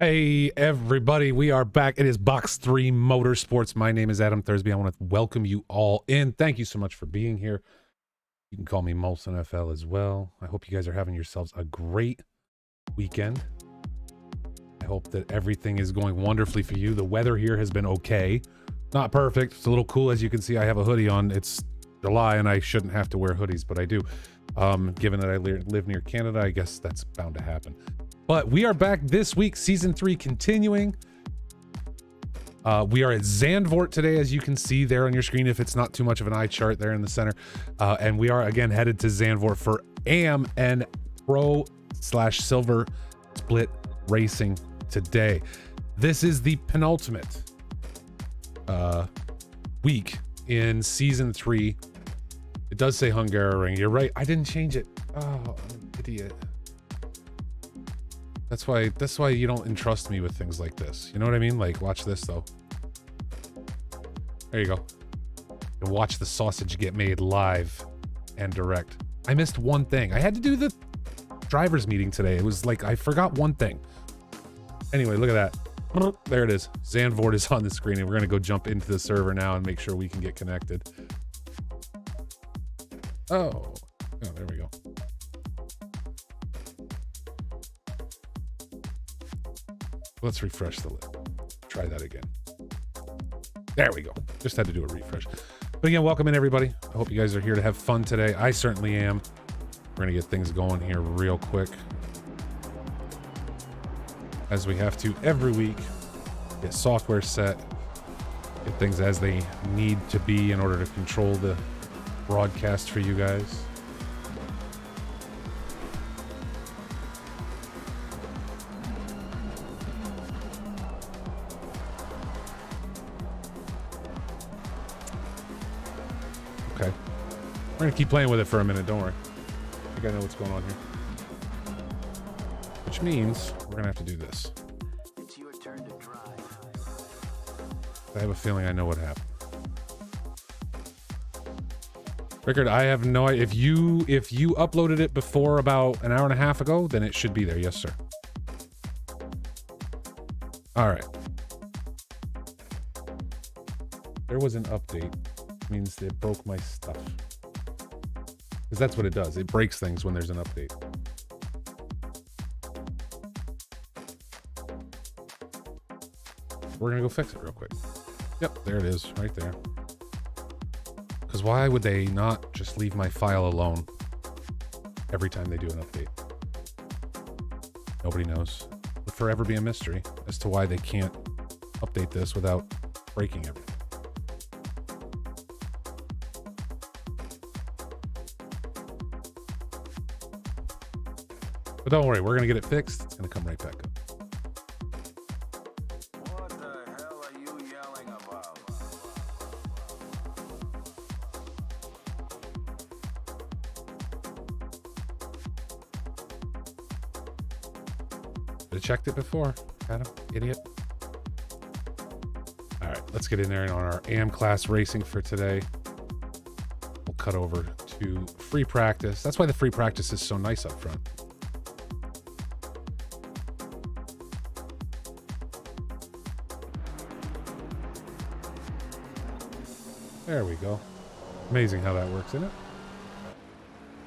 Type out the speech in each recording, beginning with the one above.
Hey everybody, we are back. It is Box3 Motorsports. My name is Adam Thursby. I want to welcome you all in. Thank you so much for being here. You can call me Molson FL as well. I hope you guys are having yourselves a great weekend. I hope that everything is going wonderfully for you. The weather here has been okay. Not perfect. It's a little cool. As you can see, I have a hoodie on. It's July and I shouldn't have to wear hoodies, but I do. Given that I live near Canada, I guess that's bound to happen. But we are back this week, season 3 continuing. We are at Zandvoort today, as you can see there on your screen, if it's not too much of an eye chart there in the center. And we are again headed to Zandvoort for AM and Pro/Silver Split Racing today. This is the penultimate week in season 3. It does say Hungaroring. You're right. I didn't change it. Oh, I'm an idiot. That's why you don't entrust me with things like this. You know what I mean? Like, watch this though. There you go. And watch the sausage get made live and direct. I missed one thing. I had to do the driver's meeting today. It was like I forgot one thing. Anyway, look at that. There it is. Zandvoort is on the screen, and we're gonna go jump into the server now and make sure we can get connected. Oh, there we go. Let's refresh the list. Try that again. There we go. Just had to do a refresh. But again, welcome in everybody. I hope you guys are here to have fun today. I certainly am. We're gonna get things going here real quick, as we have to every week. Get software set, get things as they need to be in order to control the broadcast for you guys. Okay. We're gonna keep playing with it for a minute, don't worry. I think I know what's going on here. Which means we're gonna have to do this. It's your turn to drive. I have a feeling I know what happened. Rickard, I have no idea. If you uploaded it before about an hour and a half ago, then it should be there. Yes, sir. All right. There was an update. Means it broke my stuff. Because that's what it does. It breaks things when there's an update. We're gonna go fix it real quick. Yep, there it is, right there. Because why would they not just leave my file alone every time they do an update? Nobody knows. It'll forever be a mystery as to why they can't update this without breaking everything. But don't worry, we're gonna get it fixed. It's gonna come right back up. What the hell are you yelling about? Should have checked it before. Adam, idiot. All right, let's get in there on our AM class racing for today. We'll cut over to free practice. That's why the free practice is so nice up front. There we go. Amazing how that works, isn't it?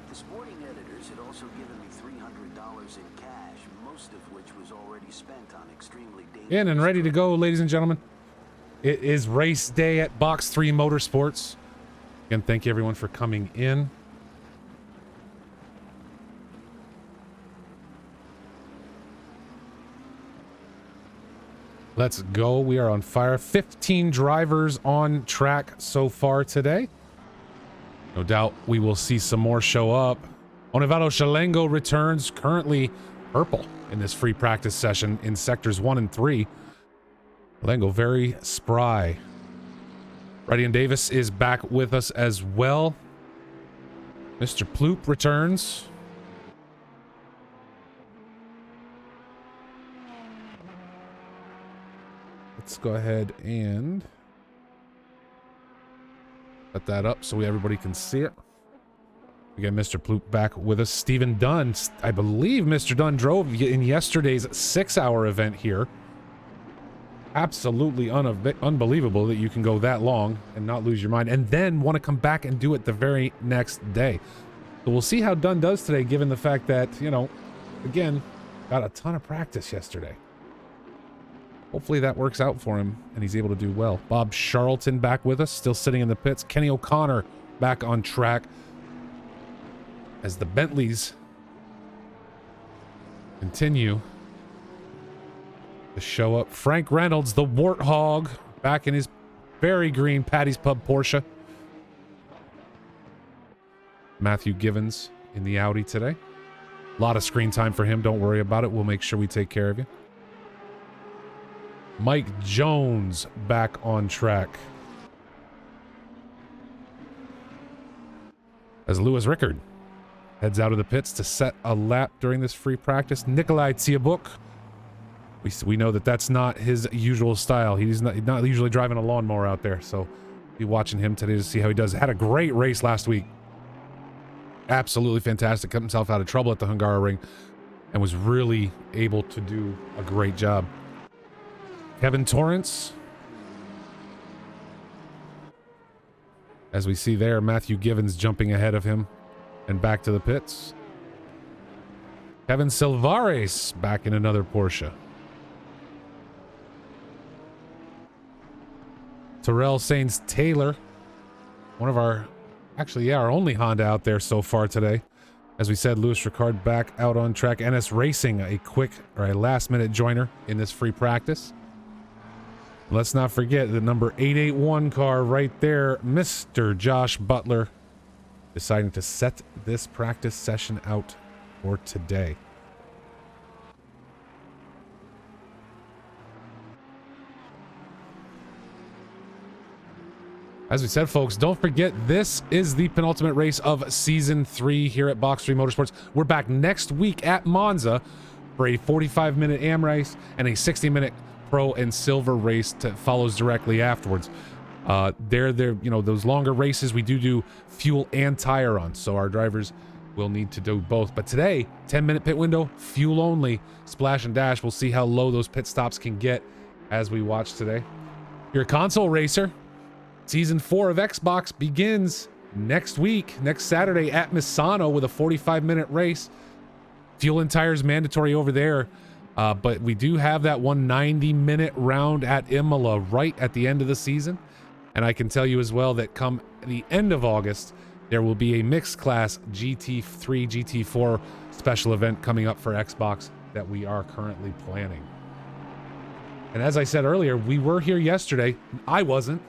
The sporting editors had also given me $300 in cash, most of which was already spent on extremely dangerous... In and ready to go, ladies and gentlemen. It is race day at Box3 Motorsports. Again, thank you everyone for coming in. Let's go. We are on fire. 15 drivers on track so far today. No doubt we will see some more show up. Onivado Shalengo returns, currently purple in this free practice session in sectors 1 and 3. Shalengo very spry. Radian Davis is back with us as well. Mr. Ploop returns. Let's go ahead and set that up so everybody can see it. We got Mr. Ploop back with us. Stephen Dunn. I believe Mr. Dunn drove in yesterday's 6-hour event here. Absolutely unbelievable that you can go that long and not lose your mind and then want to come back and do it the very next day. So we'll see how Dunn does today, given the fact that, you know, again, got a ton of practice yesterday. Hopefully that works out for him and he's able to do well. Bob Charlton back with us, still sitting in the pits. Kenny O'Connor back on track as the Bentleys continue to show up. Frank Reynolds, the Warthog, back in his very green Patty's Pub Porsche. Matthew Givens in the Audi today. A lot of screen time for him. Don't worry about it. We'll make sure we take care of you. Mike Jones back on track. As Lewis Rickard heads out of the pits to set a lap during this free practice. Nikolai Tsiabuk. We know that that's not his usual style. He's not usually driving a lawnmower out there, so be watching him today to see how he does. Had a great race last week. Absolutely fantastic. Cut himself out of trouble at the Hungaroring and was really able to do a great job. Kevin Torrance. As we see there, Matthew Givens jumping ahead of him and back to the pits. Kevin Silvares back in another Porsche. Terrell Sainz Taylor, one of our, actually, yeah, our only Honda out there so far today. As we said, Louis Ricard back out on track. NS Racing, a quick or a last minute joiner in this free practice. Let's not forget the number 881 car right there, Mr. Josh Butler, deciding to set this practice session out for today. As we said, folks, don't forget this is the penultimate race of Season 3 here at Box 3 Motorsports. We're back next week at Monza for a 45-minute AM race and a 60-minute Pro and Silver race that follows directly afterwards. They're you know, those longer races, we do fuel and tire on, so our drivers will need to do both. But today, 10-minute pit window, fuel only, splash and dash. We'll see how low those pit stops can get as we watch today. If you're a console racer, Season 4 of Xbox begins next week, next Saturday at Misano with a 45-minute race. Fuel and tires mandatory over there, but we do have that 190-minute round at Imola right at the end of the season. And I can tell you as well that come the end of August, there will be a mixed class GT3, GT4 special event coming up for Xbox that we are currently planning. And as I said earlier, we were here yesterday. I wasn't.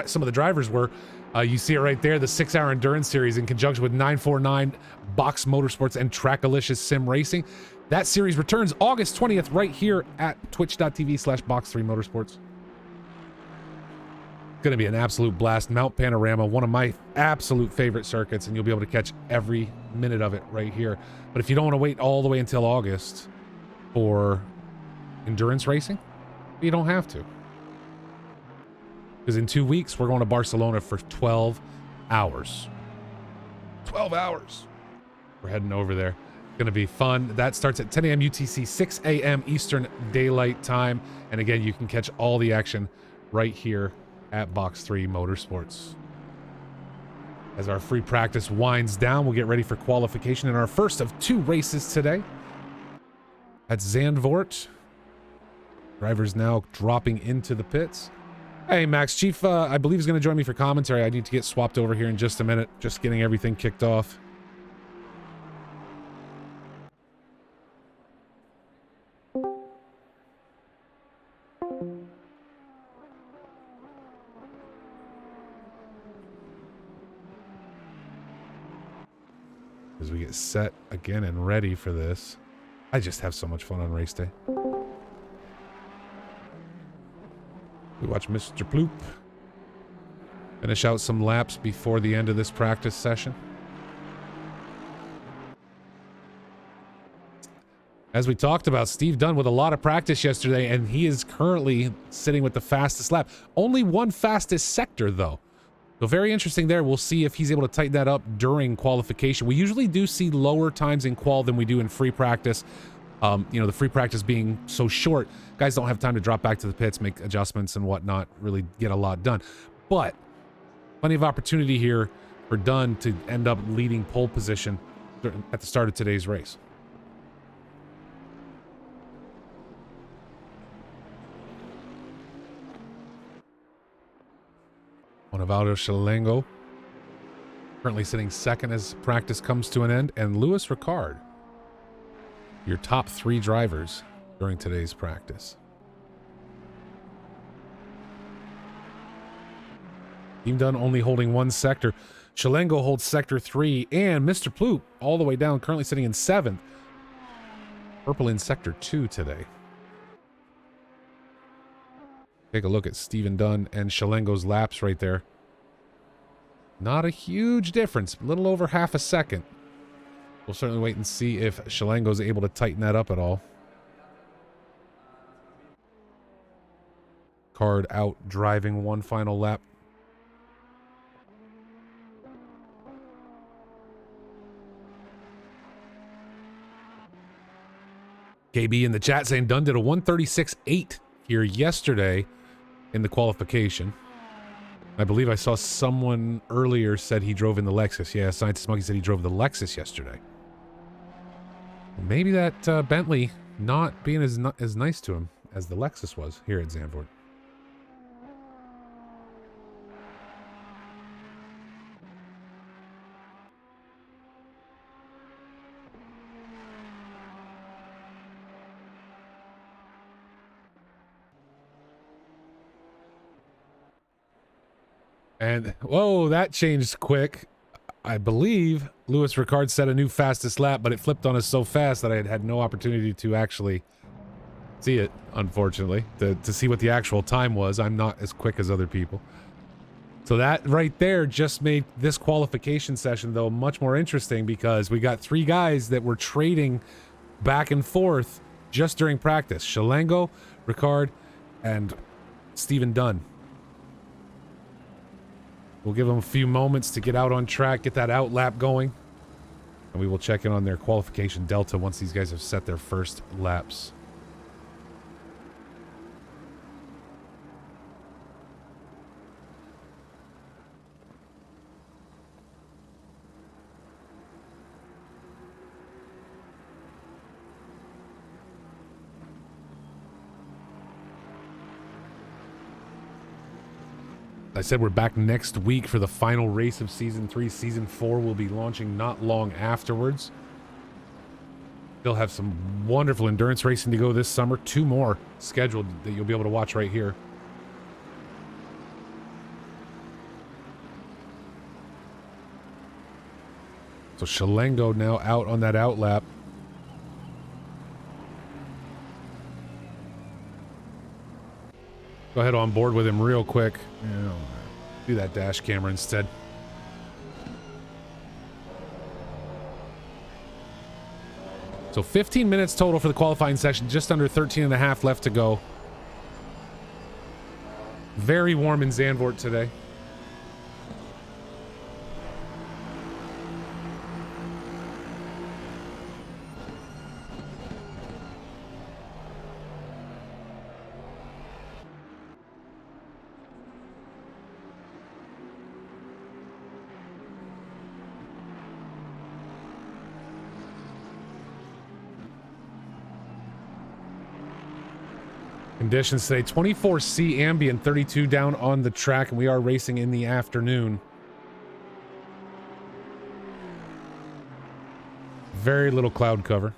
Some of the drivers were. You see it right there, the 6-hour endurance series in conjunction with 949 Box Motorsports and Trackalicious Sim Racing. That series returns August 20th right here at twitch.tv/Box3Motorsports. Going to be an absolute blast. Mount Panorama, one of my absolute favorite circuits, and you'll be able to catch every minute of it right here. But if you don't want to wait all the way until August for endurance racing, you don't have to. Because in 2 weeks, we're going to Barcelona for 12 hours. 12 hours. We're heading over there. It's going to be fun. That starts at 10 a.m. UTC, 6 a.m. Eastern Daylight Time. And again, you can catch all the action right here at Box 3 Motorsports. As our free practice winds down, we'll get ready for qualification in our first of 2 races today. At Zandvoort. Drivers now dropping into the pits. Hey, Max Chief, I believe is going to join me for commentary. I need to get swapped over here in just a minute. Just getting everything kicked off. As we get set again and ready for this. I just have so much fun on race day. We watch Mr. Ploop finish out some laps before the end of this practice session. As we talked about, Steve Dunn with a lot of practice yesterday, and he is currently sitting with the fastest lap. Only one fastest sector, though. So very interesting there. We'll see if he's able to tighten that up during qualification. We usually do see lower times in qual than we do in free practice. You know, the free practice being so short, guys don't have time to drop back to the pits, make adjustments and whatnot, really get a lot done. But plenty of opportunity here for Dunn to end up leading pole position at the start of today's race. Juan Shalengo currently sitting second as practice comes to an end, and Lewis Ricard, your top 3 drivers during today's practice. Team Dunn only holding 1 sector. Shalengo holds sector 3, and Mr. Ploop all the way down, currently sitting in 7th. Purple in sector 2 today. Take a look at Steven Dunn and Shalengo's laps right there. Not a huge difference, a little over half a second. We'll certainly wait and see if Shalengo's able to tighten that up at all. Card out driving one final lap. KB in the chat saying Dunn did a 136.8 here yesterday in the qualification. I believe I saw someone earlier said he drove in the Lexus. Yeah, Scientist Monkey said he drove the Lexus yesterday. Maybe that Bentley not being as nice to him as the Lexus was here at Zandvoort. And, whoa, that changed quick. I believe Lewis Ricard set a new fastest lap, but it flipped on us so fast that I had no opportunity to actually see it, unfortunately, to see what the actual time was. I'm not as quick as other people. So that right there just made this qualification session, though, much more interesting because we got 3 guys that were trading back and forth just during practice. Shalengo, Ricard, and Steven Dunn. We'll give them a few moments to get out on track, get that out lap going. And we will check in on their qualification delta once these guys have set their first laps. I said we're back next week for the final race of Season 3. Season 4 will be launching not long afterwards. They'll have some wonderful endurance racing to go this summer. 2 more scheduled that you'll be able to watch right here. So Shalengo now out on that out lap. Go ahead on board with him real quick. Yeah, do that dash camera instead. So 15 minutes total for the qualifying session, just under 13 and a half left to go. Very warm in Zandvoort today. Conditions today, 24C ambient, 32 down on the track, and we are racing in the afternoon. Very little cloud cover,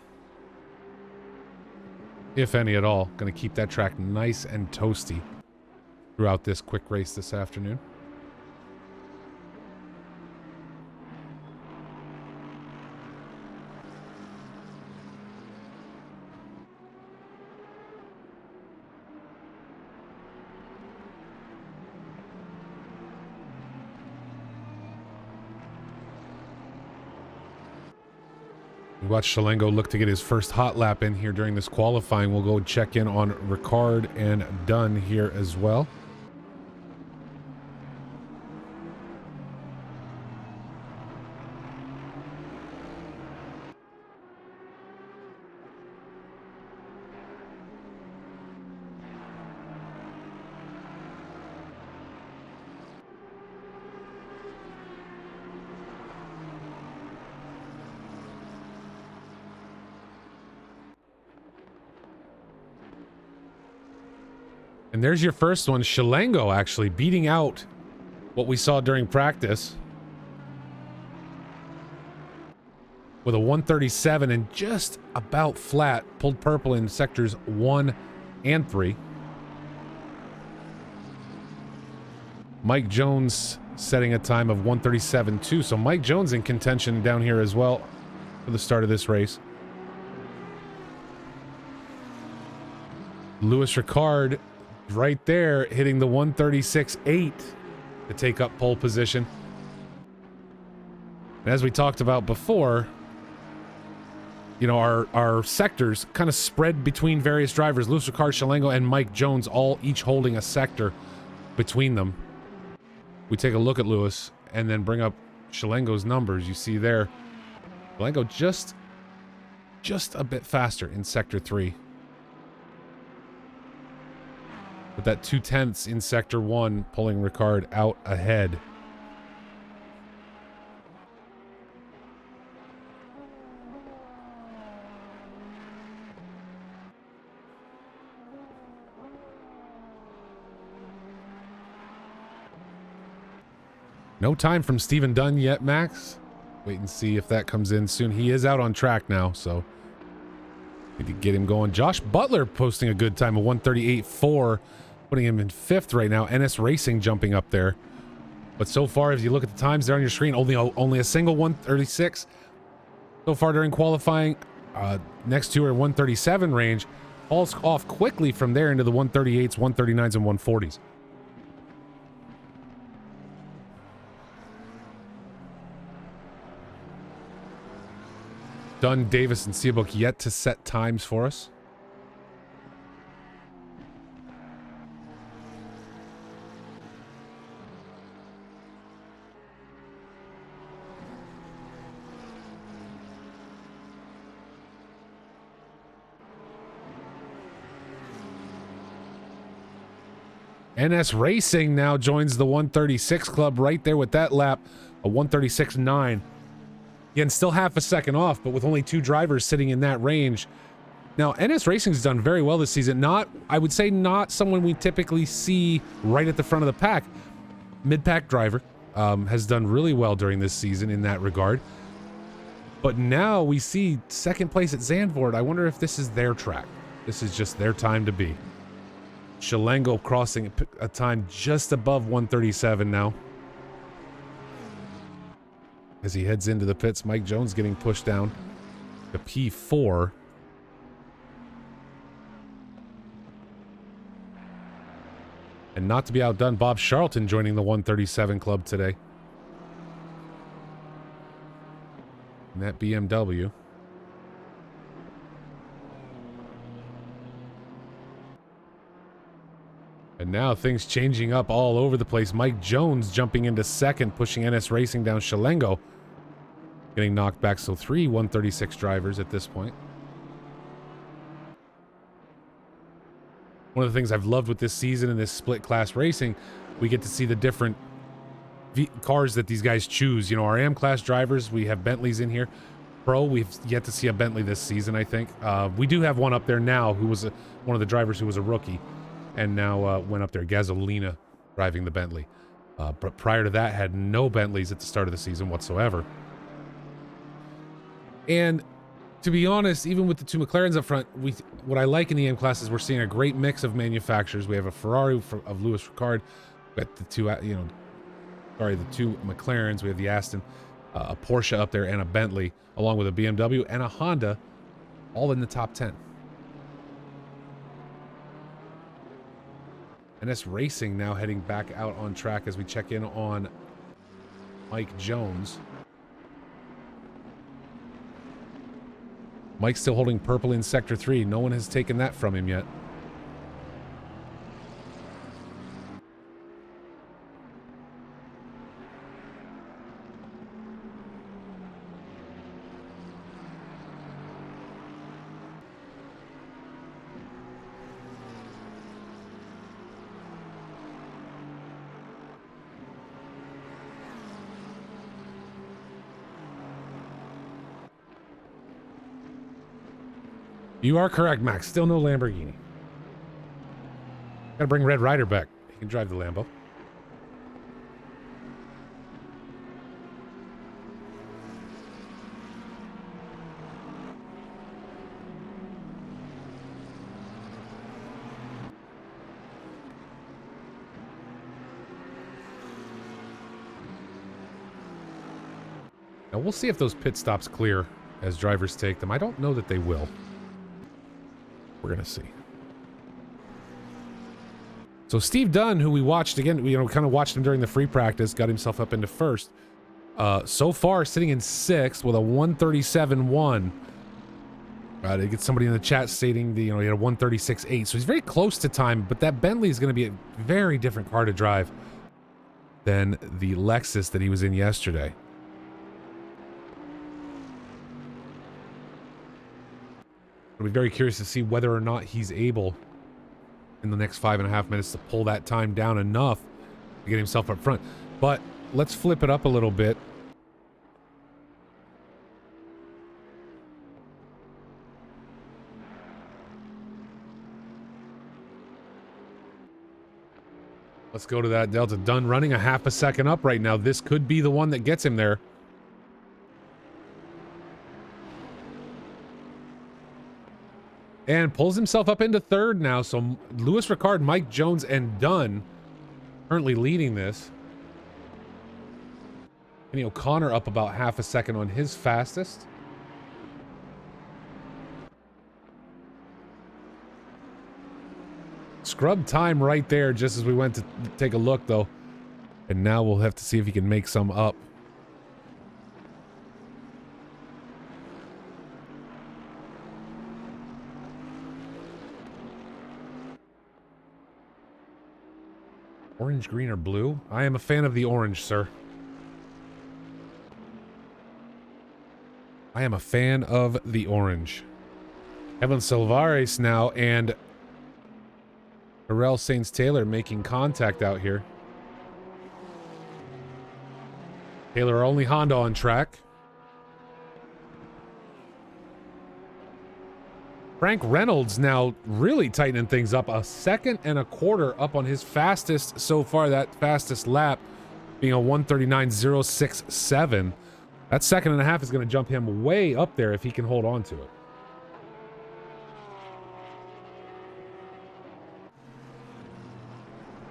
if any at all. Going to keep that track nice and toasty throughout this quick race this afternoon. Watch Shalengo look to get his first hot lap in here during this qualifying. We'll go check in on Ricard and Dunn here as well. And there's your first one. Shalango actually beating out what we saw during practice with a 137 and just about flat. Pulled purple in sectors 1 and 3. Mike Jones setting a time of 137.2. So Mike Jones in contention down here as well for the start of this race. Louis Ricard right there hitting the 136.8 to take up pole position. And as we talked about before, you know, our sectors kind of spread between various drivers. Louis Ricard, Shalango, and Mike Jones all each holding a sector between them. We take a look at Lewis and then bring up Shalango's numbers. You see there, Shalango just a bit faster in sector 3. With that 2/10 in sector 1, pulling Ricard out ahead. No time from Stephen Dunn yet, Max. Wait and see if that comes in soon. He is out on track now, so need to get him going. Josh Butler posting a good time of 138.4, putting him in 5th right now. NS Racing jumping up there. But so far, if you look at the times there on your screen, only a single 136 so far during qualifying. Next two are 137 range. Falls off quickly from there into the 138s, 139s, and 140s. Dunn, Davis, and Seabook yet to set times for us. NS Racing now joins the 136 club right there with that lap, a 136.9. Again, still half a second off, but with only 2 drivers sitting in that range. Now, NS Racing's done very well this season. I would say not someone we typically see right at the front of the pack. Mid-pack driver, has done really well during this season in that regard. But now we see second place at Zandvoort. I wonder if this is their track. This is just their time to be. Shalango crossing a time just above 137 now. As he heads into the pits, Mike Jones getting pushed down to P4. And not to be outdone, Bob Charlton joining the 137 club today. In that BMW. And now things changing up all over the place. Mike Jones jumping into second, pushing NS Racing down. Shalango getting knocked back. So 3 136 drivers at this point. One of the things I've loved with this season and this split class racing, we get to see the different cars that these guys choose. You know, our AM class drivers, we have Bentleys in here. Pro, we've yet to see a Bentley this season, I think. We do have one up there now who was one of the drivers who was a rookie and now went up there, Gasolina, driving the Bentley. But prior to that, had no Bentleys at the start of the season whatsoever. And to be honest, even with the 2 McLarens up front, what I like in the AM class is we're seeing a great mix of manufacturers. We have a Ferrari of Louis Ricard. We've got the 2, the 2 McLarens. We have the Aston, a Porsche up there, and a Bentley, along with a BMW and a Honda, all in the top 10. NS Racing now heading back out on track as we check in on Mike Jones. Mike's still holding purple in Sector 3. No one has taken that from him yet. You are correct, Max. Still no Lamborghini. Gotta bring Red Ryder back. He can drive the Lambo. Now we'll see if those pit stops clear as drivers take them. I don't know that they will. We're gonna see. So Steve Dunn, who we watched again, kind of watched him during the free practice, got himself up into first. So far, sitting in sixth with a 137.1. To get somebody in the chat stating he had a 136.8, so he's very close to time. But that Bentley is going to be a very different car to drive than the Lexus that he was in yesterday. I'll be very curious to see whether or not he's able in the next 5.5 minutes to pull that time down enough to get himself up front. But let's flip it up a little bit. Let's go to that Delta. Dunn running a half a second up right now. This could be the one that gets him there. And pulls himself up into third now. So Lewis Ricard, Mike Jones, and Dunn currently leading this. Kenny O'Connor up about half a second on his fastest. Scrub time right there just as we went to take a look, though. And now we'll have to see if he can make some up. Orange, green, or blue? I am a fan of the orange, sir. I am a fan of the orange. Evan Silvares now and Terrell Saints-Taylor making contact out here. Taylor, our only Honda on track. Frank Reynolds now really tightening things up. 1.25 seconds up on his fastest so far. That fastest lap being a 1:39.067. That 1.5 seconds is going to jump him way up there if he can hold on to it.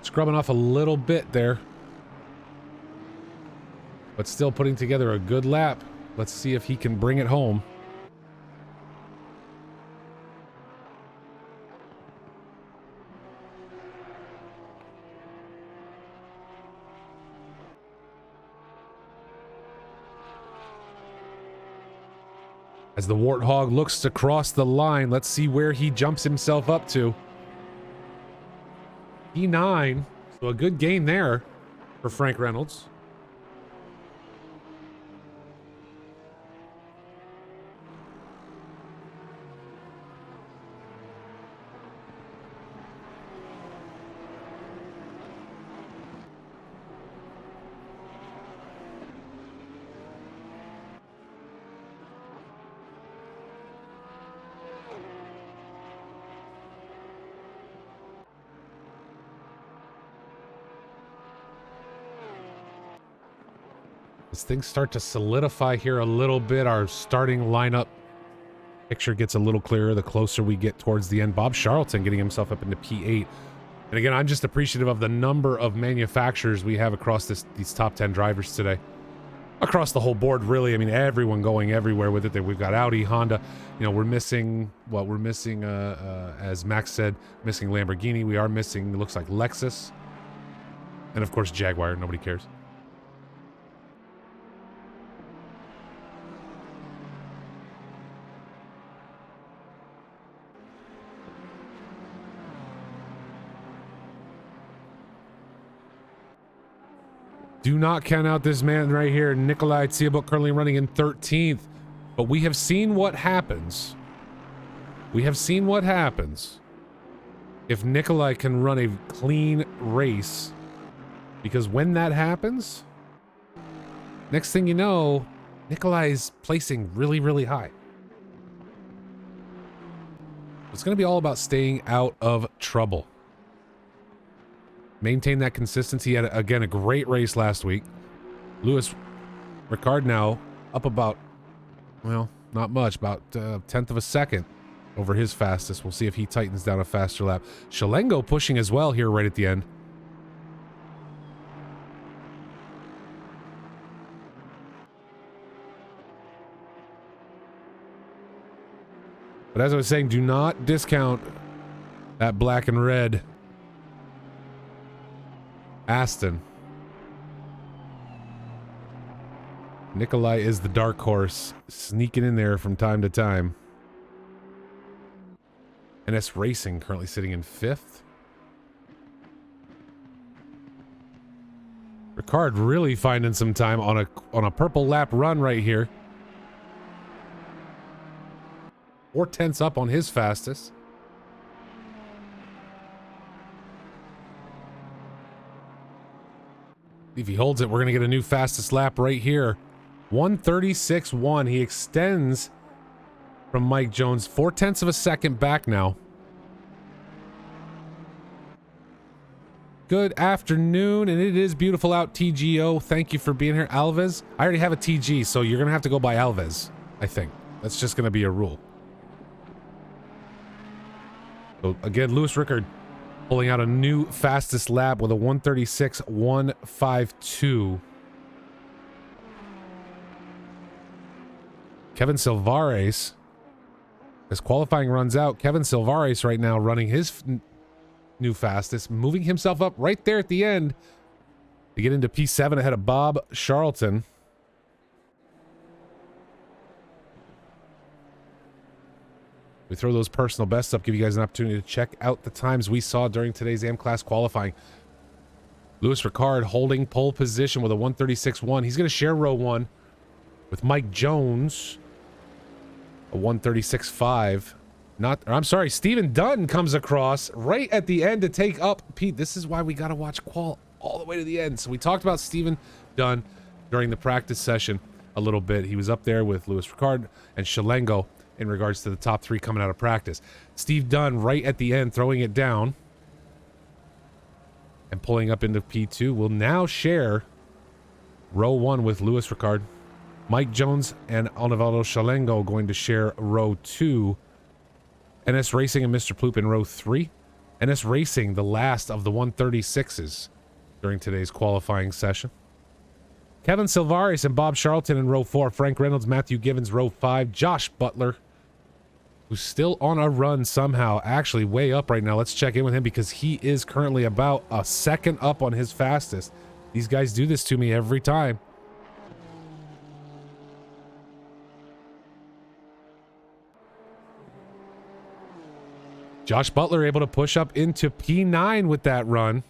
Scrubbing off a little bit there, but still putting together a good lap. Let's see if he can bring it home. As the Warthog looks to cross the line, let's see where he jumps himself up to. P9, so a good gain there for Frank Reynolds. As things start to solidify here a little bit, our starting lineup picture gets a little clearer the closer we get towards the end. Bob Charlton getting himself up into P8. And again, I'm just appreciative of the number of manufacturers we have across these top 10 drivers today. Across the whole board, really. I mean, everyone going everywhere with it. We've got Audi, Honda. We're missing, as Max said, missing Lamborghini. We are missing, it looks like, Lexus. And of course, Jaguar. Nobody cares. Do not count out this man right here, Nikolai Tsiabuk, currently running in 13th. But we have seen what happens. We have seen what happens if Nikolai can run a clean race. Because when that happens, next thing you know, Nikolai is placing really, really high. It's going to be all about staying out of trouble. maintain that consistency. He had, again, a great race last week. Lewis Ricard now up about, well, not much, about a tenth of a second over his fastest. We'll see if he tightens down a faster lap. Shalengo pushing as well here right at the end. But as I was saying, do not discount that black and red Aston. Nikolai is the dark horse, sneaking in there from time to time. NS Racing currently sitting in 5th. Ricard really finding some time on a purple lap run right here. 4 tenths up on his fastest. If he holds it, we're going to get a new fastest lap right here. 1:36.1. He extends from Mike Jones. 4 tenths of a second back now. Good afternoon, and it is beautiful out, TGO. Thank you for being here. Alves, I already have a TG, so you're going to have to go by Alves, I think. That's just going to be a rule. So again, Lewis Ricard pulling out a new fastest lap with a 1:36.152. Kevin Silvares, as qualifying runs out, Kevin Silvares right now running his new fastest, moving himself up right there at the end to get into P7 ahead of Bob Charlton. We throw those personal bests up, give you guys an opportunity to check out the times we saw during today's AM class qualifying. Lewis Ricard holding pole position with a 1:36.1. He's going to share row 1 with Mike Jones, a 1:36.5. I'm sorry, Stephen Dunn comes across right at the end to take up Pete. This is why we got to watch qual all the way to the end. So we talked about Stephen Dunn during the practice session a little bit. He was up there with Lewis Ricard and Shalengo in regards to the top 3 coming out of practice. Steve Dunn right at the end throwing it down and pulling up into P2 will now share row 1 with Lewis Ricard. Mike Jones and Onivaldo Shalengo going to share row 2. NS Racing and Mr. Ploop in row 3. NS Racing, the last of the 136s during today's qualifying session. Kevin Silvares and Bob Charlton in row 4. Frank Reynolds, Matthew Givens, row 5. Josh Butler, who's still on a run somehow, actually way up right now. Let's check in with him because he is currently about a second up on his fastest. These guys do this to me every time. Josh Butler able to push up into P9 with that run.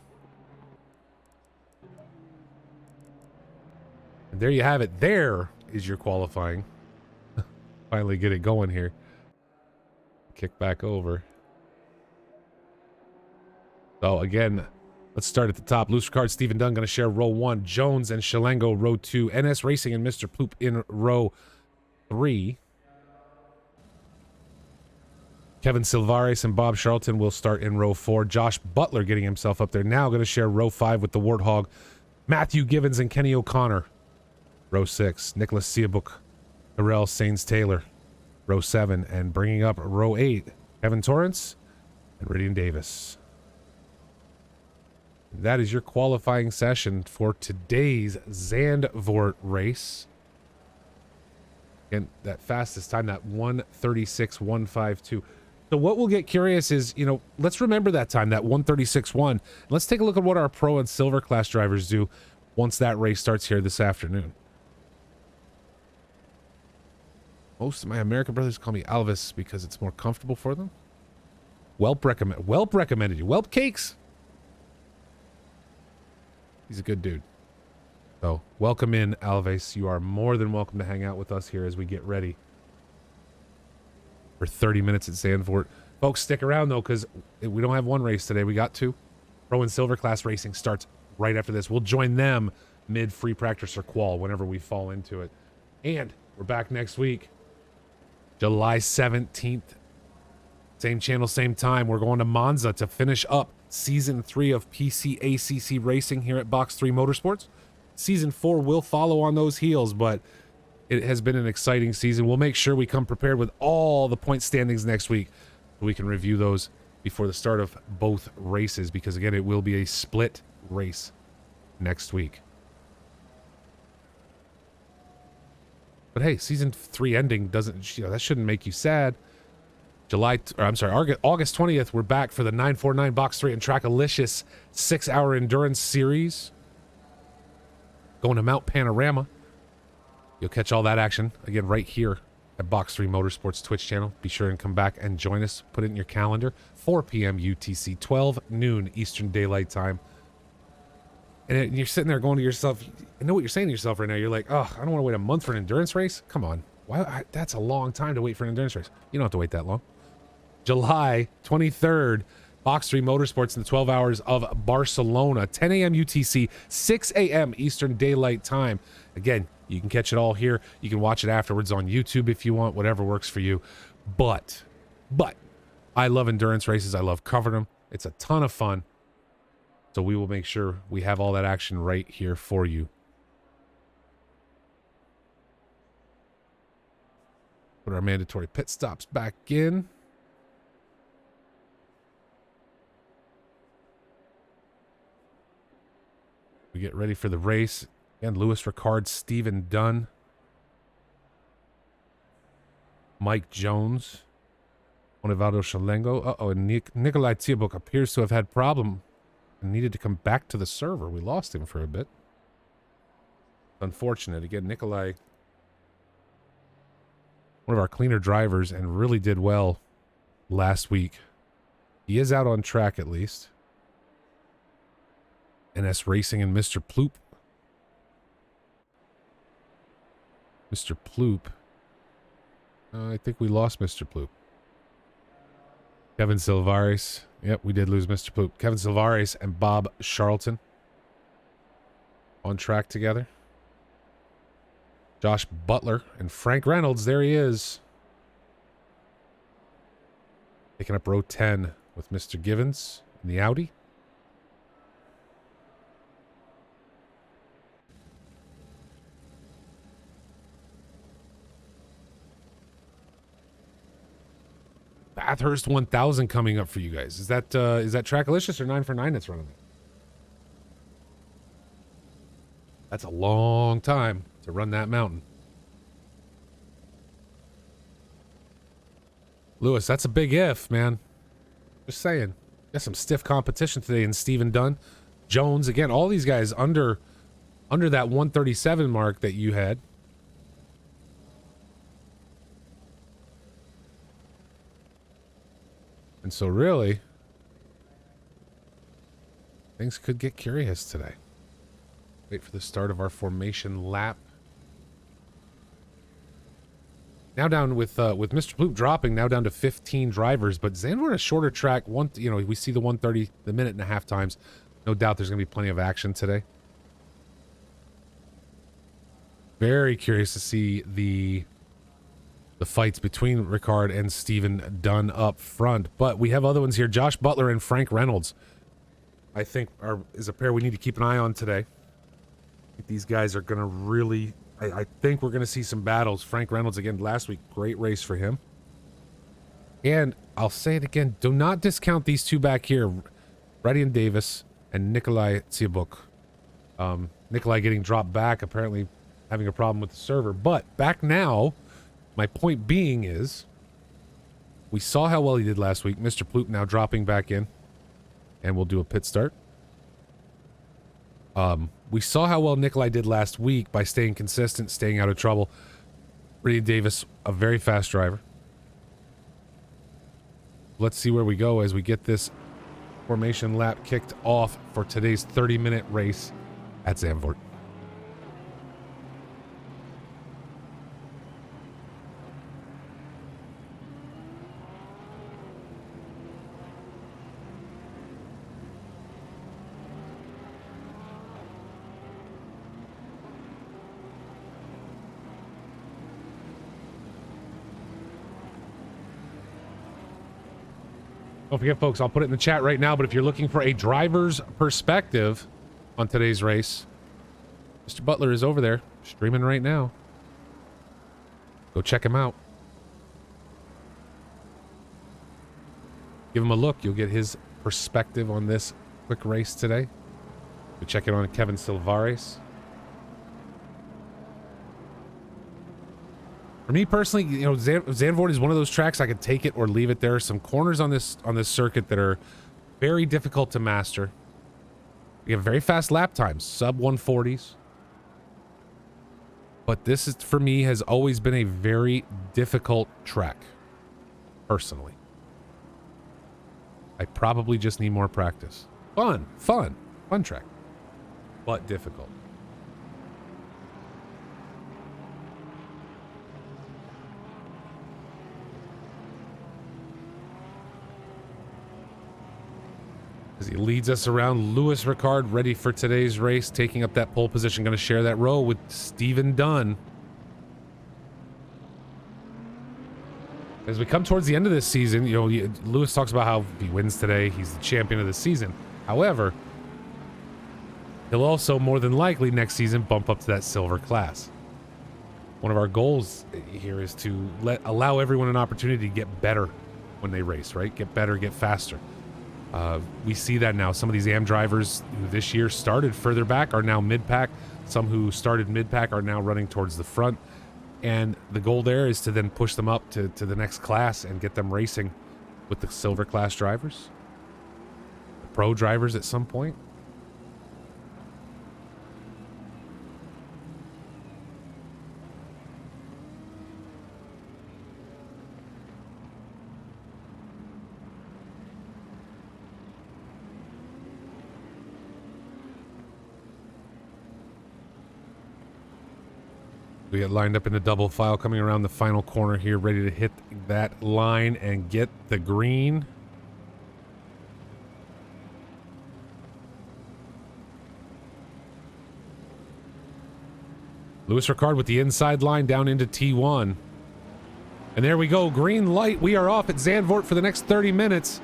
And there you have it. There is your qualifying. Finally get it going here. Kick back over. So again, let's start at the top. Lewis Ricard, Stephen Dunn going to share row 1. Jones and Shalengo row 2. NS Racing and Mr. Ploop in row 3. Kevin Silvares and Bob Charlton will start in row 4. Josh Butler getting himself up there now, going to share row 5 with the Warthog. Matthew Givens and Kenny O'Connor. Row 6. Nicholas Seabrook, Terrell Sains Taylor. Row 7. And bringing up row 8, Kevin Torrance and Ridian Davis. That is your qualifying session for today's Zandvoort race. And that fastest time, that 1:36.152. So what we'll get curious is, you know, let's remember that time, that 1:36.1. Let's take a look at what our pro and silver class drivers do once that race starts here this afternoon. Most of my American brothers call me Alvis because it's more comfortable for them. Welp recommended you. Welp Cakes. He's a good dude. So welcome in, Alves. You are more than welcome to hang out with us here as we get ready for 30 minutes at Zandvoort. Folks, stick around though, because we don't have one race today. We got 2. Pro and silver class racing starts right after this. We'll join them mid free practice or qual whenever we fall into it. And we're back next week, July 17th, Same channel, same time. We're going to Monza to finish up Season 3 of PC ACC Racing here at Box 3 Motorsports. Season 4 will follow on those heels, but it has been an exciting season. We'll make sure we come prepared with all the point standings next week so we can review those before the start of both races, because, again, it will be a split race next week. But hey, Season 3 ending doesn't, that shouldn't make you sad. August 20th, we're back for the 949 Box 3 and Trackalicious 6-hour endurance series. Going to Mount Panorama. You'll catch all that action, again, right here at Box 3 Motorsports Twitch channel. Be sure and come back and join us. Put it in your calendar. 4 p.m. UTC, 12 noon Eastern Daylight Time. And you're sitting there going to yourself, I know what you're saying to yourself right now. You're like, oh, I don't want to wait a month for an endurance race. Come on. That's a long time to wait for an endurance race. You don't have to wait that long. July 23rd, Box 3 Motorsports in the 12 hours of Barcelona, 10 a.m. UTC, 6 a.m. Eastern Daylight Time. Again, you can catch it all here. You can watch it afterwards on YouTube if you want, whatever works for you. But I love endurance races. I love covering them. It's a ton of fun. So we will make sure we have all that action right here for you. Put our mandatory pit stops back in. We get ready for the race. Again, Lewis Ricard, Stephen Dunn, Mike Jones, Onivaldo Shalengo. And Nikolai Tiabuk appears to have had problem and needed to come back to the server. We lost him for a bit. Unfortunate. Again, Nikolai, one of our cleaner drivers, and really did well last week. He is out on track at least. NS Racing and Mr. Ploop. Mr. Ploop. I think we lost Mr. Ploop. Kevin Silvares. Yep, we did lose Mr. Ploop. Kevin Silvares and Bob Charlton on track together. Josh Butler and Frank Reynolds. There he is. Picking up row 10 with Mr. Givens in the Audi. Bathurst 1000 coming up for you guys. Is that Trackalicious or 9 for 9 that's running it? That's a long time to run that mountain. Lewis, that's a big if, man. Just saying. Got some stiff competition today in Stephen Dunn. Jones, again, all these guys under that 137 mark that you had. And so really, things could get curious today. Wait for the start of our formation lap. Now down with Mr. Ploop dropping, now down to 15 drivers, but Zandvoort a shorter track. We see the 1:30, the minute and a half times. No doubt there's going to be plenty of action today. Very curious to see the fights between Ricard and Stephen Dunn up front. But we have other ones here. Josh Butler and Frank Reynolds, I think, is a pair we need to keep an eye on today. I think these guys are going to really... I think we're going to see some battles. Frank Reynolds, again, last week, great race for him. And I'll say it again, do not discount these two back here. Radian Davis and Nikolai Tsiabuk. Nikolai getting dropped back, apparently having a problem with the server. But back now... My point being is, we saw how well he did last week. Mr. Ploop now dropping back in, and we'll do a pit start. We saw how well Nikolai did last week by staying consistent, staying out of trouble. Brady Davis, a very fast driver. Let's see where we go as we get this formation lap kicked off for today's 30-minute race at Zandvoort. Don't forget, folks, I'll put it in the chat right now, but if you're looking for a driver's perspective on today's race, Mr. Butler is over there streaming right now. Go check him out. Give him a look. You'll get his perspective on this quick race today. Go check it on Kevin Silvares. For me personally, you know, Zandvoort is one of those tracks I could take it or leave it. There are some corners on this circuit that are very difficult to master. We have very fast lap times, sub 140s. But this is, for me, has always been a very difficult track, personally. I probably just need more practice. Fun track, but difficult. As he leads us around, Louis Ricard ready for today's race, taking up that pole position, going to share that row with Stephen Dunn. As we come towards the end of this season, you know, Louis talks about how if he wins today, he's the champion of the season. However, he'll also more than likely next season bump up to that silver class. One of our goals here is to allow everyone an opportunity to get better when they race, right? Get better, get faster. We see that now. Some of these AM drivers who this year started further back are now mid-pack. Some who started mid-pack are now running towards the front. And the goal there is to then push them up to the next class and get them racing with the silver class drivers, the pro drivers at some point. We get lined up in the double file coming around the final corner here, ready to hit that line and get the green. Louis Ricard with the inside line down into T1. And there we go, green light. We are off at Zandvoort for the next 30 minutes.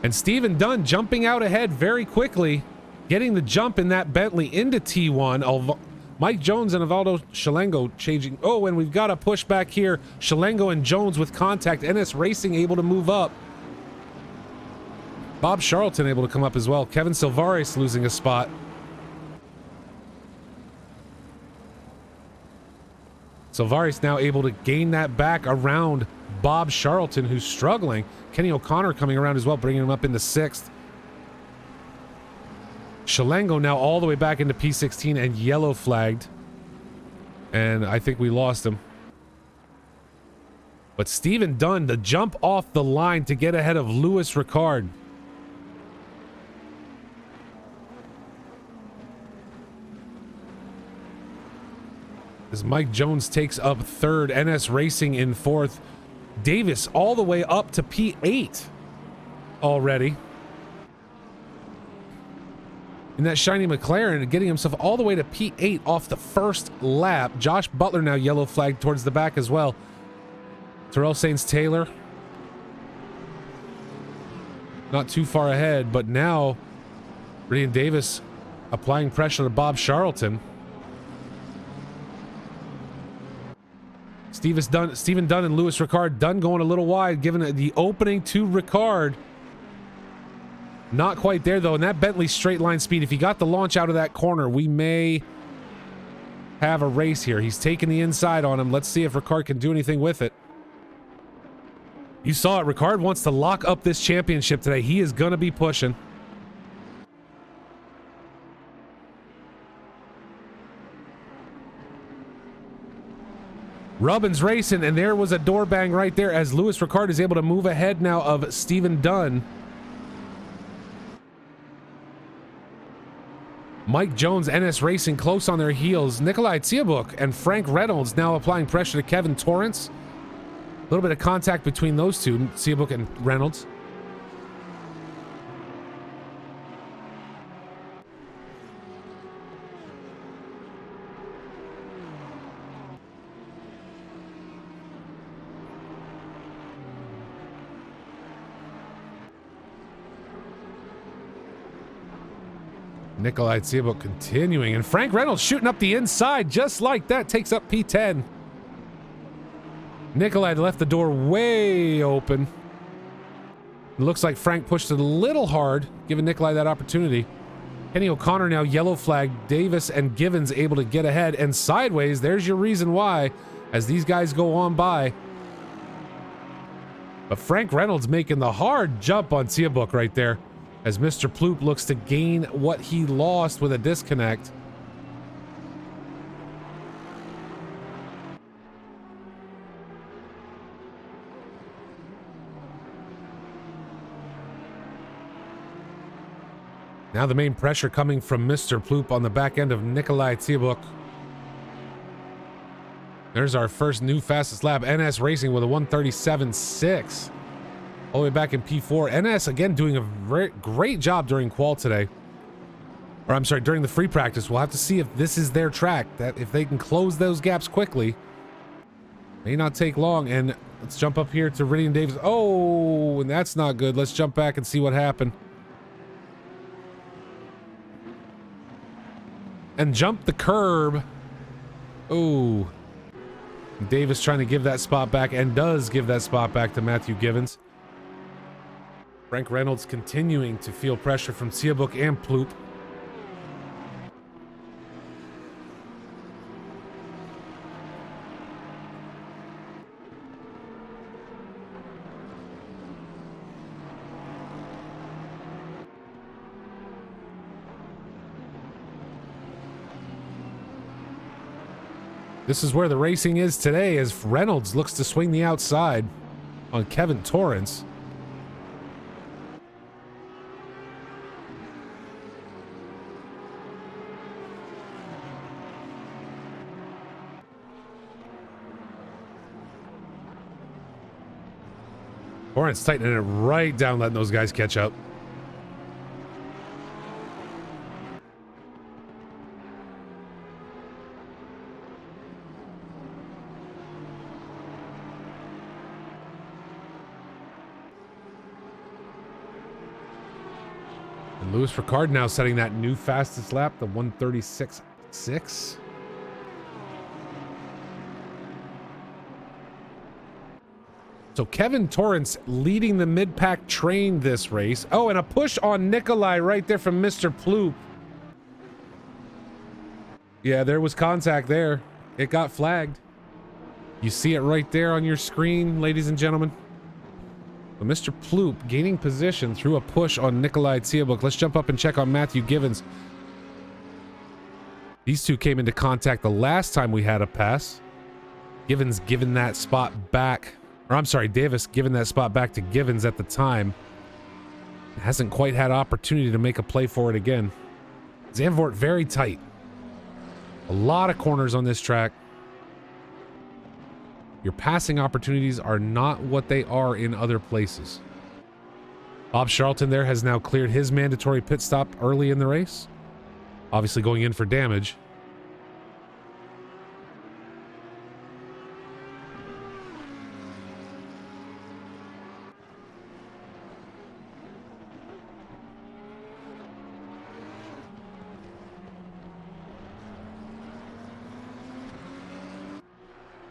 And Stephen Dunn jumping out ahead very quickly, getting the jump in that Bentley into T1. Mike Jones and Evaldo Shalengo changing. Oh, and we've got a push back here. Shalengo and Jones with contact. NS Racing able to move up. Bob Charlton able to come up as well. Kevin Silvares losing a spot. Silvares now able to gain that back around Bob Charlton, who's struggling. Kenny O'Connor coming around as well, bringing him up into 6th. Shalengo now all the way back into P16 and yellow flagged. And I think we lost him. But Stephen Dunn, the jump off the line to get ahead of Louis Ricard. As Mike Jones takes up 3rd, NS Racing in 4th. Davis all the way up to P8 already. In that shiny McLaren, getting himself all the way to P8 off the first lap. Josh Butler now yellow flagged towards the back as well. Terrell Saints-Taylor not too far ahead, but now Ryan Davis applying pressure to Bob Charlton. Stephen Dunn and Louis Ricard. Dunn going a little wide, giving the opening to Ricard. Not quite there, though. And that Bentley straight line speed, if he got the launch out of that corner, we may have a race here. He's taking the inside on him. Let's see if Ricard can do anything with it. You saw it. Ricard wants to lock up this championship today. He is going to be pushing. Rubbins racing, and there was a door bang right there as Louis Ricard is able to move ahead now of Stephen Dunn. Mike Jones, NS Racing close on their heels. Nikolai Tsiabuk and Frank Reynolds now applying pressure to Kevin Torrance. A little bit of contact between those two, Tsiabuk and Reynolds. Nikolai Tsiabuk continuing, and Frank Reynolds shooting up the inside just like that, takes up P10. Nikolai left the door way open. It looks like Frank pushed it a little hard, giving Nikolai that opportunity. Kenny O'Connor now yellow flag. Davis and Givens able to get ahead, and sideways, there's your reason why, as these guys go on by. But Frank Reynolds making the hard jump on Tsiabuk right there, as Mr. Ploop looks to gain what he lost with a disconnect. Now the main pressure coming from Mr. Ploop on the back end of Nikolai Tsiabuk. There's our first new fastest lap. NS Racing with a 1:37.6. All the way back in P4. NS again doing a great job during qual today. Or I'm sorry, during the free practice. We'll have to see if this is their track. That if they can close those gaps quickly. May not take long. And let's jump up here to Ridian Davis. Oh, and that's not good. Let's jump back and see what happened. And jump the curb. Oh. Davis trying to give that spot back, and does give that spot back to Matthew Givens. Frank Reynolds continuing to feel pressure from Tsiabuk and Ploop. This is where the racing is today, as Reynolds looks to swing the outside on Kevin Torrance. Torrance tightening it right down, letting those guys catch up. Louis Ricard now setting that new fastest lap, the 1:36.6. So Kevin Torrance leading the mid-pack train this race. Oh, and a push on Nikolai right there from Mr. Ploop. Yeah, there was contact there. It got flagged. You see it right there on your screen, ladies and gentlemen. But Mr. Ploop gaining position through a push on Nikolai Tsiabuk. Let's jump up and check on Matthew Givens. These two came into contact the last time we had a pass. Givens giving that spot back. Or I'm sorry, Davis giving that spot back to Givens at the time. Hasn't quite had opportunity to make a play for it again. Zandvoort very tight. A lot of corners on this track. Your passing opportunities are not what they are in other places. Bob Charlton there has now cleared his mandatory pit stop early in the race. Obviously going in for damage.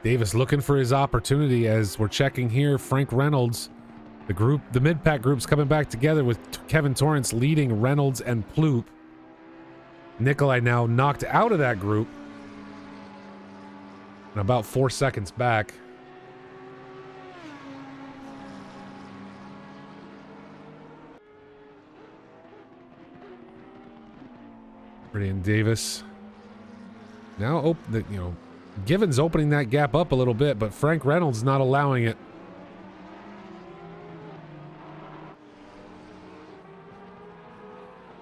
Davis looking for his opportunity as we're checking here. Frank Reynolds, the mid-pack group's coming back together with Kevin Torrance leading Reynolds and Ploop. Nikolai now knocked out of that group. And about 4 seconds back. Ridian Davis. Now, Givens opening that gap up a little bit, but Frank Reynolds not allowing it.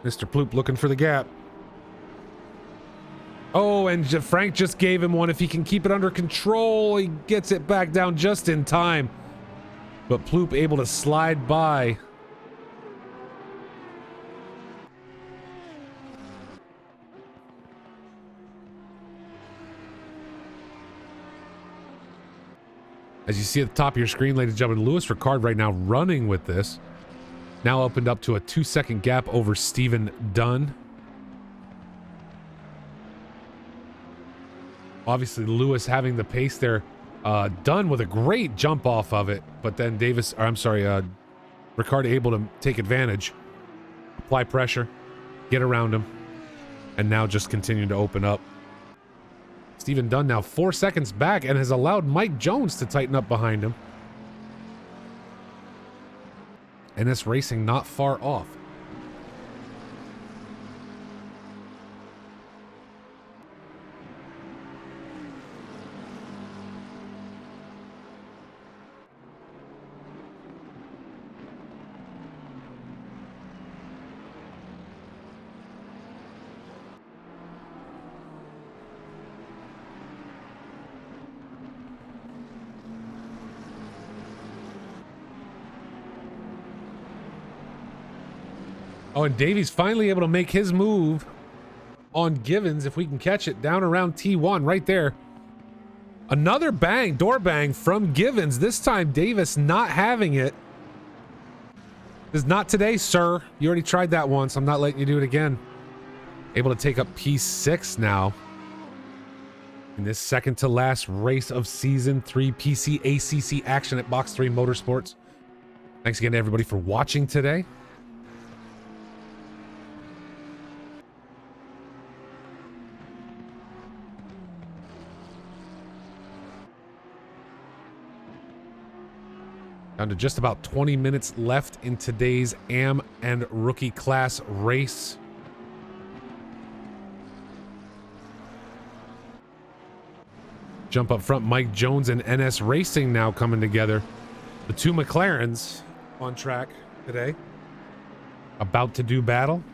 Mr. Ploop looking for the gap. Oh, and Frank just gave him one. If he can keep it under control, he gets it back down just in time. But Ploop able to slide by. As you see at the top of your screen, ladies and gentlemen, Louis Ricard right now running with this. Now opened up to a 2-second gap over Stephen Dunn. Obviously, Lewis having the pace there, done with a great jump off of it, but then Ricard able to take advantage, apply pressure, get around him, and now just continue to open up. Stephen Dunn now 4 seconds back and has allowed Mike Jones to tighten up behind him. NS Racing not far off. Oh, and Davies finally able to make his move on Givens, if we can catch it, down around T1 right there. Another bang, door bang from Givens. This time Davis not having it. This is not today, sir. You already tried that once. I'm not letting you do it again. Able to take up P6 now. In this second to last race of season 3 PC ACC action at Box 3 Motorsports. Thanks again to everybody for watching today. Down to just about 20 minutes left in today's AM and rookie class race. Jump up front, Mike Jones and NS Racing now coming together. The two McLarens on track today. About to do battle.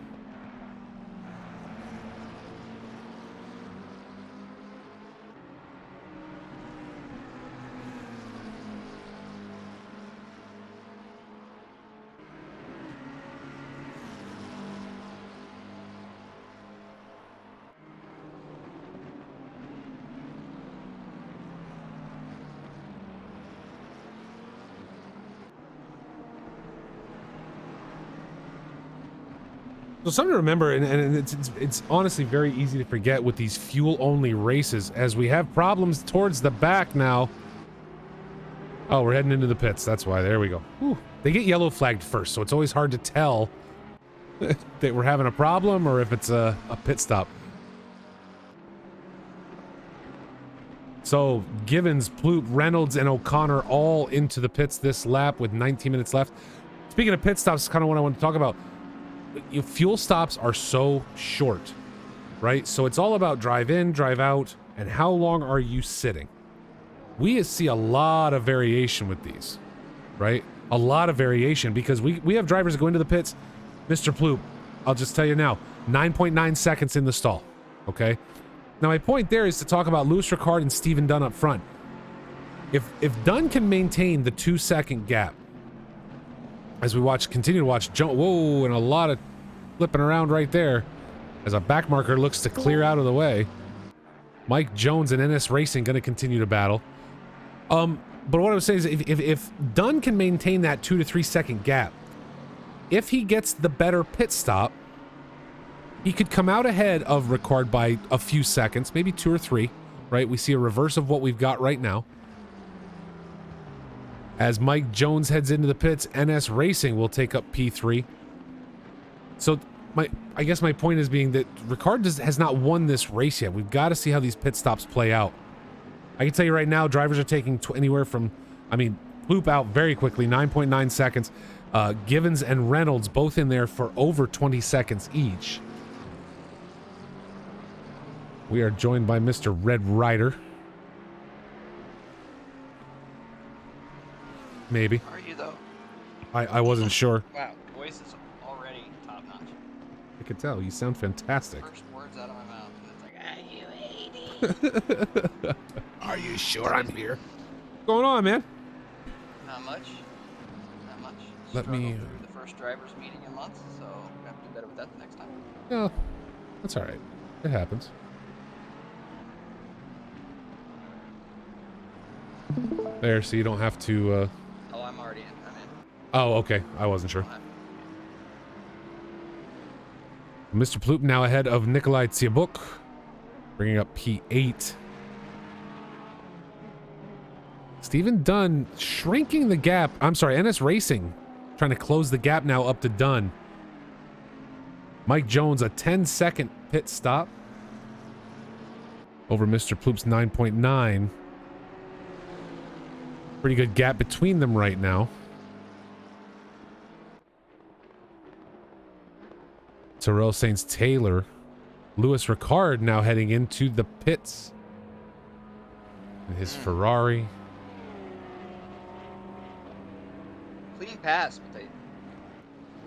So something to remember, and it's honestly very easy to forget with these fuel-only races, as we have problems towards the back now. Oh, we're heading into the pits. That's why. There we go. Whew. They get yellow flagged first, so it's always hard to tell that we're having a problem or if it's a pit stop. So Givens, Ploop, Reynolds, and O'Connor all into the pits this lap with 19 minutes left. Speaking of pit stops, kind of what I want to talk about. Fuel stops are so short, right? So it's all about drive in, drive out, and how long are you sitting? We see a lot of variation with these, right? A lot of variation because we have drivers that go into the pits. Mr. Ploop, I'll just tell you now, 9.9 seconds in the stall, okay? Now my point there is to talk about Louis Ricard and Stephen Dunn up front. If Dunn can maintain the 2-second gap, as we continue to watch whoa, and a lot of flipping around right there as a back marker looks to clear out of the way. Mike Jones and NS Racing going to continue to battle. But what I was saying is if Dunn can maintain that 2 to 3 second gap, if he gets the better pit stop, he could come out ahead of Ricard by a few seconds, maybe 2 or 3, right? We see a reverse of what we've got right now. As Mike Jones heads into the pits, NS Racing will take up P3. So I guess my point is being that Ricard has not won this race yet. We've got to see how these pit stops play out. I can tell you right now, drivers are taking anywhere from, Ploop out very quickly, 9.9 seconds. Givens and Reynolds both in there for over 20 seconds each. We are joined by Mr. Red Ryder. Maybe. Are you though? I wasn't sure. Wow, voice is already top notch. I could tell. You sound fantastic. First words out of my mouth, and it's like, "Are you 80?" Are you sure I'm here? What's going on, man? Not much. Not much. Let me. Through the first drivers meeting in months, so we have to do better with that the next time. No, that's all right. It happens. There, so you don't have to. Oh, I'm already in. I'm in. Oh, okay. I wasn't sure. Mr. Ploop now ahead of Nikolai Tsiabuk, bringing up P8. Stephen Dunn shrinking the gap. I'm sorry, NS Racing trying to close the gap now up to Dunn. Mike Jones, a 10-second pit stop over Mr. Ploop's 9.9. Pretty good gap between them right now. Terrell Saints Taylor. Lewis Ricard now heading into the pits. In his Ferrari. Clean pass, but they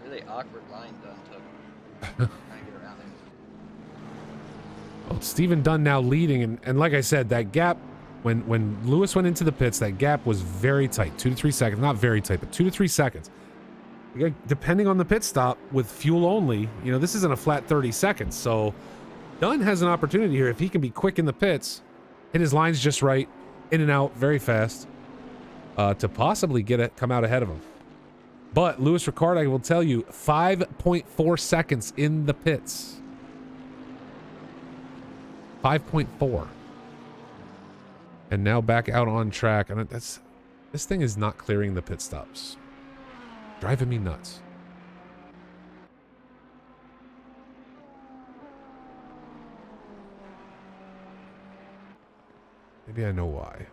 really awkward line Dunn took. Trying to get around him. Well, Stephen Dunn now leading, and like I said, that gap when Lewis went into the pits, that gap was very tight, 2 to 3 seconds. Not very tight, but 2 to 3 seconds. Depending on the pit stop with fuel only, you know, this isn't a flat 30 seconds. So Dunn has an opportunity here if he can be quick in the pits, hit his lines just right, in and out very fast, to possibly come out ahead of him. But Lewis Ricard, I will tell you, 5.4 seconds in the pits. 5.4. And now back out on track. And this thing is not clearing the pit stops. Driving me nuts. Maybe I know why.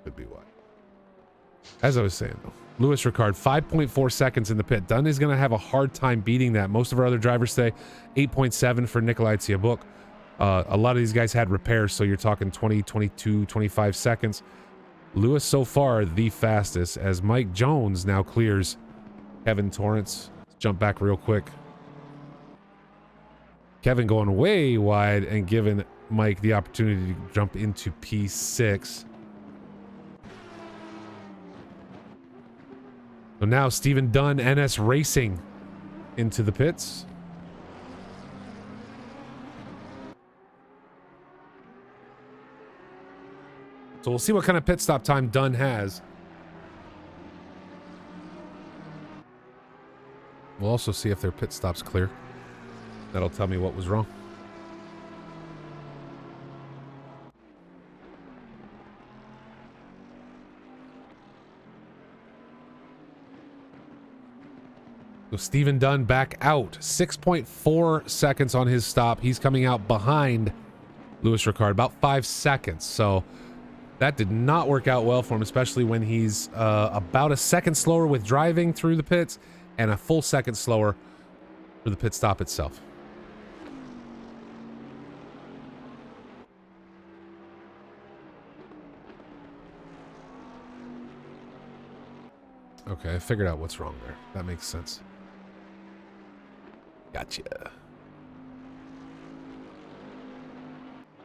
Could be why. As I was saying, though, Lewis Ricard, 5.4 seconds in the pit. Dunn is going to have a hard time beating that. Most of our other drivers say 8.7 for Nikolai Tsiabuk. A lot of these guys had repairs, so you're talking 20, 22, 25 seconds. Lewis so far the fastest, as Mike Jones now clears Kevin Torrance. Let's jump back real quick. Kevin going way wide and giving Mike the opportunity to jump into P6. So now Stephen Dunn, NS Racing, into the pits. So we'll see what kind of pit stop time Dunn has. We'll also see if their pit stop's clear. That'll tell me what was wrong. So Stephen Dunn back out. 6.4 seconds on his stop. He's coming out behind Lewis Ricard, about 5 seconds. So that did not work out well for him, especially when he's about a second slower with driving through the pits and a full second slower for the pit stop itself. Okay, I figured out what's wrong there. That makes sense. Gotcha.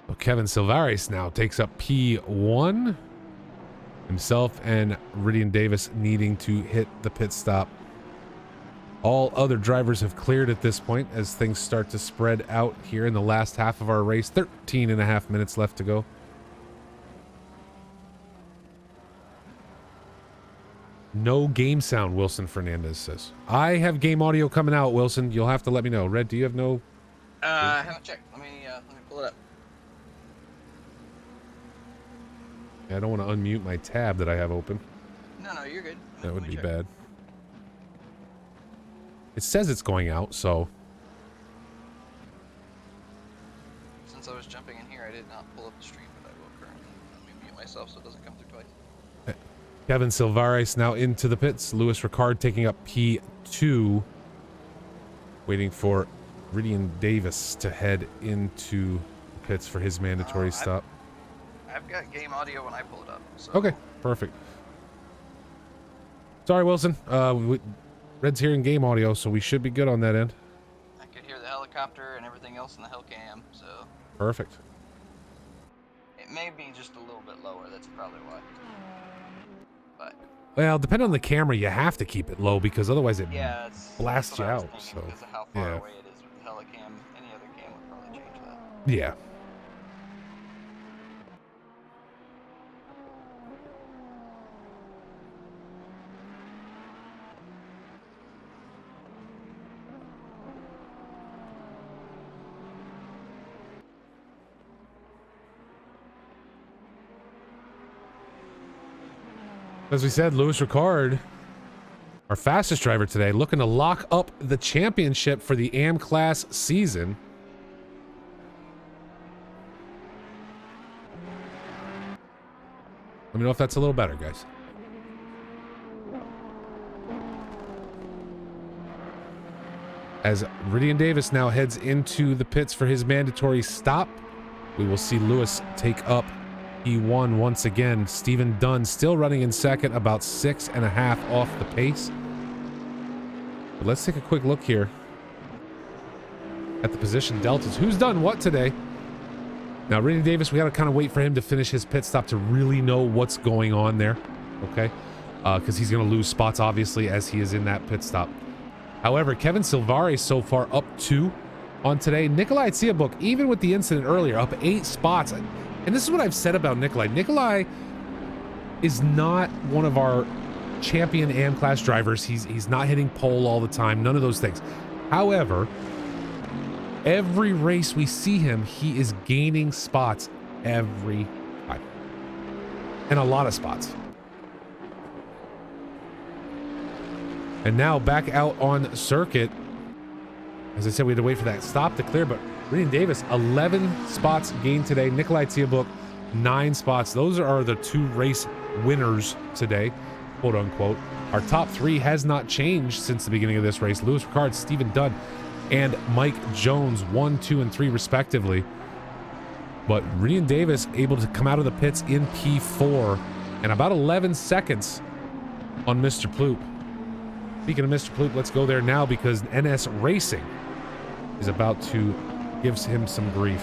Well, Kevin Silvares now takes up P1. Himself and Ridian Davis needing to hit the pit stop. All other drivers have cleared at this point as things start to spread out here in the last half of our race. 13 and a half minutes left to go. No game sound, Wilson Fernandez says. I have game audio coming out, Wilson. You'll have to let me know. Red, do you have no? I haven't checked. Let me pull it up. I don't want to unmute my tab that I have open. No, you're good. That would be bad. It says it's going out, so. Since I was jumping in here, I did not pull up the stream, but I will currently. Let me mute myself so it doesn't come through twice. Kevin Silvares now into the pits. Lewis Ricard taking up P2. Waiting for Ridian Davis to head into the pits for his mandatory stop. I've got game audio when I pull it up. So. Okay, perfect. Sorry, Wilson. Red's hearing game audio, so we should be good on that end. I could hear the helicopter and everything else in the Hellcam, so. Perfect. It may be just a little bit lower. That's probably why. But. Well, depending on the camera, you have to keep it low because otherwise it blasts you out. So because of how far away it is with the Helicam, any other cam would probably change that. Yeah. As we said, Louis Ricard, our fastest driver today, looking to lock up the championship for the AM class season. Let me know if that's a little better, guys. As Ridian Davis now heads into the pits for his mandatory stop, we will see Lewis take up P1 once again. Stephen Dunn still running in second, about 6.5 off the pace. But let's take a quick look here at the position deltas. Who's done what today? Now, Ridian Davis, we got to kind of wait for him to finish his pit stop to really know what's going on there, okay? Because he's going to lose spots, obviously, as he is in that pit stop. However, Kevin Silvari so far up 2 on today. Nikolai Tsiabuk, even with the incident earlier, up 8 spots. And this is what I've said about Nikolai. Nikolai is not one of our champion AM class drivers. He's not hitting pole all the time, none of those things. However, every race we see him, he is gaining spots every time. And a lot of spots. And now back out on circuit. As I said, we had to wait for that stop to clear, but Ridian Davis, 11 spots gained today. Nikolai Tsiabuk, 9 spots. Those are the 2 race winners today, quote unquote. Our top 3 has not changed since the beginning of this race. Louis Ricard, Stephen Dunn, and Mike Jones, 1, 2, and 3 respectively. But Ridian Davis able to come out of the pits in P4 and about 11 seconds on Mr. Ploop. Speaking of Mr. Ploop, let's go there now because NS Racing is about to give him some grief.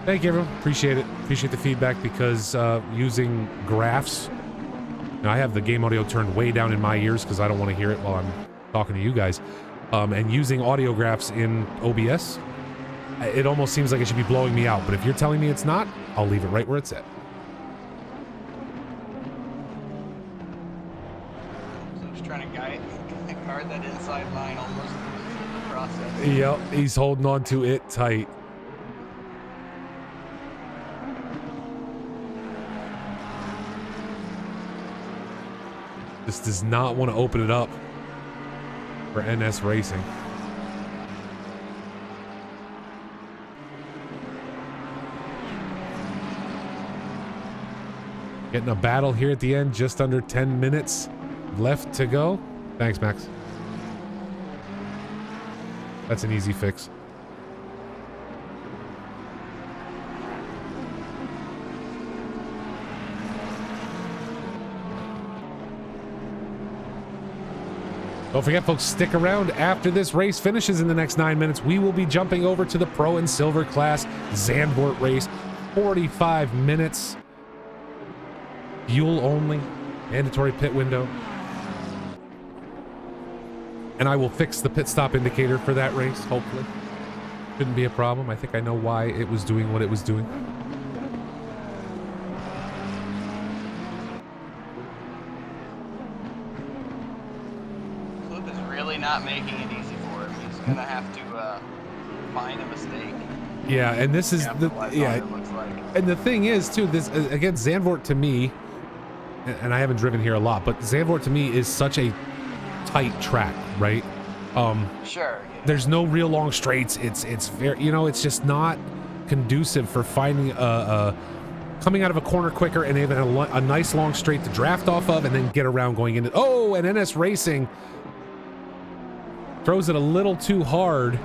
Thank you, everyone. Appreciate it. Appreciate the feedback because using graphs, now I have the game audio turned way down in my ears because I don't want to hear it while I'm talking to you guys. And using audio graphs in OBS, it almost seems like it should be blowing me out. But if you're telling me it's not, I'll leave it right where it's at. Guard that inside line almost in the process. Yep, he's holding on to it tight. Just does not want to open it up for NS Racing. Getting a battle here at the end, just under 10 minutes left to go. Thanks, Max. That's an easy fix. Don't forget, folks, stick around. After this race finishes in the next 9 minutes, we will be jumping over to the Pro and Silver class Zandvoort race. 45 minutes. Fuel only. Mandatory pit window. And I will fix the pit stop indicator for that race, hopefully. Shouldn't be a problem. I think I know why it was doing what it was doing. Clip is really not making it easy for him. He's gonna have to find a mistake. Yeah, and this is the it looks like. And the thing is too, this again, Zandvoort to me, and I haven't driven here a lot, but Zandvoort to me is such a tight track, right? Sure. Yeah. There's no real long straights. It's very, you know, it's just not conducive for finding coming out of a corner quicker and having a nice long straight to draft off of and then get around going into. Oh, and NS Racing throws it a little too hard.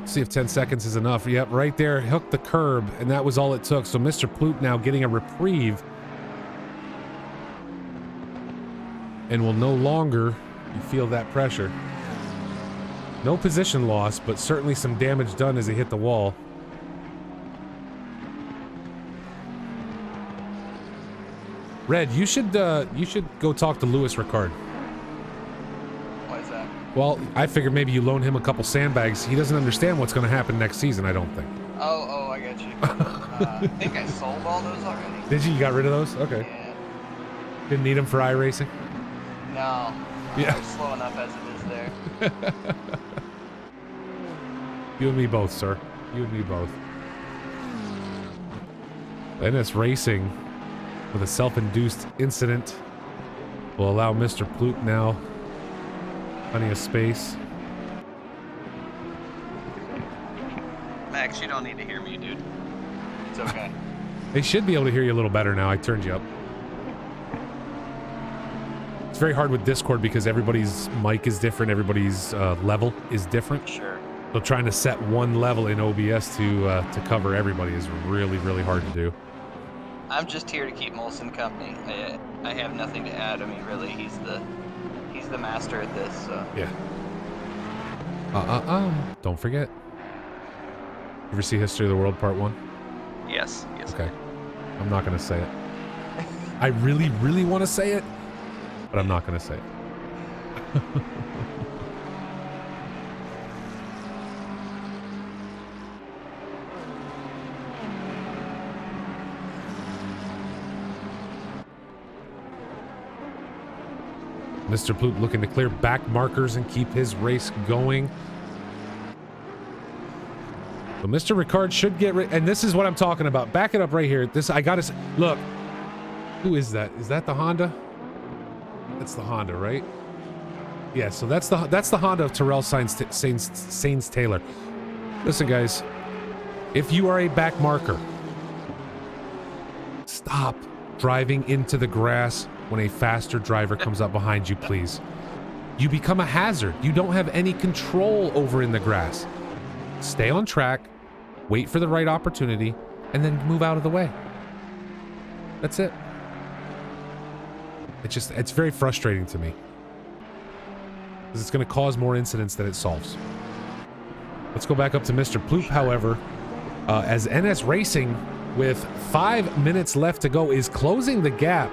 See if 10 seconds is enough. Yep, right there, hooked the curb, and that was all it took. So Mr. Ploop now getting a reprieve and will no longer feel that pressure. No position loss, but certainly some damage done as he hit the wall. Red, you should go talk to Louis Ricard. Why is that? Well, I figured maybe you loan him a couple sandbags. He doesn't understand what's going to happen next season, I don't think. Oh, I get you. I think I sold all those already. Did you? You got rid of those? Okay. Yeah. Didn't need them for iRacing? No. Yeah. They're slow enough as it is there. You and me both, sir. You and me both. NS Racing, with a self-induced incident, will allow Mr. Ploop now plenty of space. Max, you don't need to hear me, dude. It's okay. They should be able to hear you a little better now. I turned you up. It's very hard with Discord because everybody's mic is different. Everybody's level is different. Sure. So trying to set one level in OBS to cover everybody is really, really hard to do. I'm just here to keep Molson company. I have nothing to add. I mean, really, he's the master at this. So. Yeah. Don't forget. You ever see History of the World Part 1? Yes. Okay. I'm not going to say it. I really, really want to say it, but I'm not going to say it. Mr. Ploop looking to clear back markers and keep his race going. So Mr. Ricard should get and this is what I'm talking about. Back it up right here. I gotta look. Who is that? Is that the Honda? That's the Honda, right? Yeah. So that's the Honda of Terrell Sainz Taylor. Listen, guys. If you are a back marker, stop driving into the grass when a faster driver comes up behind you, please. You become a hazard. You don't have any control over in the grass. Stay on track, wait for the right opportunity, and then move out of the way. That's it. It's very frustrating to me. Because it's going to cause more incidents than it solves. Let's go back up to Mr. Ploop, however, as NS Racing, with 5 minutes left to go, is closing the gap.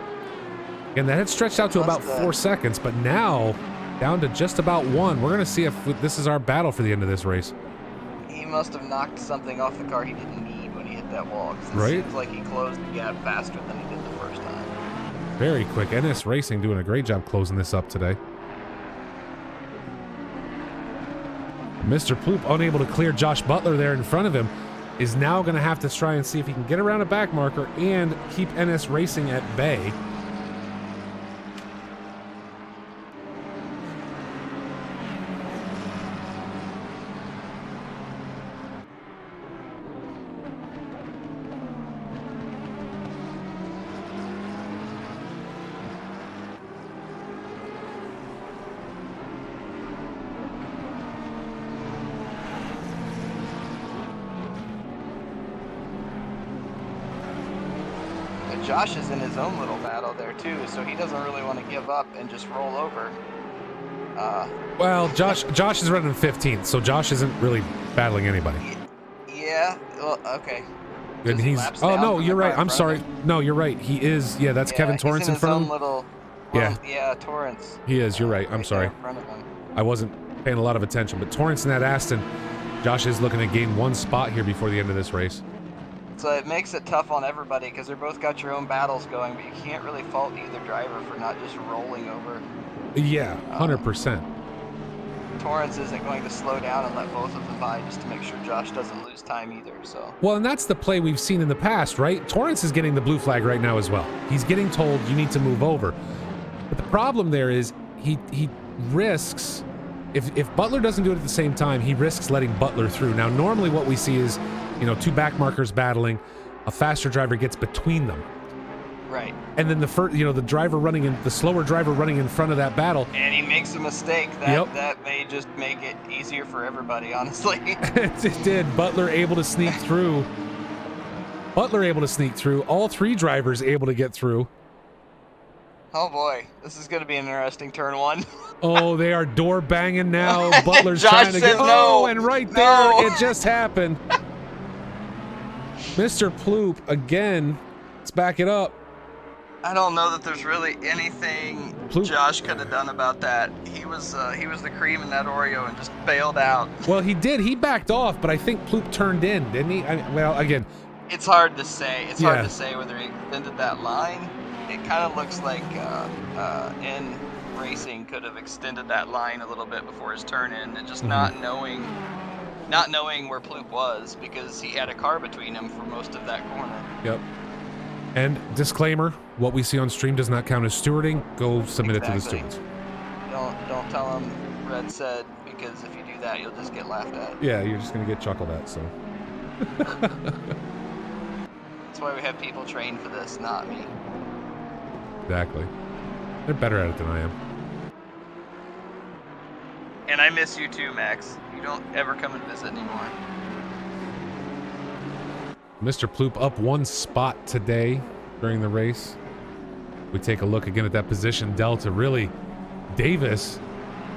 And that had stretched out to about 4 seconds, but now down to just about 1. We're going to see if this is our battle for the end of this race. He must have knocked something off the car he didn't need when he hit that wall. Right? It seems like he closed the gap faster than he did the first time. Very quick. NS Racing doing a great job closing this up today. Mr. Ploop, unable to clear Josh Butler there in front of him, is now going to have to try and see if he can get around a back marker and keep NS Racing at bay. Josh is in his own little battle there too, so he doesn't really want to give up and just roll over. Well, Josh is running 15th, so Josh isn't really battling anybody. Yeah. Well, okay. And he's. Oh no, you're right. I'm sorry. No, you're right. He is. Yeah, that's Kevin Torrance in front of him. Little, yeah. Yeah, Torrance. He is. You're right. I'm sorry. In front of him. I wasn't paying a lot of attention, but Torrance in that Aston. Josh is looking to gain 1 spot here before the end of this race. So it makes it tough on everybody because they're both got your own battles going, but you can't really fault either driver for not just rolling over. Yeah, 100%. Torrance isn't going to slow down and let both of them by just to make sure Josh doesn't lose time either. So. Well, and that's the play we've seen in the past, right? Torrance is getting the blue flag right now as well. He's getting told you need to move over. But the problem there is he risks, if Butler doesn't do it at the same time, he risks letting Butler through. Now, normally what we see is, 2 back markers battling, a faster driver gets between them. Right. And then the slower driver running in front of that battle. And he makes a mistake. That may just make it easier for everybody, honestly. It did. Butler able to sneak through. All 3 drivers able to get through. Oh boy, this is going to be an interesting turn 1. Oh, they are door banging now. Butler's trying to get. No, and right there, it just happened. Mr. Ploop again. Let's back it up. I don't know that there's really anything Josh could have done about that. He was the cream in that Oreo and just bailed out. Well, he did. He backed off, but I think Ploop turned in, didn't he? Again, it's hard to say. It's hard to say whether he extended that line. It kind of looks like N Racing could have extended that line a little bit before his turn in, and just not knowing not knowing where Ploop was because he had a car between him for most of that corner. Yep. And disclaimer, what we see on stream does not count as stewarding. Go submit it to the stewards. Don't tell him Red said, because if you do that, you'll just get laughed at. Yeah, you're just going to get chuckled at, so. That's why we have people trained for this, not me. Exactly. They're better at it than I am. And I miss you too, Max. You don't ever come and visit anymore. Mr. Ploop up 1 spot today during the race. We take a look again at that position delta. Really, Davis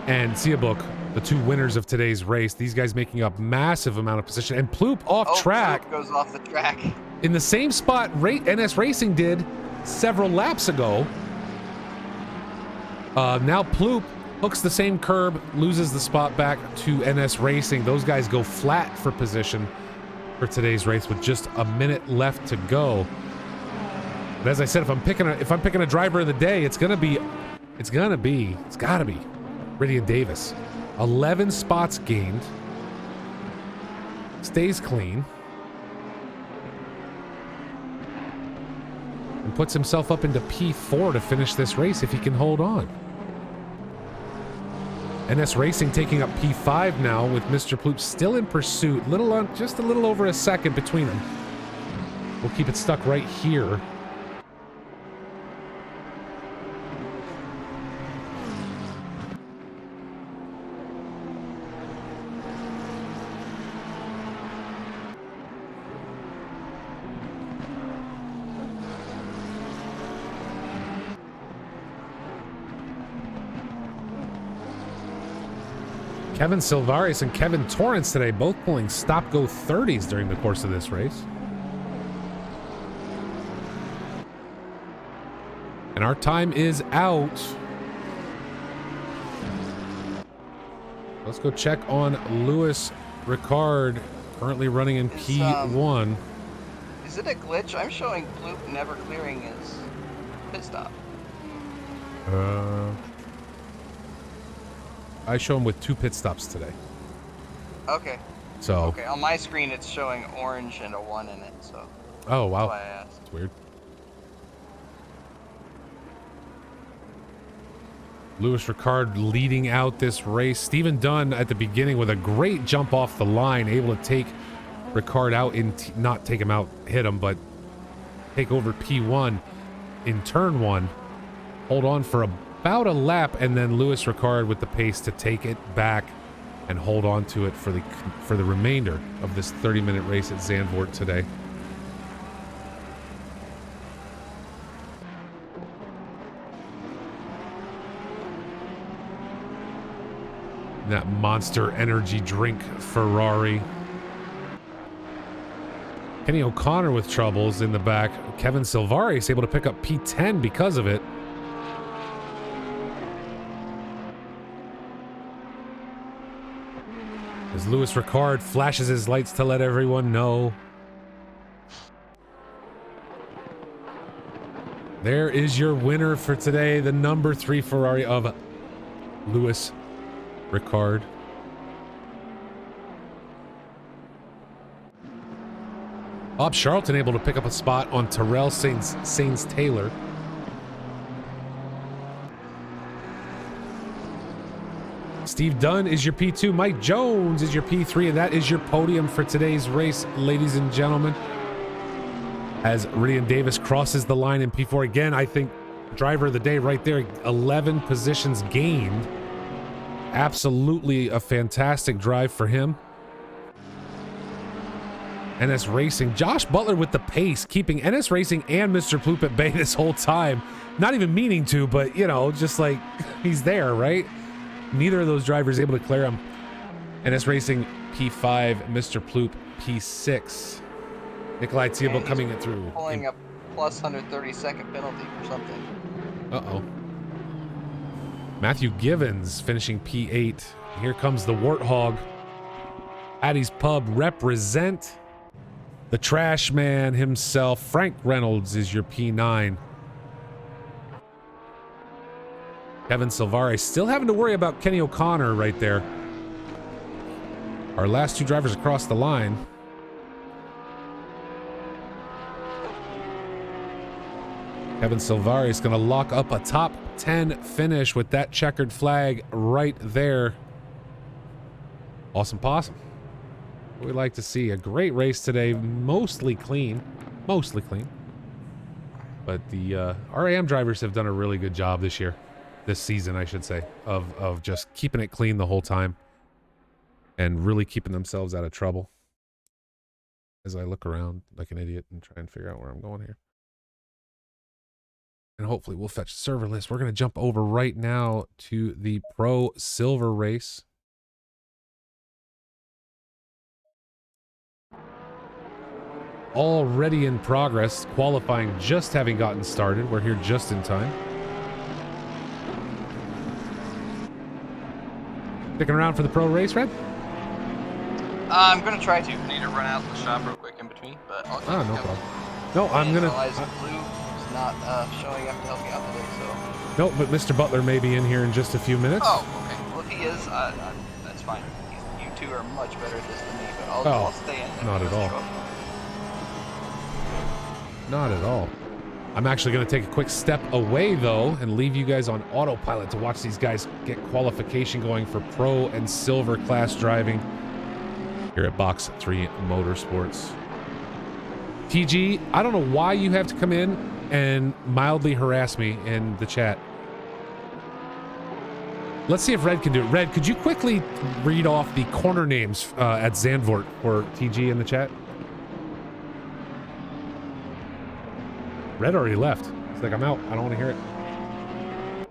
and Seabook, the 2 winners of today's race. These guys making up massive amount of position. And Ploop off track. Ploop goes off the track. In the same spot NS Racing did several laps ago. Now Ploop hooks the same curb, loses the spot back to NS Racing. Those guys go flat for position for today's race with just a minute left to go. But as I said, if I'm picking a driver of the day, it's gotta be Ridian Davis. 11 spots gained. Stays clean. And puts himself up into P4 to finish this race if he can hold on. NS Racing taking up P5 now with Mr. Ploop still in pursuit. Just a little over a second between them. We'll keep it stuck right here. Kevin Silvaris and Kevin Torrance today, both pulling stop-go 30s during the course of this race. And our time is out. Let's go check on Lewis Ricard, currently running in P1. Is it a glitch? I'm showing Ploop never clearing his pit stop. I show him with 2 pit stops today. Okay. So. Okay, on my screen it's showing orange and a 1 in it, so. Oh, wow. That's why I asked. That's weird. Lewis Ricard leading out this race. Stephen Dunn at the beginning with a great jump off the line, able to take Ricard out not take him out, hit him, but take over P1 in turn 1. Hold on for about a lap, and then Lewis Ricard with the pace to take it back and hold on to it for the remainder of this 30-minute race at Zandvoort today. That Monster Energy drink Ferrari. Kenny O'Connor with troubles in the back. Kevin Silvaris able to pick up P10 because of it. As Lewis Ricard flashes his lights to let everyone know. There is your winner for today, the number 3 Ferrari of Lewis Ricard. Bob Charlton able to pick up a spot on Terrell Sainz Taylor. Steve Dunn is your P2. Mike Jones is your P3, and that is your podium for today's race, ladies and gentlemen. As Ridian Davis crosses the line in P4 again, I think driver of the day right there, 11 positions gained. Absolutely a fantastic drive for him. NS Racing, Josh Butler with the pace, keeping NS Racing and Mr. Ploop at bay this whole time. Not even meaning to, but, you know, just like he's there, right? Neither of those drivers able to clear him. NS Racing P5, Mr. Ploop P6. Nikolai Thibault coming it through. Pulling a plus 130-second penalty for something. Uh-oh. Matthew Givens finishing P8. Here comes the Warthog. Addie's Pub represent. The trash man himself, Frank Reynolds, is your P9. Kevin Silvaris still having to worry about Kenny O'Connor right there. Our last 2 drivers across the line. Kevin Silvari is going to lock up a top 10 finish with that checkered flag right there. Awesome possum. We like to see a great race today, mostly clean. Mostly clean. But the RAM drivers have done a really good job this year. This season, I should say, of just keeping it clean the whole time. And really keeping themselves out of trouble. As I look around like an idiot and try and figure out where I'm going here. And hopefully we'll fetch the server list. We're going to jump over right now to the Pro Silver race. Already in progress. Qualifying just having gotten started. We're here just in time. Sticking around for the Pro race, Red? I'm going to try to. I need to run out to the shop real quick in between, but I'll keep no problem. No, I'm going to... not showing up to help me out today, so... Nope, but Mr. Butler may be in here in just a few minutes. Oh, okay. Well, if he is, that's fine. You two are much better at this than me, but I'll stay in. Not at all. Not at all. I'm actually going to take a quick step away, though, and leave you guys on autopilot to watch these guys get qualification going for Pro and Silver class driving here at Box 3 Motorsports. TG, I don't know why you have to come in and mildly harass me in the chat. Let's see if Red can do it. Red, could you quickly read off the corner names at Zandvoort for TG in the chat? Red already left. He's like, I'm out. I don't want to hear it.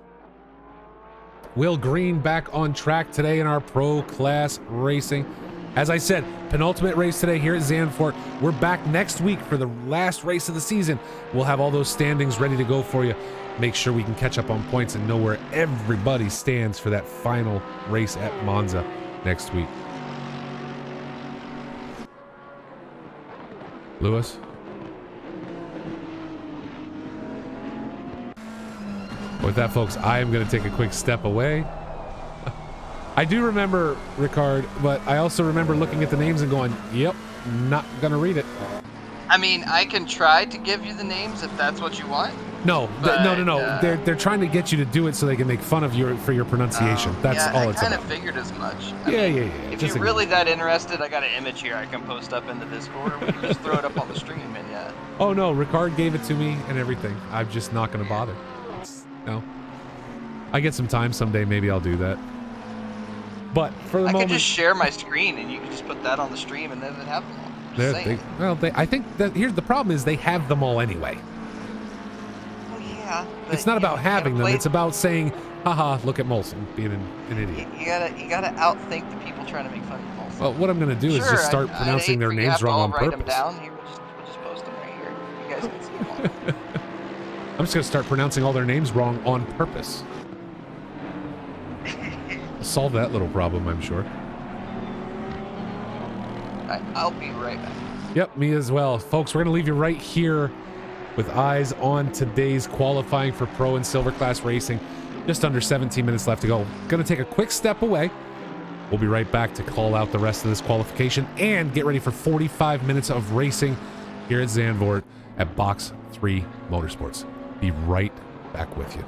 Will Green back on track today in our Pro Class Racing. As I said, penultimate race today here at Zandvoort. We're back next week for the last race of the season. We'll have all those standings ready to go for you. Make sure we can catch up on points and know where everybody stands for that final race at Monza next week. Lewis? With that, folks, I am going to take a quick step away. I do remember Ricard, but I also remember looking at the names and going, yep, not gonna read it. I mean, I can try to give you the names if that's what you want. No, no. They're trying to get you to do it so they can make fun of you for your pronunciation. That's all it's about. I kind of figured as much. Yeah. If you're really that interested, I got an image here I can post up into Discord. We can just throw it up on the stream, and yeah. Oh no, Ricard gave it to me and everything. I'm just not gonna bother. No. I get some time someday, maybe I'll do that. But for the moment, I could just share my screen and you can just put that on the stream and then have them all. I think that here's the problem is they have them all anyway. Well, yeah. It's not about having them. It's about saying, haha, look at Molson being an idiot. You gotta outthink the people trying to make fun of Molson. Well, what I'm gonna do is just start pronouncing their names wrong on purpose. Write them down. Here, we'll just post them right here. You guys can see them all. I'm just gonna start pronouncing all their names wrong on purpose. Solve that little problem, I'm sure. I'll be right back. Yep, me as well. Folks, we're going to leave you right here with eyes on today's qualifying for Pro and Silver Class Racing. Just under 17 minutes left to go. Going to take a quick step away. We'll be right back to call out the rest of this qualification and get ready for 45 minutes of racing here at Zandvoort at Box 3 Motorsports. Be right back with you.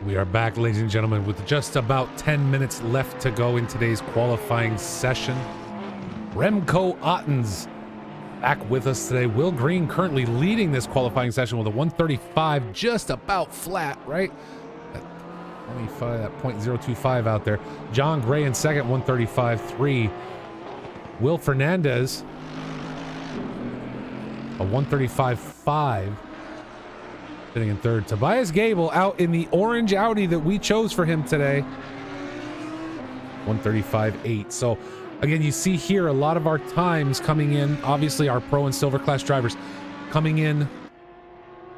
We are back, ladies and gentlemen, with just about 10 minutes left to go in today's qualifying session. Remco Ottens back with us today. Will Green currently leading this qualifying session with a 135, just about flat, right? That 25, that .025 out there. John Gray in second, 135.3. Will Fernandez, a 135.5. Sitting in third. Tobias Gable out in the orange Audi that we chose for him today. 135.8. So again, you see here a lot of our times coming in, obviously our pro and silver class drivers coming in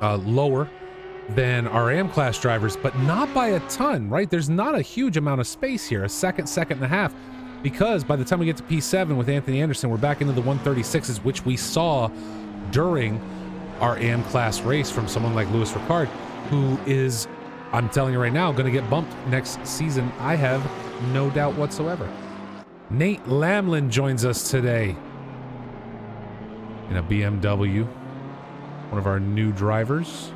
lower than our AM class drivers, but not by a ton, right? There's not a huge amount of space here, a second and a half, because by the time we get to P7 with Anthony Anderson, we're back into the 136s, which we saw during our AM class race from someone like Louis Ricard, who is, I'm telling you right now, going to get bumped next season. I have no doubt whatsoever. Nate Lamlin joins us today in a BMW, one of our new drivers.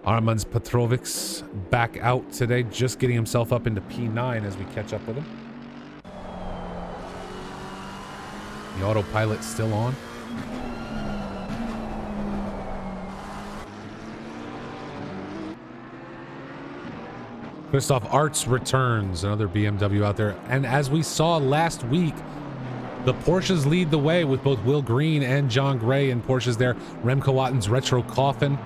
Armand Petrovic's back out today, just getting himself up into P9 as we catch up with him. The autopilot still on. Christoph Arts returns, another BMW out there. And as we saw last week, the Porsches lead the way with both Will Green and John Gray in Porsches there. Remco Ottens Retro Coffin,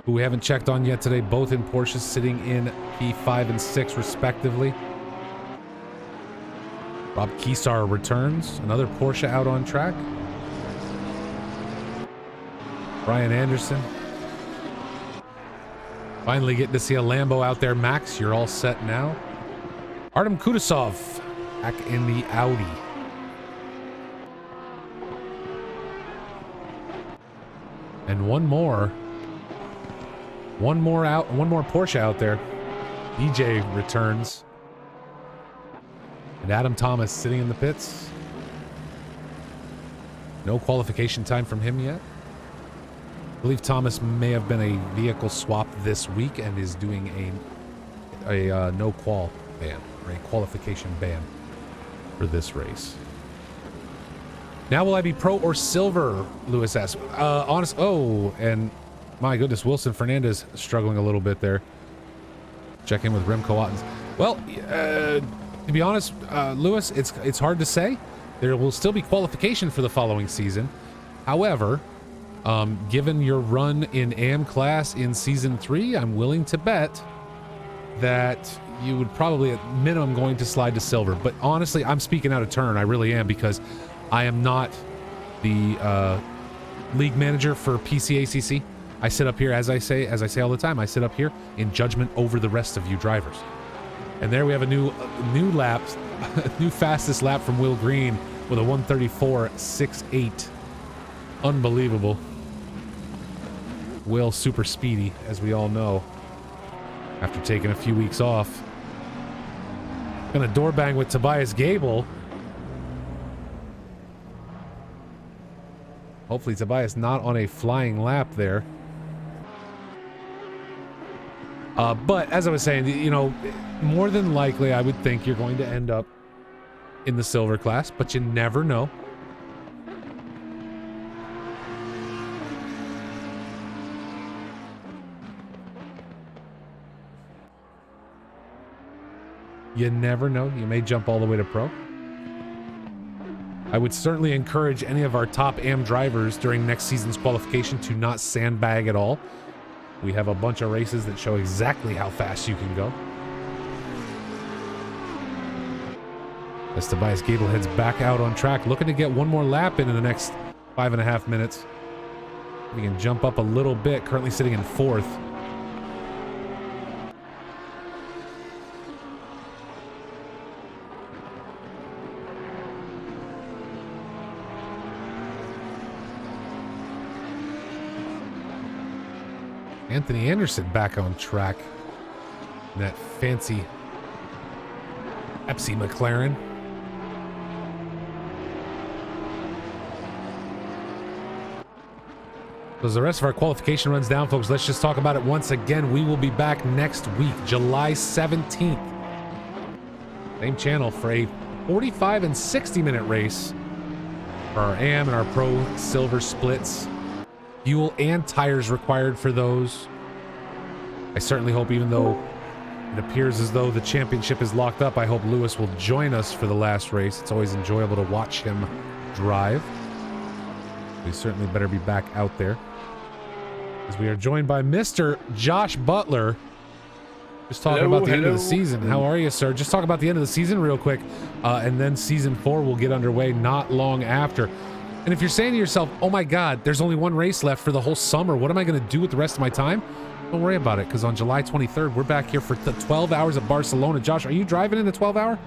who we haven't checked on yet today, both in Porsches, sitting in P5 and 6 respectively. Rob Kiesar returns, another Porsche out on track. Brian Anderson. Finally getting to see a Lambo out there. Max, you're all set now. Artem Kudasov back in the Audi. And one more Porsche out there. DJ returns. And Adam Thomas sitting in the pits. No qualification time from him yet. I believe Thomas may have been a vehicle swap this week and is doing a no qual ban, or a qualification ban for this race. Now will I be pro or silver? Lewis asks. And my goodness, Wilson Fernandez struggling a little bit there. Check in with Remco Ottens. Well, to be honest, Lewis, it's hard to say. There will still be qualification for the following season. However, given your run in AM class in season 3, I'm willing to bet that you would probably at minimum going to slide to silver. But honestly, I'm speaking out of turn. I really am, because I am not the league manager for PCACC. I sit up here, as I say all the time, I sit up here in judgment over the rest of you drivers. And there we have a new lap, new fastest lap from Will Green with a 134.68. Unbelievable. Will super speedy, as we all know, after taking a few weeks off. Gonna door bang with Tobias Gable. Hopefully Tobias not on a flying lap there. But as I was saying, you know, more than likely, I would think you're going to end up in the silver class, but you never know. You never know. You may jump all the way to pro. I would certainly encourage any of our top AM drivers during next season's qualification to not sandbag at all. We have a bunch of races that show exactly how fast you can go. As Tobias Gable heads back out on track, looking to get one more lap in the next 5.5 minutes. We can jump up a little bit, currently sitting in 4th. Anthony Anderson back on track in that fancy Pepsi McLaren. So as the rest of our qualification runs down, folks, let's just talk about it once again. We will be back next week, July 17th. Same channel for a 45 and 60-minute race for our AM and our Pro Silver splits. Fuel and tires required for those. I certainly hope, even though it appears as though the championship is locked up, I hope Lewis will join us for the last race. It's always enjoyable to watch him drive. We certainly better be back out there, as we are joined by Mr. Josh Butler. Just talking about the end of the season. How are you, sir? Just talk about the end of the season real quick, and then season 4 will get underway not long after. And if you're saying to yourself, oh my God, there's only one race left for the whole summer, what am I going to do with the rest of my time? Don't worry about it, because on July 23rd, we're back here for the 12 hours of Barcelona. Josh, are you driving in the 12-hour?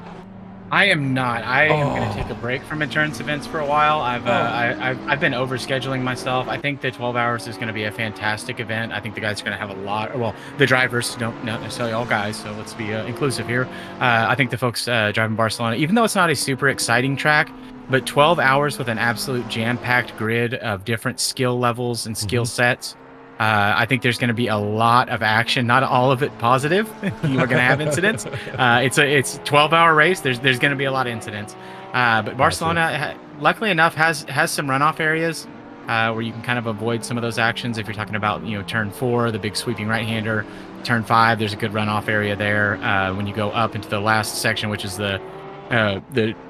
I am not. I am going to take a break from endurance events for a while. I've been overscheduling myself. I think the 12 hours is going to be a fantastic event. I think the guys are going to have a lot. Well, the drivers, don't necessarily all guys, so let's be inclusive here. I think the folks driving Barcelona, even though it's not a super exciting track, but 12 hours with an absolute jam-packed grid of different skill levels and skill sets. I think there's going to be a lot of action, not all of it positive. You are going to have incidents. It's a 12-hour race. There's going to be a lot of incidents. But Barcelona, luckily enough, has some runoff areas where you can kind of avoid some of those actions. If you're talking about, you know, turn 4, the big sweeping right-hander, turn 5, there's a good runoff area there. When you go up into the last section, which is the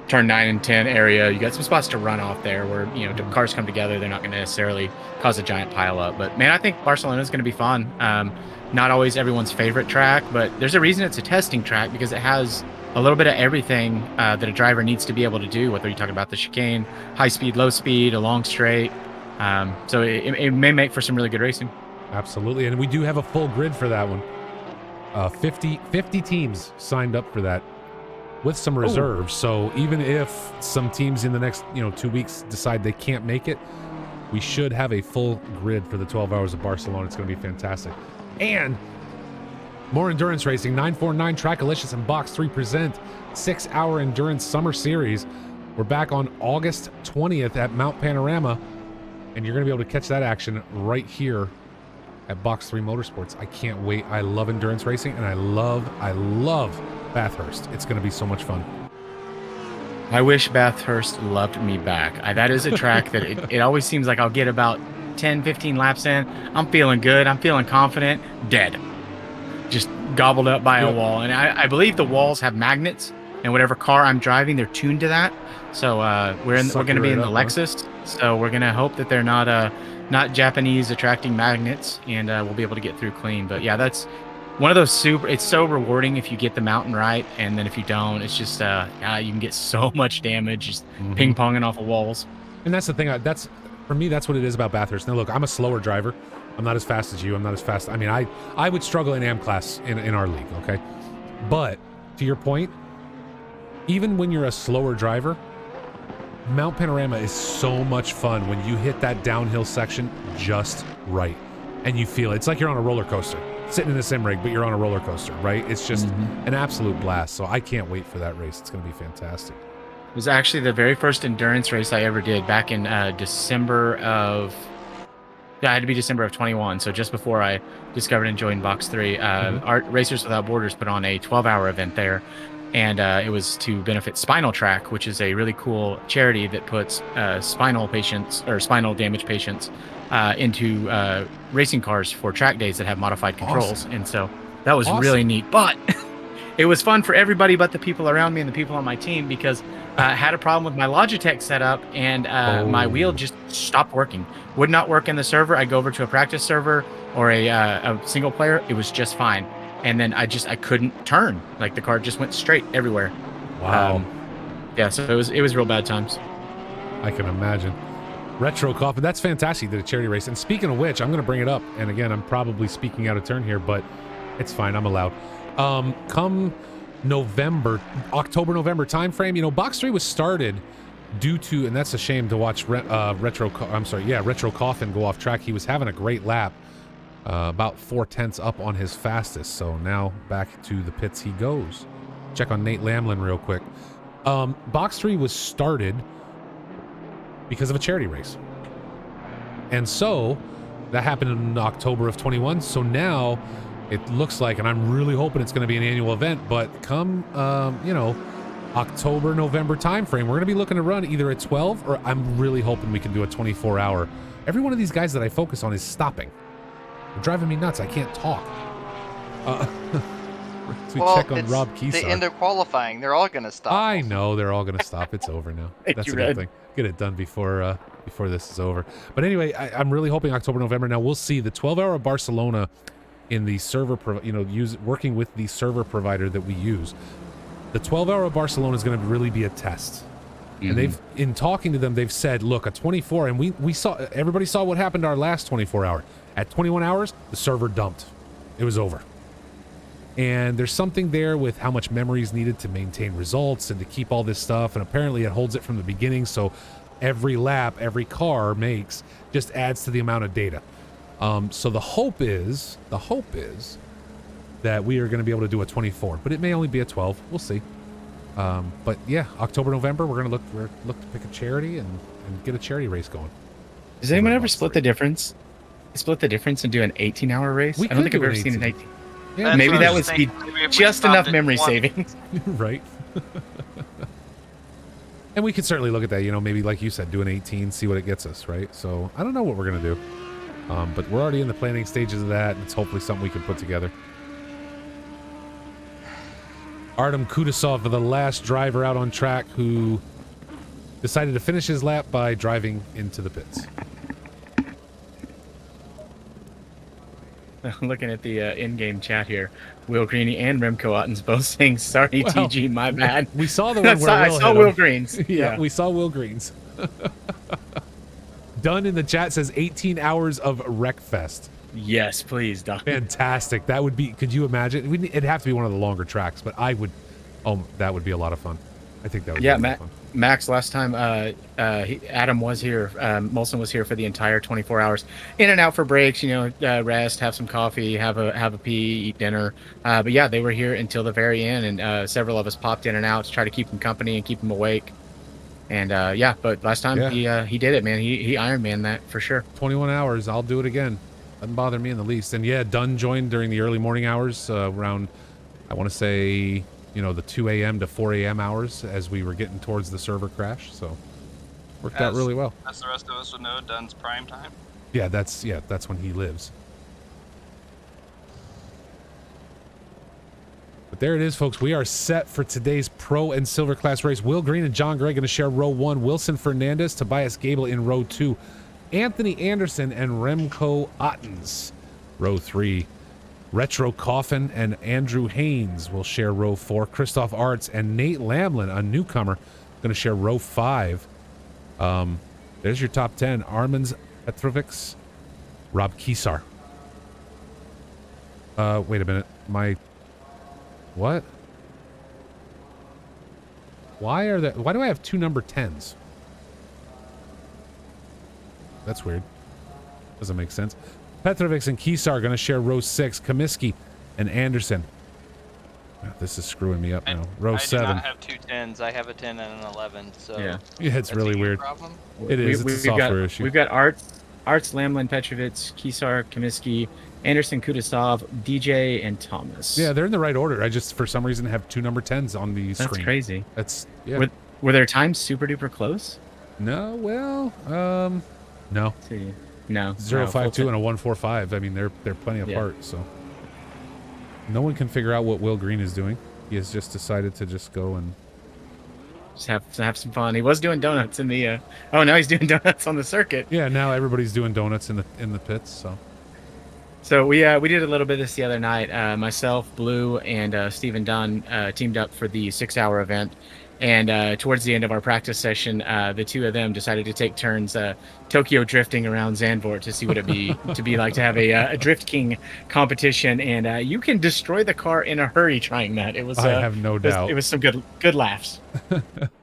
turn 9 and 10 area, you got some spots to run off there where, you know, cars come together. They're not going to necessarily cause a giant pile up. But man, I think Barcelona is going to be fun. Not always everyone's favorite track, but there's a reason it's a testing track, because it has a little bit of everything that a driver needs to be able to do, whether you're talking about the chicane, high speed, low speed, a long straight. So it may make for some really good racing. Absolutely. And we do have a full grid for that one. 50 teams signed up for that, with some reserves. So even if some teams in the next 2 weeks decide they can't make it, we should have a full grid for the 12 hours of Barcelona. It's going to be fantastic. And more endurance racing. 949 Trackalicious and Box 3 present 6-hour endurance summer series. We're back on August 20th at Mount Panorama, and you're going to be able to catch that action right here at Box 3 Motorsports. I can't wait. I love endurance racing, and I love Bathurst. It's going to be so much fun. I wish Bathurst loved me back. That is a track that it always seems like I'll get about 10, 15 laps in. I'm feeling good. I'm feeling confident. Dead. Just gobbled up by a wall. And I believe the walls have magnets, and whatever car I'm driving, they're tuned to that. So we're going to be in the Lexus. So we're going to hope that they're not Japanese attracting magnets, and we'll be able to get through clean. But yeah, that's one of those it's so rewarding if you get the mountain right, and then if you don't, it's just you can get so much damage just ping-ponging off of walls. And that's the thing, for me, that's what it is about Bathurst. Now look, I'm a slower driver. I'm not as fast as you. I'm not as fast. I mean, I would struggle in AM class in our league, okay? But to your point, even when you're a slower driver, Mount Panorama is so much fun when you hit that downhill section just right. And you feel it's like you're on a roller coaster, sitting in a sim rig, but you're on a roller coaster, right? It's just an absolute blast. So I can't wait for that race. It's going to be fantastic. was actually the very first endurance race I ever did back in December of. Yeah, it had to be December of 21. So just before I discovered and joined Box 3, our Racers Without Borders put on a 12-hour event there. And it was to benefit Spinal Track, which is a really cool charity that puts spinal patients or spinal damage patients into racing cars for track days that have modified controls. Awesome. And so that was really neat. But it was fun for everybody but the people around me and the people on my team, because I had a problem with my Logitech setup, and my wheel just stopped working. Would not work in the server. I'd go over to a practice server or a single player. It was just fine. And then I couldn't turn. Like, the car just went straight everywhere. Wow. Yeah, so it was real bad times. I can imagine. Retro Coffin, that's fantastic. Did a charity race. And speaking of which, I'm going to bring it up. And again, I'm probably speaking out of turn here, but it's fine. I'm allowed. Come October, November timeframe, Box 3 was started due to, and that's a shame to watch Retro Coffin go off track. He was having a great lap, about 4/10 up on his fastest. So now back to the pits he goes. Check on Nate Lamlin real quick. Box 3 was started because of a charity race. And so that happened in October of 21. So now it looks like, and I'm really hoping it's going to be an annual event, but come, October, November timeframe, we're going to be looking to run either a 12, or I'm really hoping we can do a 24-hour. Every one of these guys that I focus on is stopping. They're driving me nuts. I can't talk. Check on Rob Keesar. The end of qualifying. They're all going to stop. I know they're all going to stop. It's over now. That's a good thing. Get it done before this is over. But anyway, I'm really hoping October, November. Now we'll see the 12-hour of Barcelona in the server, working with the server provider that we use. The 12-hour of Barcelona is going to really be a test. And in talking to them, they've said, look, a 24, and everybody saw what happened to our last 24-hour. At 21 hours, the server dumped. It was over. And there's something there with how much memory is needed to maintain results and to keep all this stuff. And apparently it holds it from the beginning. So every lap, every car makes just adds to the amount of data. So the hope is that we are going to be able to do a 24, but it may only be a 12. We'll see. But yeah, October, November, we're going to look to pick a charity and get a charity race going. Does anyone ever split the difference? Split the difference and do an 18-hour race? I don't think I've ever seen an 18. Yeah, maybe that would be just enough memory savings. Right. And we could certainly look at that, maybe like you said, do an 18, see what it gets us, right? So I don't know what we're going to do. But we're already in the planning stages of that. It's hopefully something we can put together. Artem Kudasov, the last driver out on track who decided to finish his lap by driving into the pits. Looking at the in-game chat here, Will Greeny and Remco Ottens both saying, sorry, TG, my bad. We saw the one where I saw Will Green's. Yeah, we saw Will Green's. Dunn in the chat says 18 hours of Wreckfest. Yes, please, Dunn. Fantastic. That would be, could you imagine? It'd have to be one of the longer tracks, but that would be a lot of fun. I think that would be a lot of fun. Max, last time Adam was here, Molson was here for the entire 24 hours. In and out for breaks, rest, have some coffee, have a pee, eat dinner. But yeah, they were here until the very end, and several of us popped in and out to try to keep him company and keep him awake. And but last time he did it, man. He Iron Man that for sure. 21 hours, I'll do it again. Doesn't bother me in the least. And yeah, Dunn joined during the early morning hours, around, I want to say, the 2 a.m. to 4 a.m. hours as we were getting towards the server crash. So worked out really well. As the rest of us would know, Dunn's prime time. Yeah, that's when he lives. But there it is, folks. We are set for today's Pro and Silver class race. Will Green and John Gray going to share row 1. Wilson Fernandez, Tobias Gable in row 2. Anthony Anderson and Remco Ottens, row 3. Retro Coffin and Andrew Haynes will share row 4. Christoph Arts and Nate Lamlin, a newcomer, going to share row 5. There's your top 10. Armand Petrovics, Rob Keesar. Wait a minute. What? Why do I have 2 number 10s? That's weird. Doesn't make sense. Petrovics and Keesar are going to share row 6. Comiskey and Anderson. This is screwing me up now. I Row do 7. not have 2 10s. I have a 10 and an 11. So Yeah. Yeah, it's really weird. Problem? It is. It's a software issue. We've got Arts, Lamlin, Petrovitz, Kisar, Comiskey, Anderson, Kudasov, DJ, and Thomas. Yeah, they're in the right order. I just, for some reason, have 2 number 10s on the screen. That's crazy. That's, yeah. Were their times super duper close? No, well, no. Let's see. No. 0.52 and a 1.45. I mean, they're plenty apart, so. No one can figure out what Will Green is doing. He has just decided to just go and just have some fun. He was doing donuts in the oh, now he's doing donuts on the circuit. Yeah, now everybody's doing donuts in the pits, So we did a little bit of this the other night. Myself, Blue, and Stephen Dunn teamed up for the 6-hour event. And towards the end of our practice session, the two of them decided to take turns Tokyo drifting around Zandvoort to see what it'd be to be like to have a Drift King competition. And you can destroy the car in a hurry trying that. It was I have no doubt. It was some good laughs.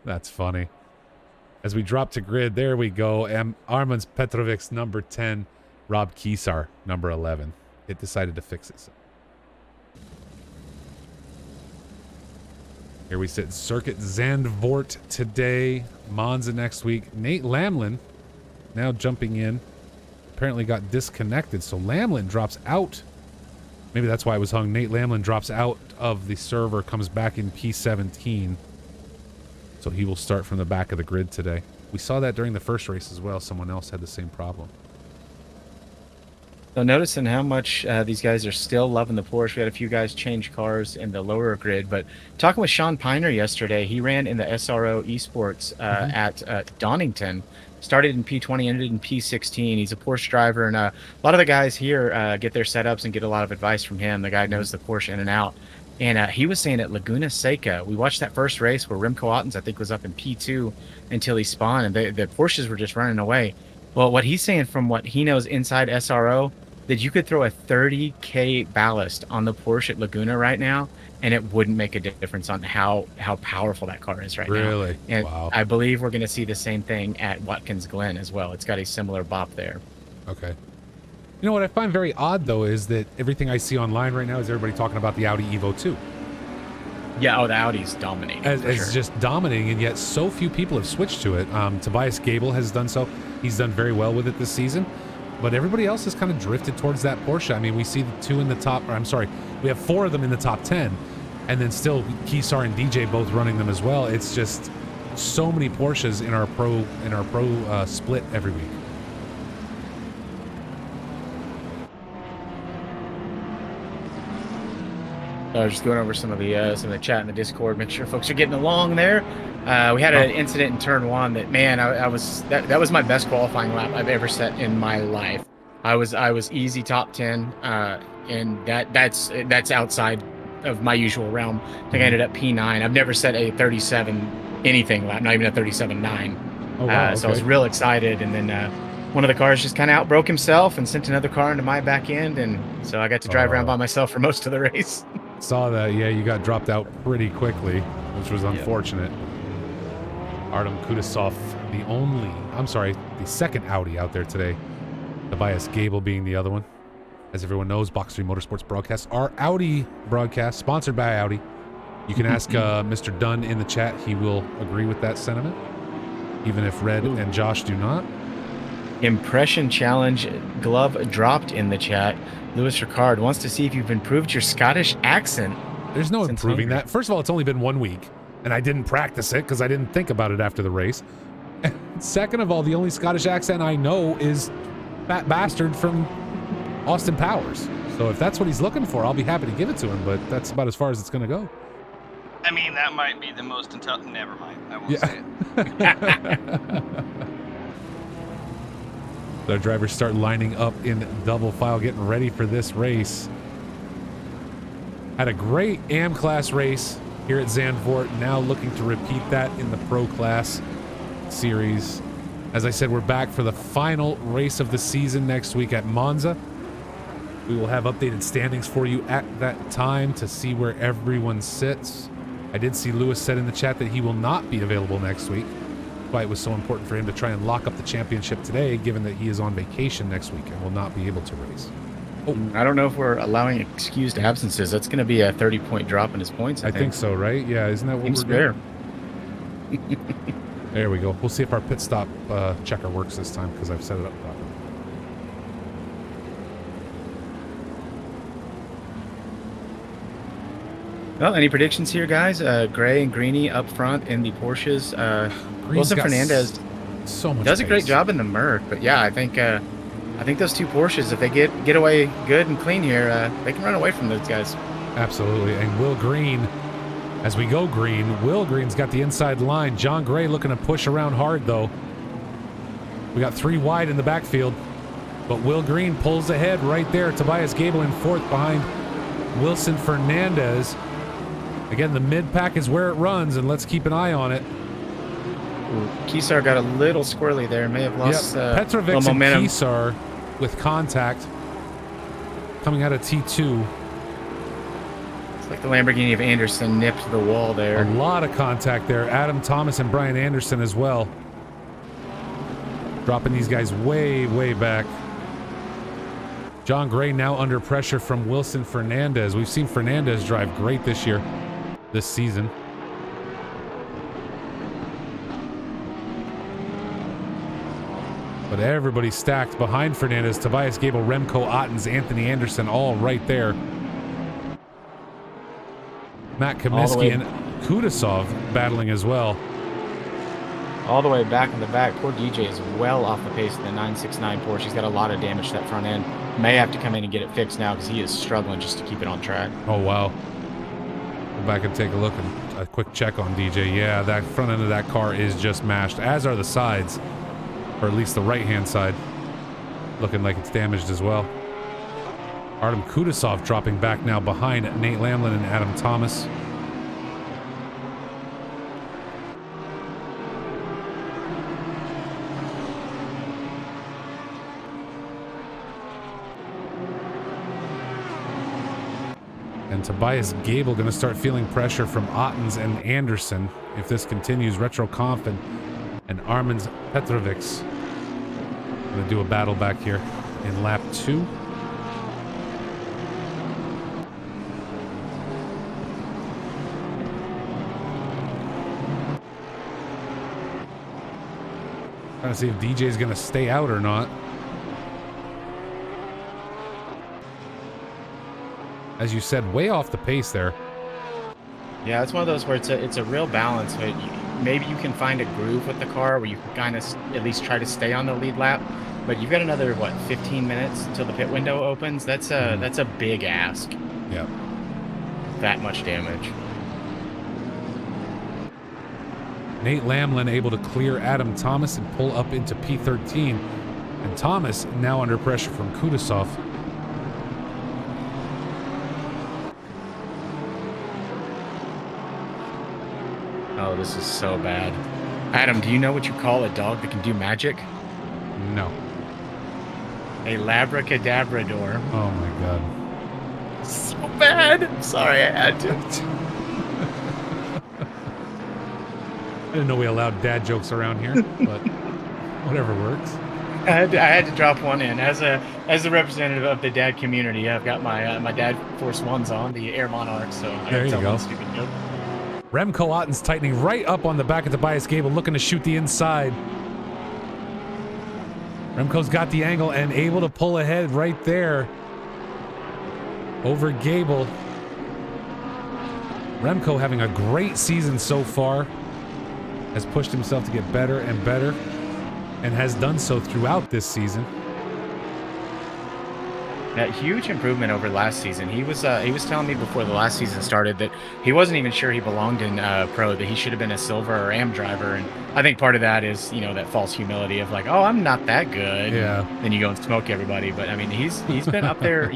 That's funny. As we drop to grid, there we go. Armand Petrovic's number 10, Rob Kisar, number 11. It decided to fix it. Here we sit. Circuit Zandvoort today. Monza next week. Nate Lamlin now jumping in. Apparently got disconnected. So Lamlin drops out. Maybe that's why it was hung. Nate Lamlin drops out of the server, comes back in P17. So he will start from the back of the grid today. We saw that during the first race as well. Someone else had the same problem. So noticing how much these guys are still loving the Porsche. We had a few guys change cars in the lower grid, but talking with Sean Piner yesterday, he ran in the SRO Esports at Donington. Started in P20, ended in P16. He's a Porsche driver, and a lot of the guys here get their setups and get a lot of advice from him. The guy knows the Porsche in and out. And he was saying at Laguna Seca, we watched that first race where Remco Ottens, I think, was up in P2 until he spawned, and the Porsches were just running away. Well, what he's saying from what he knows inside SRO, that you could throw a 30K ballast on the Porsche at Laguna right now, and it wouldn't make a difference on how powerful that car is right now. Really? And wow. I believe we're going to see the same thing at Watkins Glen as well. It's got a similar bop there. Okay. You know what I find very odd, though, is that everything I see online right now is everybody talking about the Audi Evo 2. Yeah, the Audi's dominating. It's just dominating, and yet so few people have switched to it. Tobias Gable has done so. He's done very well with it this season. But everybody else has kind of drifted towards that Porsche. I mean, we see the 2 in the top, or I'm sorry, we have 4 of them in the top 10, and then still Kisar and DJ both running them as well. It's just so many Porsches in our pro split every week. I was just going over some of the chat in the Discord, make sure folks are getting along there. We had an incident in turn 1 that, man, that was my best qualifying lap I've ever set in my life. I was easy top 10, and that's outside of my usual realm. I think I ended up P9. I've never set a 37 anything lap, not even a 37.9. Oh, wow, okay. So I was real excited, and then one of the cars just kind of outbroke himself and sent another car into my back end, and so I got to drive around by myself for most of the race. Saw that. Yeah, you got dropped out pretty quickly, which was unfortunate. Artem Kudasov, the second Audi out there today. Tobias Gable being the other one. As everyone knows, Box3 Motorsports broadcasts are Audi broadcasts, sponsored by Audi. You can ask Mr. Dunn in the chat. He will agree with that sentiment, even if Red and Josh do not. Impression challenge glove dropped in the chat. Louis Ricard wants to see if you've improved your Scottish accent. There's no improving that. First of all, it's only been 1 week, and I didn't practice it because I didn't think about it after the race. And second of all, the only Scottish accent I know is Fat Bastard from Austin Powers. So if that's what he's looking for, I'll be happy to give it to him, but that's about as far as it's going to go. I mean, that might be the most intelligent. Never mind. I won't say it. The drivers start lining up in double file, getting ready for this race. Had a great AM class race here at Zandvoort. Now looking to repeat that in the Pro Class series. As I said, we're back for the final race of the season next week at Monza. We will have updated standings for you at that time to see where everyone sits. I did see Lewis said in the chat that he will not be available next week. Why it was so important for him to try and lock up the championship today, given that he is on vacation next week and will not be able to race. I don't know if we're allowing excused absences. That's going to be a 30-point drop in his points, I think so, right? Yeah, isn't that what Seems we're fair. doing? There we go. We'll see if our pit stop checker works this time because I've set it up properly. Well, any predictions here, guys? Gray and Greeny up front in the Porsches. Wilson Fernandez so much does a great pace. job in the Merc, but yeah, I think those two Porsches, if they get away good and clean here, they can run away from those guys. Absolutely. And Will Green, as we go green, Will Green's got the inside line. John Gray looking to push around hard, though. We got 3 wide in the backfield, but Will Green pulls ahead right there. Tobias Gable in 4th behind Wilson Fernandez. Again, the mid-pack is where it runs, and let's keep an eye on it. Kesar got a little squirrely there. May have lost Petrovic and momentum. Kesar with contact coming out of T2. It's like the Lamborghini of Anderson nipped the wall there. A lot of contact there. Adam Thomas and Brian Anderson as well. Dropping these guys way, way back. John Gray now under pressure from Wilson Fernandez. We've seen Fernandez drive great this year, this season. But everybody's stacked behind Fernandez. Tobias Gable, Remco Ottens, Anthony Anderson, all right there. Matt Comiskey and Kudasov battling as well. All the way back in the back. Poor DJ is well off the pace of the 969 Porsche. He's got a lot of damage to that front end. May have to come in and get it fixed now because he is struggling just to keep it on track. Oh, wow. Go back and take a look and a quick check on DJ. Yeah, that front end of that car is just mashed, as are the sides, or at least the right-hand side. Looking like it's damaged as well. Artem Kudasov dropping back now behind Nate Lamlin and Adam Thomas. And Tobias Gable going to start feeling pressure from Ottens and Anderson if this continues. Retro Confin and Armand Petrovics going to do a battle back here in lap 2. Trying to see if DJ's going to stay out or not. As you said, way off the pace there. Yeah, it's one of those where it's a real balance. But maybe you can find a groove with the car where you can kind of at least try to stay on the lead lap. But you've got another 15 minutes until the pit window opens. That's a big ask. Yeah. That much damage. Nate Lamlin able to clear Adam Thomas and pull up into P13. And Thomas now under pressure from Kudasov. Oh, this is so bad. Adam, do you know what you call a dog that can do magic? No. A labracadabrador. Oh my god. So bad. I'm sorry, I had to. I didn't know we allowed dad jokes around here, but whatever works. I had to drop one in as the representative of the dad community. I've got my Dad Force Ones on, the Air Monarch, so I there you tell go. one stupid joke. Remco Ottens tightening right up on the back of Tobias Gable, looking to shoot the inside. Remco's got the angle and able to pull ahead right there over Gable. Remco having a great season so far, has pushed himself to get better and better, and has done so throughout this season. That huge improvement over last season. He was telling me before the last season started that he wasn't even sure he belonged in pro, that he should have been a silver or AM driver. And I think part of that is, that false humility of like, oh, I'm not that good. Yeah. Then you go and smoke everybody. But I mean, he's been up there,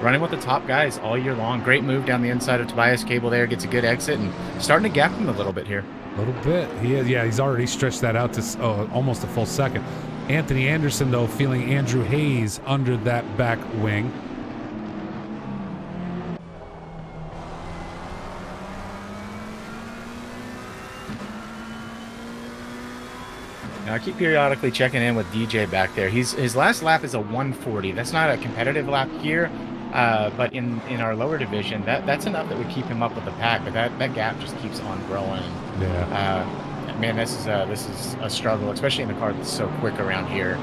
running with the top guys all year long. Great move down the inside of Tobias Gable there, gets a good exit and starting to gap him a little bit here. A little bit. He's already stretched that out to almost a full second. Anthony Anderson, though, feeling Andrew Hayes under that back wing. Now, I keep periodically checking in with DJ back there. His last lap is a 140. That's not a competitive lap here, but in our lower division, that's enough that would keep him up with the pack. But that gap just keeps on growing. Yeah. Man, this is a struggle, especially in the car that's so quick around here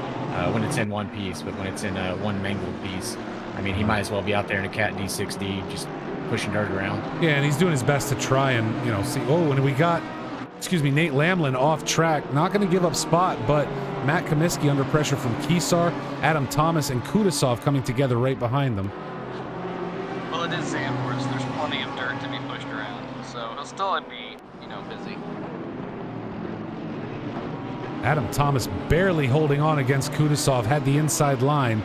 when it's in one piece. But when it's in one mangled piece, I mean, he might as well be out there in a Cat D6D just pushing dirt around. Yeah, and he's doing his best to try and, see. Oh, and we got, Nate Lamlin off track. Not going to give up spot, but Matt Comiskey under pressure from Kesar, Adam Thomas, and Kudasov coming together right behind them. Well, it is Zandvoort, so there's plenty of dirt to be pushed around. So he'll still be, busy. Adam Thomas barely holding on against Kudasov, had the inside line.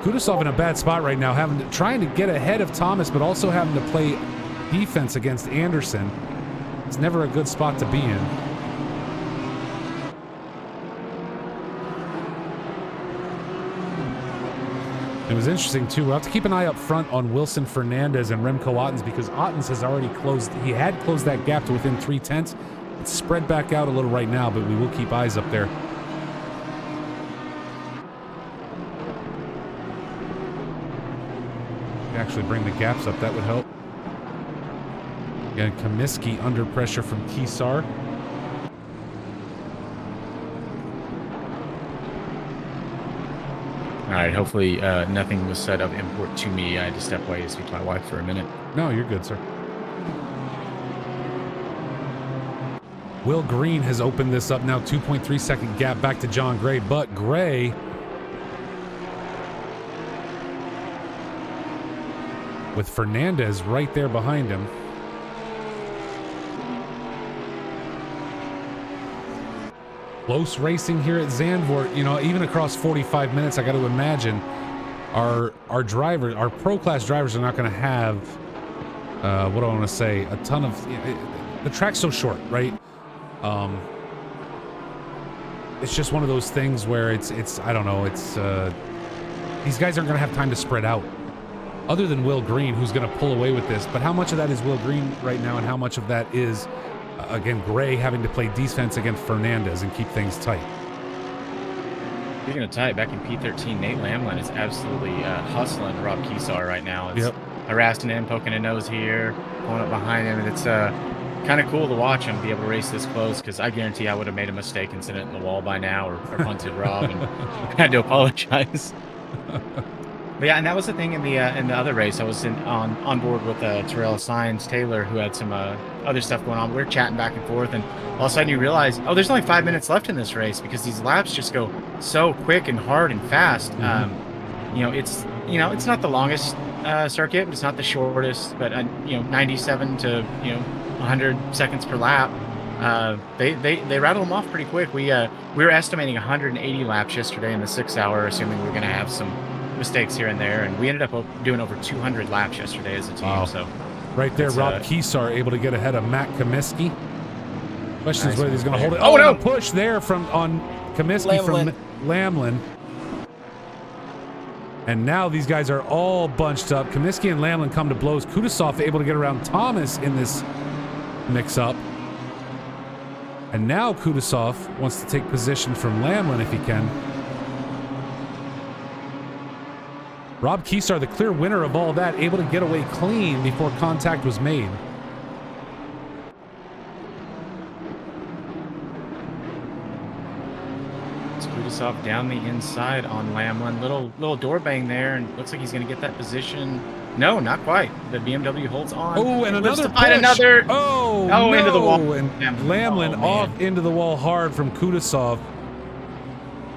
Kudasov in a bad spot right now, trying to get ahead of Thomas, but also having to play defense against Anderson. It's never a good spot to be in. It was interesting too. We'll have to keep an eye up front on Wilson Fernandez and Remco Ottens, because Ottens has already closed that gap to within 0.3. It's spread back out a little right now, but we will keep eyes up there. Actually bring the gaps up, that would help. Again, Comiskey under pressure from Kesar. All right, hopefully nothing was said of import to me. I had to step away to speak to my wife for a minute. No, you're good, sir. Will Green has opened this up now, 2.3 second gap back to John Gray, but Gray with Fernandez right there behind him. Close racing here at Zandvoort. Even across 45 minutes, I got to imagine our drivers, our pro class drivers, are not going to have what do I want to say, a ton of. The track's so short, right? It's just one of those things where it's I don't know. It's these guys aren't going to have time to spread out. Other than Will Green, who's going to pull away with this. But how much of that is Will Green right now, and how much of that is, again, Gray having to play defense against Fernandez and keep things tight? Speaking of tight, back in P13, Nate Lamlin is absolutely hustling Rob Kesar right now. It's harassing him, poking a nose here, going up behind him, and it's kind of cool to watch him be able to race this close, because I guarantee I would have made a mistake and sent it in the wall by now, or punted Rob and had to apologize. But yeah, and that was the thing in the other race. I was on board with Terrell Sainz Taylor, who had some other stuff going on. We were chatting back and forth, and all of a sudden you realize, oh, there's only 5 minutes left in this race, because these laps just go so quick and hard and fast. It's not the longest circuit, but it's not the shortest. But 97 to 100 seconds per lap. They rattle them off pretty quick. We were estimating 180 laps yesterday in the 6 hour, assuming we were going to have some mistakes here and there, and we ended up doing over 200 laps yesterday as a team. Wow. So right there, Rob Kesar able to get ahead of Matt Comiskey. Question is whether he's going to hold it. Oh, no! Push there on Comiskey from Lamlin. And now these guys are all bunched up. Comiskey and Lamlin come to blows. Kudasov able to get around Thomas in this mix-up. And now Kudasov wants to take position from Lamlin if he can. Rob Kesar, the clear winner of all that, able to get away clean before contact was made. Kudasov down the inside on Lamlin. Little door bang there, and looks like he's going to get that position. No, not quite. The BMW holds on. Oh, and another push. Oh, no. Into the wall. And Lamlin off into the wall hard from Kudasov.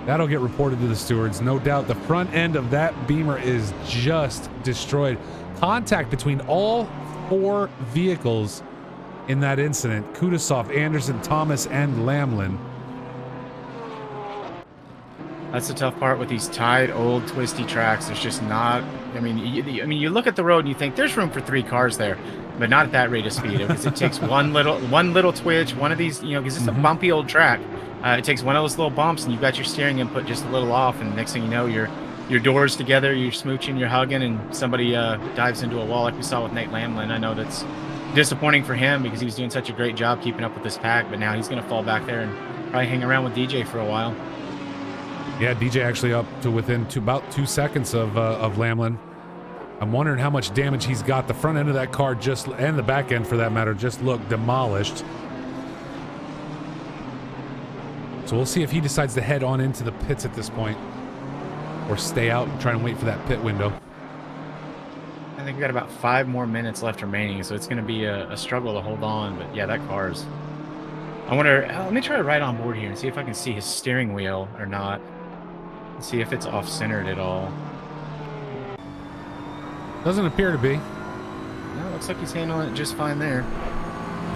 That'll get reported to the stewards, no doubt. The front end of that Beamer is just destroyed. Contact between all four vehicles in that incident. Kudasov, Anderson, Thomas, and Lamlin. That's the tough part with these tight, old, twisty tracks. There's just not. I mean, you look at the road and you think there's room for 3 cars there, but not at that rate of speed, because it takes one little twitch, one of these, because it's a bumpy old track. It takes one of those little bumps, and you've got your steering input just a little off, and next thing you know, your doors together, you're smooching, you're hugging, and somebody dives into a wall like we saw with Nate Lamlin. I know that's disappointing for him because he was doing such a great job keeping up with this pack, but now he's going to fall back there and probably hang around with DJ for a while. Yeah, DJ actually up to within about 2 seconds of Lamlin. I'm wondering how much damage he's got. The front end of that car and the back end for that matter, just looked demolished. So we'll see if he decides to head on into the pits at this point or stay out and try and wait for that pit window. I think we got about 5 more minutes left remaining, so it's going to be a struggle to hold on. But yeah, that car's... I wonder... let me try to ride on board here and see if I can see his steering wheel or not. See if it's off-centered at all. Doesn't appear to be. No, looks like he's handling it just fine there.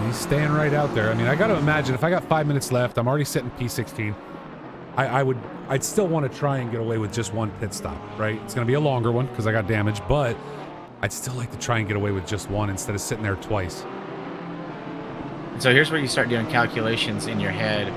He's staying right out there. I mean, I got to imagine if I got 5 minutes left, I'm already sitting P16. I'd still want to try and get away with just one pit stop, right? It's going to be a longer one because I got damage, but I'd still like to try and get away with just one instead of sitting there twice. So here's where you start doing calculations in your head.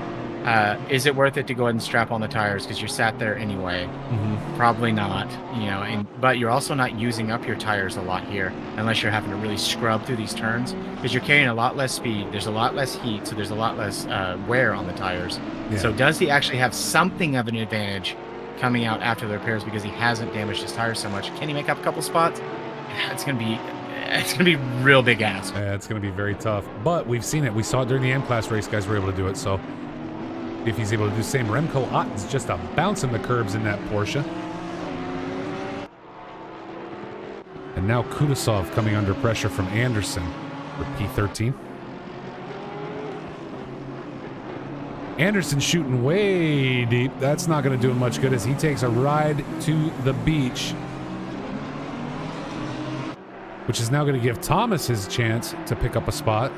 Is it worth it to go ahead and strap on the tires because you're sat there anyway? Mm-hmm. Probably not, you know, but you're also not using up your tires a lot here unless you're having to really scrub through these turns because you're carrying a lot less speed. There's a lot less heat, so there's a lot less wear on the tires. Yeah. So does he actually have something of an advantage coming out after the repairs because he hasn't damaged his tires so much? Can he make up a couple spots? It's gonna be real big ask. Yeah, it's gonna be very tough. But we've seen it. We saw it during the M-Class race. Guys were able to do it. So if he's able to do the same, Remco Otten's just bouncing the curbs in that Porsche. And now Kudasov coming under pressure from Anderson for P13. Anderson shooting way deep. That's not going to do him much good as he takes a ride to the beach, which is now going to give Thomas his chance to pick up a spot.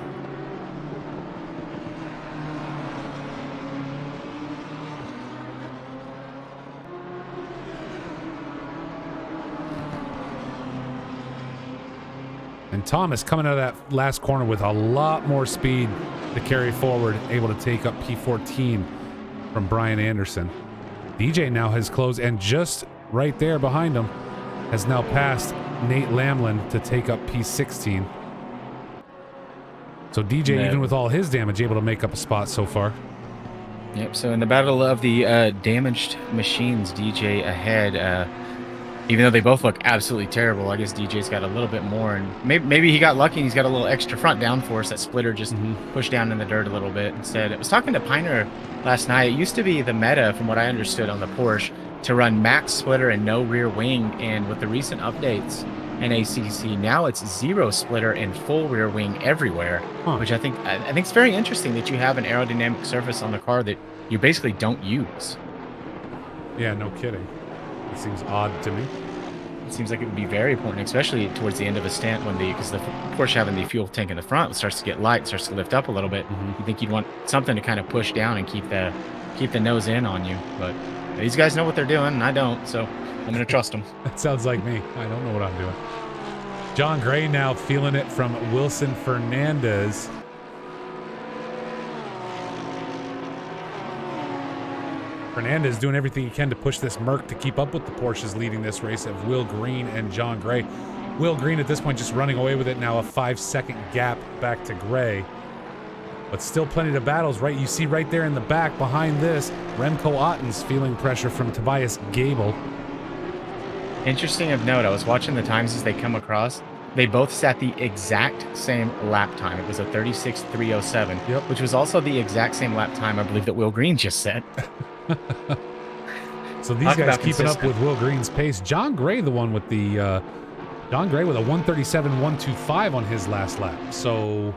And Thomas coming out of that last corner with a lot more speed to carry forward, able to take up P14 from Brian Anderson. DJ now has closed, and just right there behind him has now passed Nate Lamlin to take up P16. So DJ, even with all his damage, able to make up a spot so far. Yep, so in the battle of the damaged machines, DJ ahead. Even though they both look absolutely terrible, I guess DJ's got a little bit more, and maybe he got lucky and he's got a little extra front downforce. That splitter just pushed down in the dirt a little bit instead. I was talking to Piner last night. It used to be the meta, from what I understood on the Porsche, to run max splitter and no rear wing, and with the recent updates in ACC, now it's 0 splitter and full rear wing everywhere, which I think it's very interesting that you have an aerodynamic surface on the car that you basically don't use. Yeah, no kidding. It seems odd to me. It seems like it would be very important, especially towards the end of a stint because the Porsche having the fuel tank in the front starts to get light, starts to lift up a little bit. You think you'd want something to kind of push down and keep the nose in on you, but these guys know what they're doing, and I don't, so I'm going to trust them. That sounds like me. I don't know what I'm doing. John Gray now feeling it from Wilson Fernandez. Fernandez doing everything he can to push this Merc to keep up with the Porsches leading this race of Will Green and John Gray. Will Green at this point just running away with it now, a 5-second gap back to Gray. But still plenty of battles, right? You see right there in the back behind this, Remco Otten's feeling pressure from Tobias Gable. Interesting of note, I was watching the times as they come across. They both sat the exact same lap time. It was a 36.307, which was also the exact same lap time I believe that Will Green just set. So these guys keeping up with Will Green's pace. John Gray, the one with the John Gray with a 137.125 on his last lap. So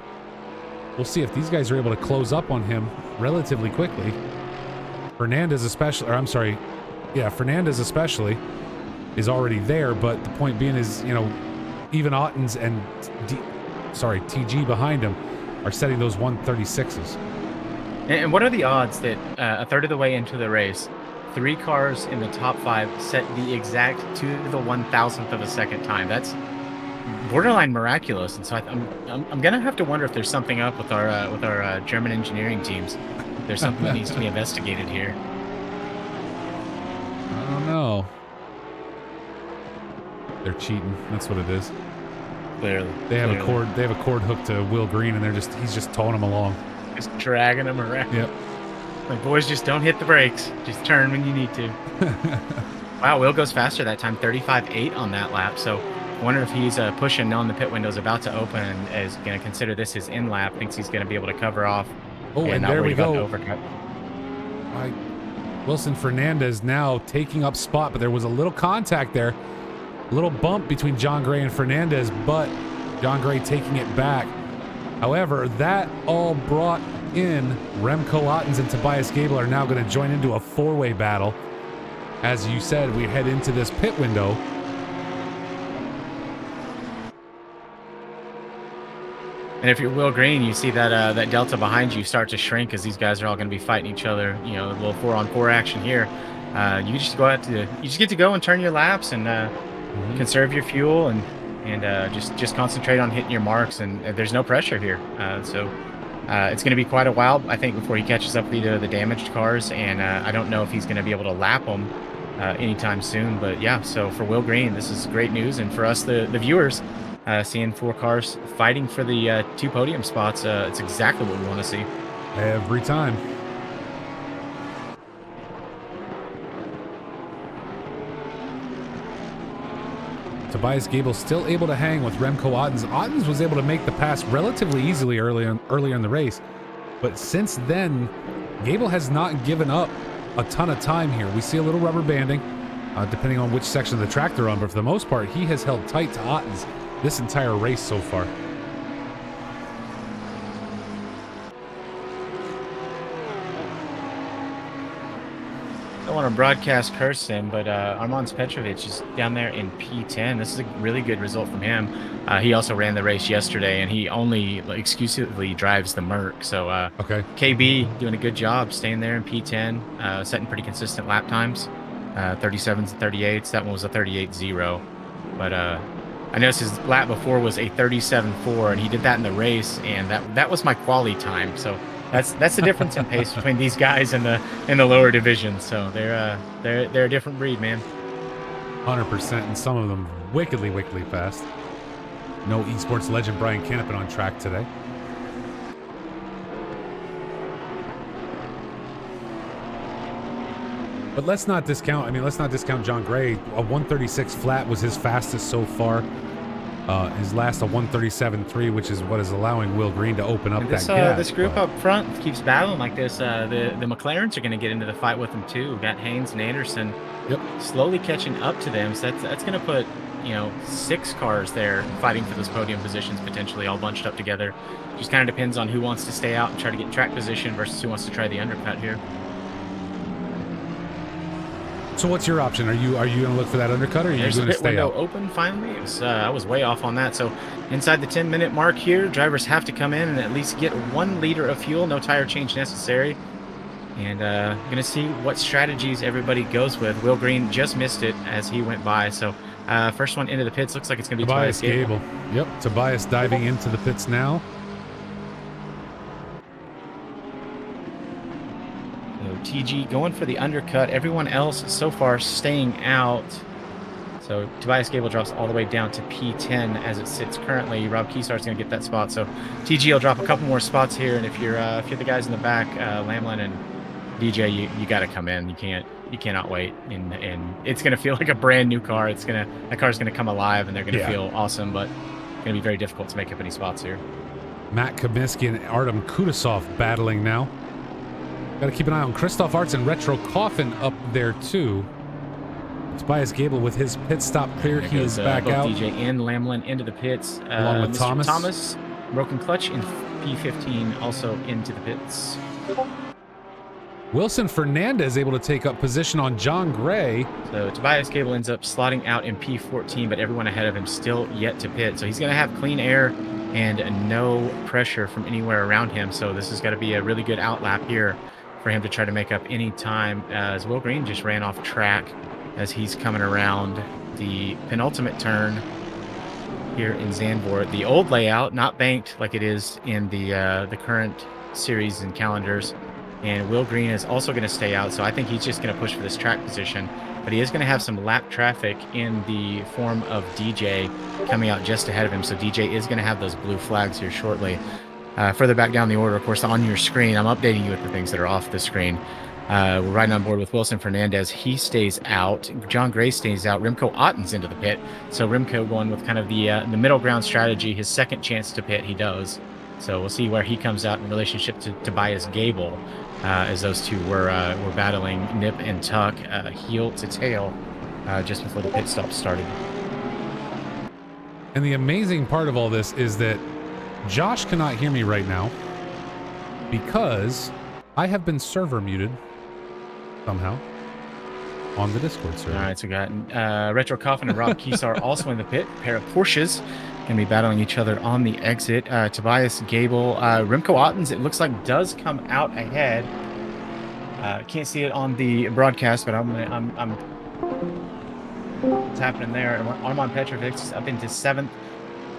we'll see if these guys are able to close up on him relatively quickly. Fernandez especially, or I'm sorry, yeah, Fernandez especially is already there, but the point being is, you know, even Otten's and TG behind him are setting those 136s. And what are the odds that a third of the way into the race, 3 cars in the top 5 set the exact to the 1,000th of a second time? That's borderline miraculous. And so I'm gonna have to wonder if there's something up with our German engineering teams. There's something that needs to be investigated here. I don't know. They're cheating. That's what it is. Clearly. They have a cord. They have a cord hooked to Will Green, and he's just towing him along. Just dragging him around. Yep. Like, boys, just don't hit the brakes. Just turn when you need to. Wow, Will goes faster that time, 35.8 on that lap. So I wonder if he's pushing, knowing the pit window's about to open, and is going to consider this his in lap. Thinks he's going to be able to cover off. Oh, and not there worried we about go. the overcut. Wilson Fernandez now taking up spot, but there was a little contact there. A little bump between John Gray and Fernandez, but John Gray taking it back. However, that all brought in Remco Ottens and Tobias Gable are now going to join into a four-way battle. As you said, we head into this pit window. And if you're Will Green, you see that that delta behind you start to shrink as these guys are all going to be fighting each other. You know, a little 4-on-4 action here. You just get to go and turn your laps and conserve your fuel and just concentrate on hitting your marks. And there's no pressure here. So it's going to be quite a while, I think, before he catches up with either of the damaged cars. And I don't know if he's going to be able to lap them anytime soon. But yeah, so for Will Green, this is great news. And for us, the viewers, seeing 4 cars fighting for the 2 podium spots, it's exactly what we want to see. Every time. Tobias Gable still able to hang with Remco Ottens. Ottens was able to make the pass relatively easily earlier in the race, but since then, Gable has not given up a ton of time here. We see a little rubber banding, depending on which section of the track they're on, but for the most part, he has held tight to Ottens this entire race so far. I don't want to broadcast curse him, but Armand Petrovic is down there in P10. This is a really good result from him. He also ran the race yesterday, and he only exclusively drives the Merc. So okay, KB doing a good job staying there in P10, setting pretty consistent lap times, 37s and 38s. That one was a 38.0, but I noticed his lap before was a 37.4, and he did that in the race, and that was my quali time. So that's the difference in pace between these guys in the lower division. So they're a different breed, man. 100%, and some of them wickedly fast. No esports legend Brian Canopin on track today. But let's not discount John Gray. A 136 flat was his fastest so far. His last a 137.3, which is what is allowing Will Green to open up that gap. This group up front keeps battling like this. The McLarens are going to get into the fight with them too. We've got Haynes and Anderson slowly catching up to them. So that's going to put 6 cars there fighting for those podium positions, potentially all bunched up together. Just kind of depends on who wants to stay out and try to get track position versus who wants to try the undercut here. So what's your option? Are you going to look for that undercut, or are you going to stay out? Open finally. I was way off on that. So inside the 10-minute mark here, drivers have to come in and at least get 1 liter of fuel. No tire change necessary. And going to see what strategies everybody goes with. Will Green just missed it as he went by. So first one into the pits looks like it's going to be Tobias Gable. Yep, Tobias diving into the pits now. TG going for the undercut. Everyone else so far staying out. So Tobias Gable drops all the way down to P10 as it sits currently. Rob Keesar's going to get that spot. So TG will drop a couple more spots here. And if you're the guys in the back, Lamlin and DJ, you got to come in. You cannot wait. And it's going to feel like a brand new car. That car's going to come alive, and they're going to feel awesome. But it's going to be very difficult to make up any spots here. Matt Kaminsky and Artem Kudasov battling now. Got to keep an eye on Christoph Arts and Retro Coffin up there too. Tobias Gable with his pit stop clear. He is back both out. DJ and Lamlin into the pits. Along with Mr. Thomas. Broken clutch in P15 also into the pits. Wilson Fernandez able to take up position on John Gray. So Tobias Gable ends up slotting out in P14, but everyone ahead of him still yet to pit. So he's going to have clean air and no pressure from anywhere around him. So this is going to be a really good outlap here for him to try to make up any time, as Will Green just ran off track as he's coming around the penultimate turn here in Zandvoort. The old layout, not banked like it is in the current series and calendars. And Will Green is also going to stay out, so I think he's just going to push for this track position. but he is going to have some lap traffic in the form of DJ coming out just ahead of him. So DJ is going to have those blue flags here shortly. Further back down the order, of course, on your screen, I'm updating you with the things that are off the screen. We're riding on board with Wilson Fernandez. He stays out. John Gray stays out. Remco Otten's into the pit. So Remco going with kind of the middle ground strategy. His second chance to pit, he does. So we'll see where he comes out in relationship to Tobias Gable, as those two were battling nip and tuck, heel to tail, just before the pit stop started. And the amazing part of all this is that Josh cannot hear me right now because I have been server muted somehow on the Discord server. All right, so we got Retro Coffin and Rob Kesar also in the pit. A pair of Porsches going to be battling each other on the exit. Tobias Gable, Remco Ottens, it looks like does come out ahead. Can't see it on the broadcast, but I'm what's happening there? Armand Petrovic up into 7th.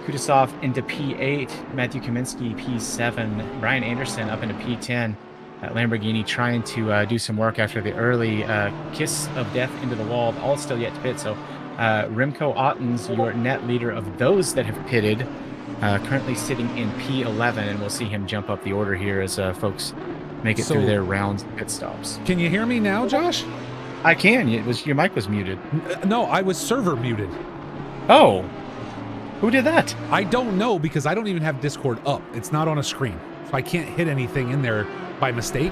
Kudasov into P8. Matthew Kaminsky P7. Brian Anderson up into P10. Lamborghini trying to do some work after the early kiss of death into the wall. All still yet to pit. So Remco Ottens, your net leader of those that have pitted, currently sitting in P11, and we'll see him jump up the order here as folks make it through their rounds of pit stops. Can you hear me now, Josh? I can. Your mic was muted. No, I was server muted. Oh, who did that? I don't know because I don't even have Discord up. It's not on a screen, so I can't hit anything in there by mistake.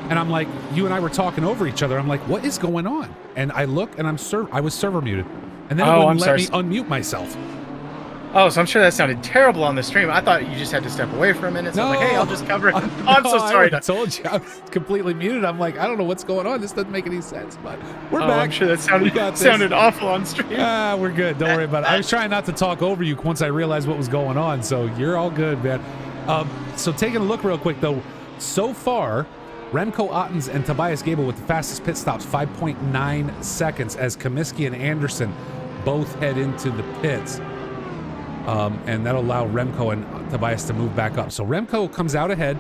And I'm like, you and I were talking over each other. I'm like, what is going on? And I look and I was server muted, and then it wouldn't let me unmute myself. Oh, so I'm sure that sounded terrible on the stream. I thought you just had to step away for a minute. So I was like, hey, I'll just cover it. I'm so sorry. I told you I was completely muted. I'm like, I don't know what's going on. This doesn't make any sense. But we're back. I'm sure that sounded awful on stream. We're good. Don't worry about it. I was trying not to talk over you once I realized what was going on. So you're all good, man. So taking a look real quick though, so far, Remco Ottens and Tobias Gable with the fastest pit stops, 5.9 seconds, as Comiskey and Anderson both head into the pits. And that'll allow Remco and Tobias to move back up. So Remco comes out ahead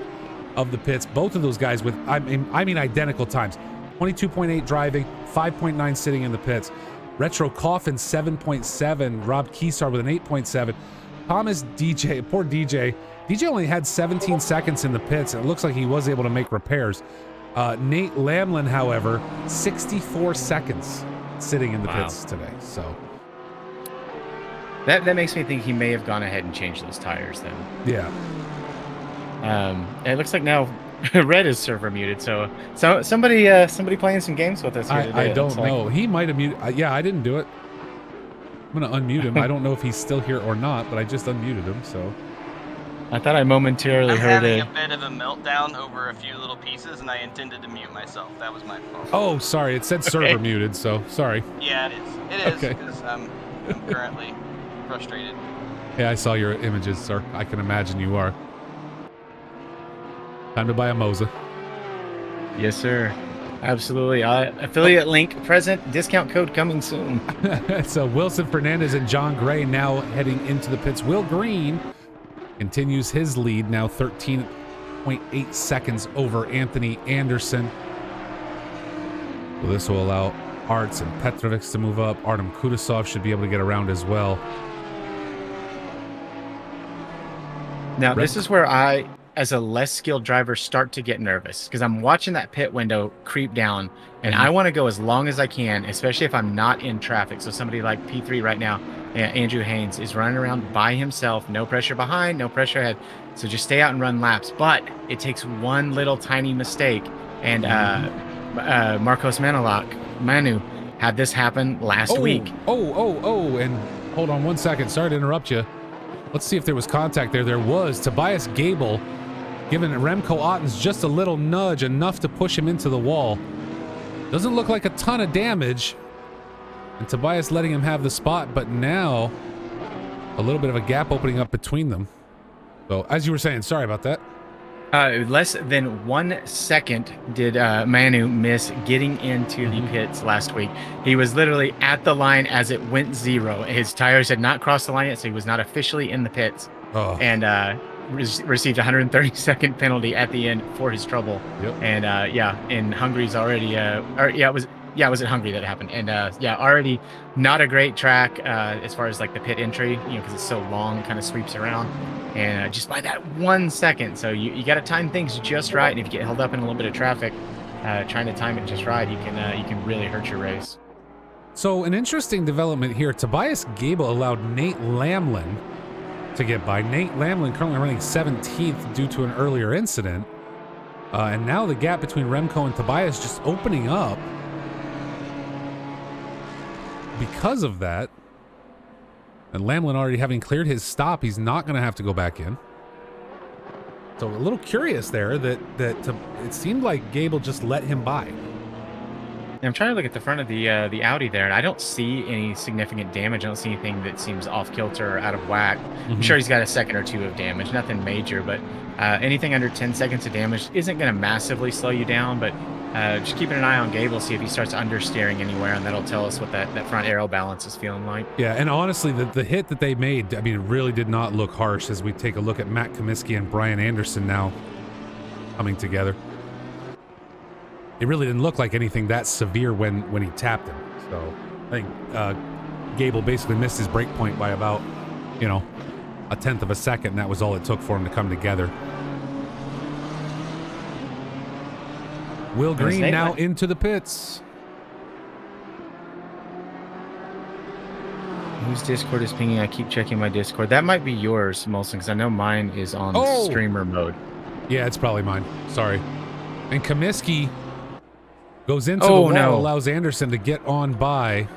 of the pits. Both of those guys with, I mean identical times. 22.8 driving, 5.9 sitting in the pits. Retro Coffin, 7.7. Rob Kesar with an 8.7. Thomas DJ, poor DJ. DJ only had 17 seconds in the pits, and it looks like he was able to make repairs. Nate Lamlin, however, 64 seconds sitting in the pits today. So that makes me think he may have gone ahead and changed those tires then. Yeah. It looks like now Red is server muted, so somebody playing some games with us here today. I don't know. He might have muted. Yeah, I didn't do it. I'm gonna unmute him. I don't know if he's still here or not, but I just unmuted him. So I thought I momentarily heard I'm having a bit of a meltdown over a few little pieces, and I intended to mute myself. That was my fault. Oh, sorry. It said server muted, so sorry. Yeah, it is. It is because I'm currently frustrated. Yeah, I saw your images, sir. I can imagine you are. Time to buy a Moza. Yes, sir. Absolutely. Affiliate link present. Discount code coming soon. So Wilson Fernandez and John Gray now heading into the pits. Will Green continues his lead, now 13.8 seconds over Anthony Anderson. So this will allow Arts and Petrovic to move up. Artem Kudasov should be able to get around as well. Now, this is where I, as a less skilled driver, start to get nervous because I'm watching that pit window creep down, and I want to go as long as I can, especially if I'm not in traffic. So somebody like P3 right now, Andrew Haynes, is running around by himself, no pressure behind, no pressure ahead. So just stay out and run laps. But it takes one little tiny mistake, and Marcos Manu had this happen last week. And hold on one second. Sorry to interrupt you. Let's see if there was contact there. There was. Tobias Gable giving Remco Ottens just a little nudge, enough to push him into the wall. Doesn't look like a ton of damage. And Tobias letting him have the spot, but now a little bit of a gap opening up between them. So, as you were saying, sorry about that. Less than 1 second did Manu miss getting into the pits last week. He was literally at the line as it went zero. His tires had not crossed the line yet, so he was not officially in the pits. And received a 130-second penalty at the end for his trouble. Yep. And in Hungary's already, it Yeah, it was at Hungary that it happened. And yeah, already not a great track as far as like the pit entry, because it's so long, it kind of sweeps around. And just by that 1 second. So you got to time things just right. And if you get held up in a little bit of traffic, trying to time it just right, you can really hurt your race. So an interesting development here. Tobias Gable allowed Nate Lamlin to get by. Nate Lamlin currently running 17th due to an earlier incident. And now the gap between Remco and Tobias just opening up because of that. And Lamlin already having cleared his stop, he's not going to have to go back in. So a little curious there that it seemed like Gable just let him by. I'm trying to look at the front of the Audi there, and I don't see any significant damage. I don't see anything that seems off kilter or out of whack. I'm sure he's got a second or two of damage, nothing major, but anything under 10 seconds of damage isn't going to massively slow you down, but just keeping an eye on Gable, see if he starts understeering anywhere, and that'll tell us what that front aero balance is feeling like. Yeah, and honestly, the hit that they made, I mean, it really did not look harsh as we take a look at Matt Comiskey and Brian Anderson now coming together. It really didn't look like anything that severe when he tapped him. So I think Gable basically missed his break point by about, a tenth of a second, and that was all it took for him to come together. Will Green now into the pits. Whose Discord is pinging? I keep checking my Discord. That might be yours, Molson, because I know mine is on streamer mode. Yeah, it's probably mine. Sorry. And Comiskey goes into the wall, allows Anderson to get on by.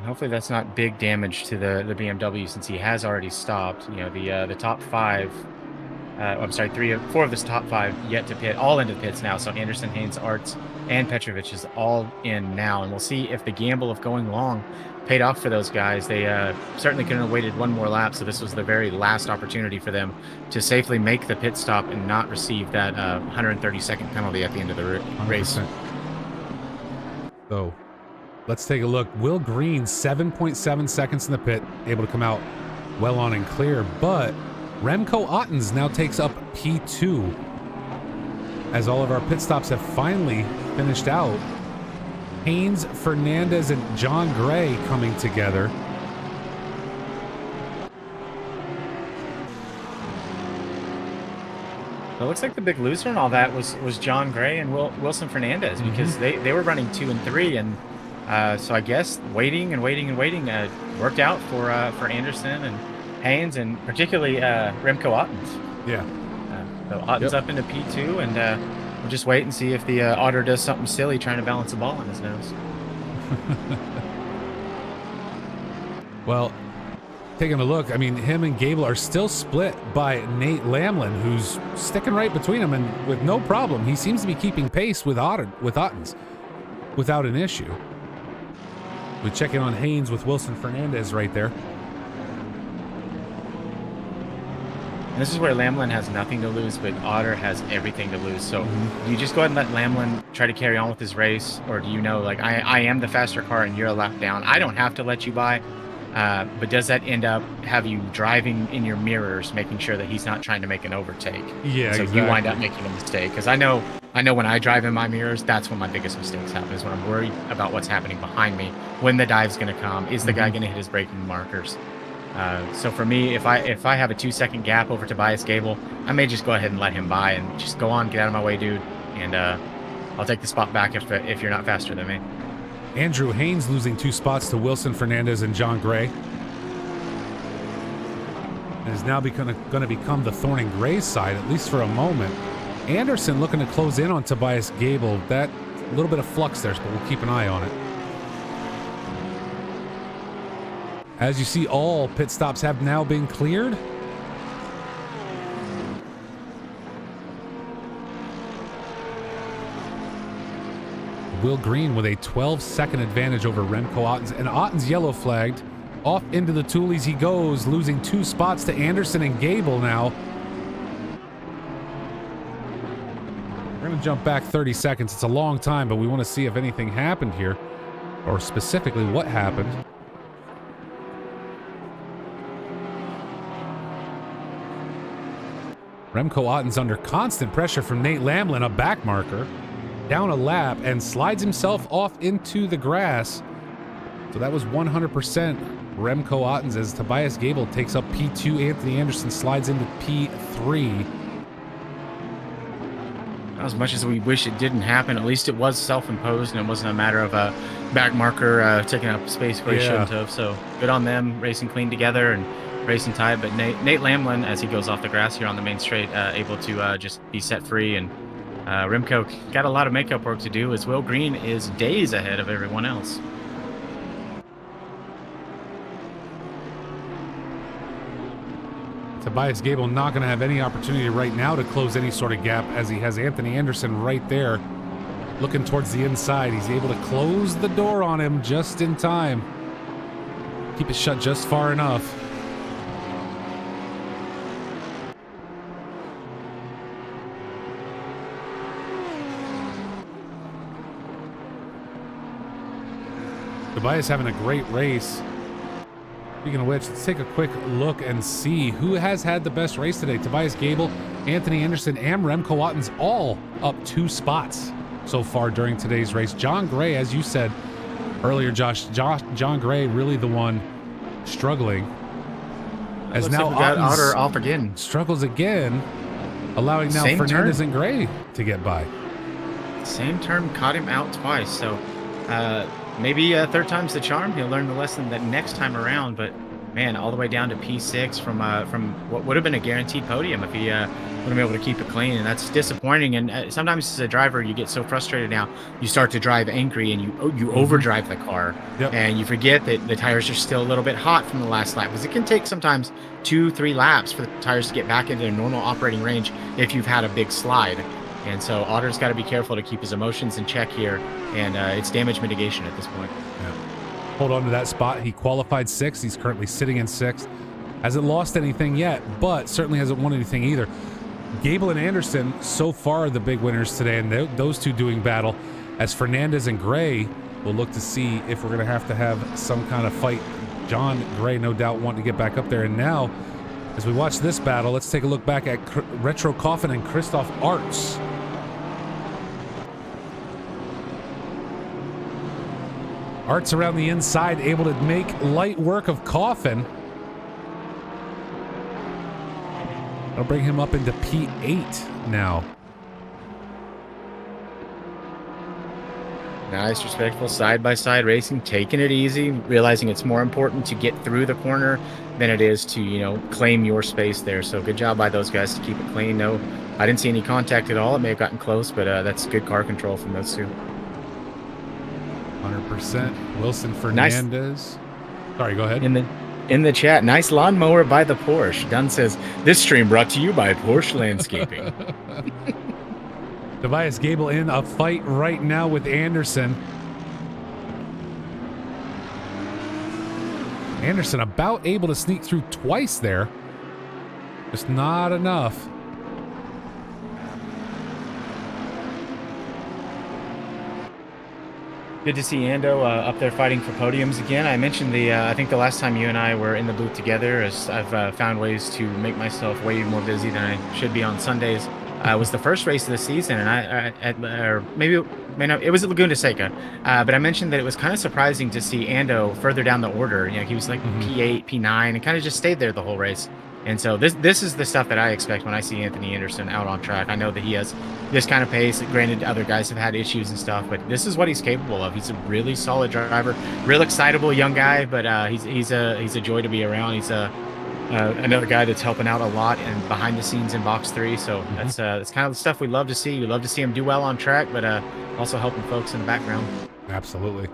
Hopefully that's not big damage to the BMW since he has already stopped. The top five, four of the top five yet to pit, all into the pits now. So Anderson, Haynes, Arts, and Petrovic is all in now. And we'll see if the gamble of going long paid off for those guys. They certainly couldn't have waited one more lap, so this was the very last opportunity for them to safely make the pit stop and not receive that 130-second penalty at the end of the race. 100%. So let's take a look. Will Green, 7.7 seconds in the pit, able to come out well on and clear, but Remco Ottens now takes up P2 as all of our pit stops have finally finished out. Haynes, Fernandez, and John Gray coming together. It looks like the big loser in all that was John Gray and Wilson Fernandez, because they were running 2 and 3, and so I guess waiting worked out for Anderson and Haynes, and particularly Remco Ottens. Yeah. So Ottens up into P2, and we'll just wait and see if the Otter does something silly trying to balance a ball on his nose. Well, taking a look, I mean, him and Gable are still split by Nate Lamlin, who's sticking right between them, and with no problem. He seems to be keeping pace with Ottens without an issue. We check in on Haynes with Wilson Fernandez right there. And this is where Lamlin has nothing to lose, but Otter has everything to lose. So do you just go ahead and let Lamlin try to carry on with his race? Or do you know, like, I am the faster car and you're a lap down. I don't have to let you by. But does that end up have you driving in your mirrors, making sure that he's not trying to make an overtake? Yeah, so exactly. You wind up making a mistake. Because I know when I drive in my mirrors, that's when my biggest mistakes happen, is when I'm worried about what's happening behind me, when the dive's going to come. Is the guy going to hit his braking markers? So for me, if I have a 2-second gap over Tobias Gable, I may just go ahead and let him by and just go on, get out of my way, dude, and I'll take the spot back if you're not faster than me. Andrew Haynes losing 2 spots to Wilson Fernandez and John Gray. And is now going to become the thorn in Gray's side, at least for a moment. Anderson looking to close in on Tobias Gable. That little bit of flux there, but we'll keep an eye on it. As you see, all pit stops have now been cleared. Will Green with a 12-second advantage over Remco Ottens, and Ottens yellow flagged. Off into the Toolies he goes, losing 2 spots to Anderson and Gable now. We're going to jump back 30 seconds. It's a long time, but we want to see if anything happened here, or specifically what happened. Remco Otten's under constant pressure from Nate Lamlin, a back marker, down a lap and slides himself off into the grass. So that was 100% Remco Otten's as Tobias Gable takes up P2. Anthony Anderson slides into P3. As much as we wish it didn't happen, at least it was self-imposed and it wasn't a matter of a back marker taking up space where he shouldn't have. So good on them, racing clean together and racing tight. But Nate Lamlin, as he goes off the grass here on the main straight, able to just be set free. And Remco got a lot of makeup work to do, as Will Green is days ahead of everyone else. Tobias Gable not going to have any opportunity right now to close any sort of gap, as he has Anthony Anderson right there looking towards the inside. He's able to close the door on him just in time. Keep it shut just far enough. Tobias having a great race. Speaking of which, let's take a quick look and see who has had the best race today. Tobias Gable, Anthony Anderson, and Remco Otten's all up 2 spots so far during today's race. John Gray, as you said earlier, Josh, John Gray really the one struggling. As now like we got Otter off again. Struggles again, allowing now Same Fernandez turn. and Gray to get by. Same term caught him out twice, so maybe third time's the charm. He'll learn the lesson that next time around. But man, all the way down to P6 from what would have been a guaranteed podium if he would have been able to keep it clean, and that's disappointing. And sometimes as a driver, you get so frustrated now, you start to drive angry and you overdrive the car, and you forget that the tires are still a little bit hot from the last lap, because it can take sometimes 2-3 laps for the tires to get back into their normal operating range if you've had a big slide. And so Otter's got to be careful to keep his emotions in check here, and it's damage mitigation at this point. Yeah. Hold on to that spot. He qualified 6th. He's currently sitting in 6th. Hasn't lost anything yet, but certainly hasn't won anything either. Gable and Anderson so far are the big winners today, and those two doing battle, as Fernandez and Gray will look to see if we're going to have some kind of fight. John Gray, no doubt, wanting to get back up there. And now, as we watch this battle, let's take a look back at Retro Coffin and Christoph Arts. Arts around the inside, able to make light work of Coffin. That'll bring him up into P8 now. Nice, respectful side-by-side racing, taking it easy, realizing it's more important to get through the corner than it is to, claim your space there. So good job by those guys to keep it clean. No, I didn't see any contact at all. It may have gotten close, but that's good car control from those two. 100%. Wilson Fernandez. Nice. Sorry, go ahead. In the chat, nice lawnmower by the Porsche. Dunn says, this stream brought to you by Porsche Landscaping. Tobias Gable in a fight right now with Anderson. Anderson about able to sneak through twice there. Just not enough. Good to see Ando up there fighting for podiums again. I mentioned I think the last time you and I were in the booth together, as I've found ways to make myself way more busy than I should be on Sundays. Was the first race of the season, and or maybe it was at Laguna Seca, but I mentioned that it was kind of surprising to see Ando further down the order. He was like P8, P9, and kind of just stayed there the whole race. And so this is the stuff that I expect when I see Anthony Anderson out on track. I know that he has this kind of pace. Granted, other guys have had issues and stuff, but this is what he's capable of. He's a really solid driver, real excitable young guy, but he's a joy to be around. He's another guy that's helping out a lot and behind the scenes in Box 3. So that's kind of the stuff we love to see. We love to see him do well on track, but also helping folks in the background. Absolutely.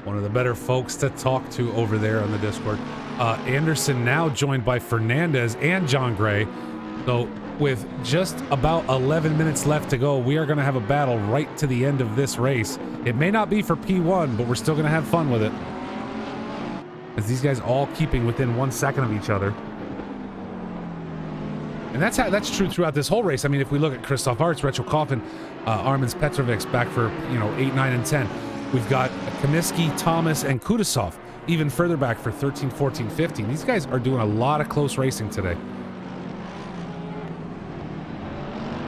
One of the better folks to talk to over there on the Discord. Anderson now joined by Fernandez and John Gray. So with just about 11 minutes left to go, we are going to have a battle right to the end of this race. It may not be for P1, but we're still going to have fun with it, as these guys all keeping within 1 second of each other. And that's true throughout this whole race. I mean, if we look at Christoph Arts, Retro Coffin, Armin's Petrovics back for 8, 9, and 10. We've got Comiskey, Thomas, and Kudasov even further back for 13, 14, 15. These guys are doing a lot of close racing today.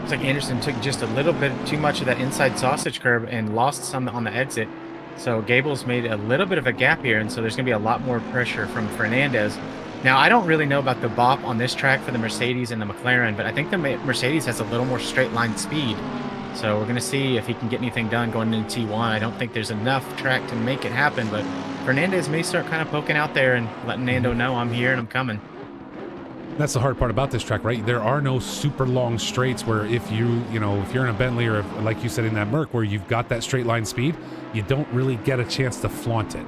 Looks like Anderson took just a little bit too much of that inside sausage curb and lost some on the exit. So Gable's made a little bit of a gap here, and so there's going to be a lot more pressure from Fernandez. Now, I don't really know about the bop on this track for the Mercedes and the McLaren, but I think the Mercedes has a little more straight line speed. So we're going to see if he can get anything done going into T1. I don't think there's enough track to make it happen, but Fernandez may start kind of poking out there and letting Nando know I'm here and I'm coming. That's the hard part about this track, right? There are no super long straights where if you're in a Bentley or if, like you said in that Merc, where you've got that straight line speed, you don't really get a chance to flaunt it.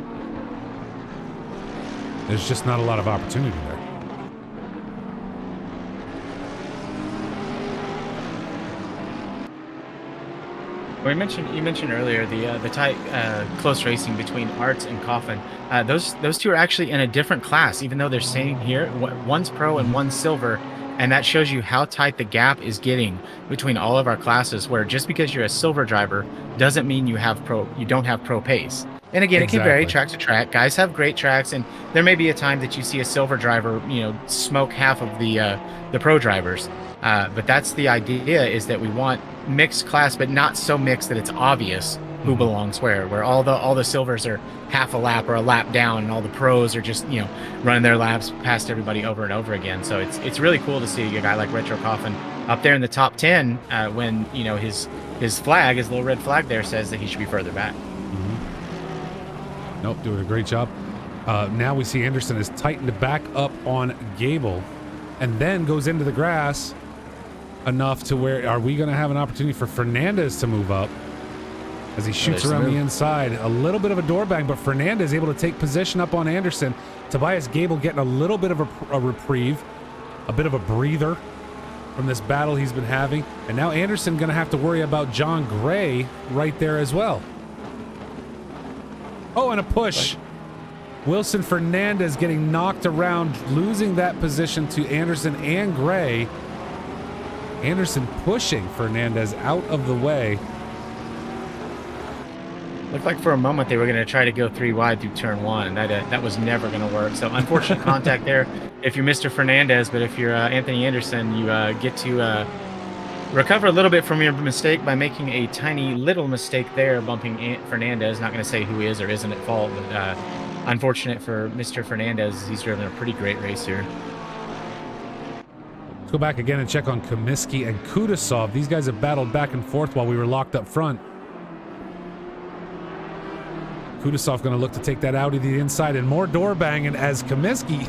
There's just not a lot of opportunity there. Well, you mentioned earlier the tight close racing between Arts and Coffin. Those two are actually in a different class, even though they're same here. One's pro and one's silver, and that shows you how tight the gap is getting between all of our classes. Where just because you're a silver driver doesn't mean you don't have pro pace. And again, It can vary track to track. Guys have great tracks, and there may be a time that you see a silver driver, smoke half of the pro drivers. But that's the idea, is that we want mixed class, but not so mixed that it's obvious who belongs where all the silvers are half a lap or a lap down, and all the pros are just running their laps past everybody over and over again. So it's really cool to see a guy like Retro Coffin up there in the top 10 when his flag, his little red flag there, says that he should be further back. Nope, doing a great job. Now we see Anderson has tightened back up on Gable and then goes into the grass enough to where, are we going to have an opportunity for Fernandez to move up as he shoots around the inside? A little bit of a door bang, but Fernandez able to take position up on Anderson. Tobias Gable getting a little bit of a reprieve, a bit of a breather from this battle he's been having. And now Anderson going to have to worry about John Gray right there as well. Oh, and a push. Wilson Fernandez getting knocked around, losing that position to Anderson and Gray. Anderson pushing Fernandez out of the way. Looked like for a moment they were going to try to go 3 wide through turn 1. That was never going to work. So unfortunate contact there if you're Mr. Fernandez, but if you're Anthony Anderson, you get to recover a little bit from your mistake by making a tiny little mistake there, bumping Fernandez. Not going to say who is or isn't at fault, but unfortunate for Mr. Fernandez. He's driven a pretty great race here. Let's go back again and check on Comiskey and Kudasov. These guys have battled back and forth while we were locked up front. Kudasov going to look to take that out of the inside, and more door banging as Comiskey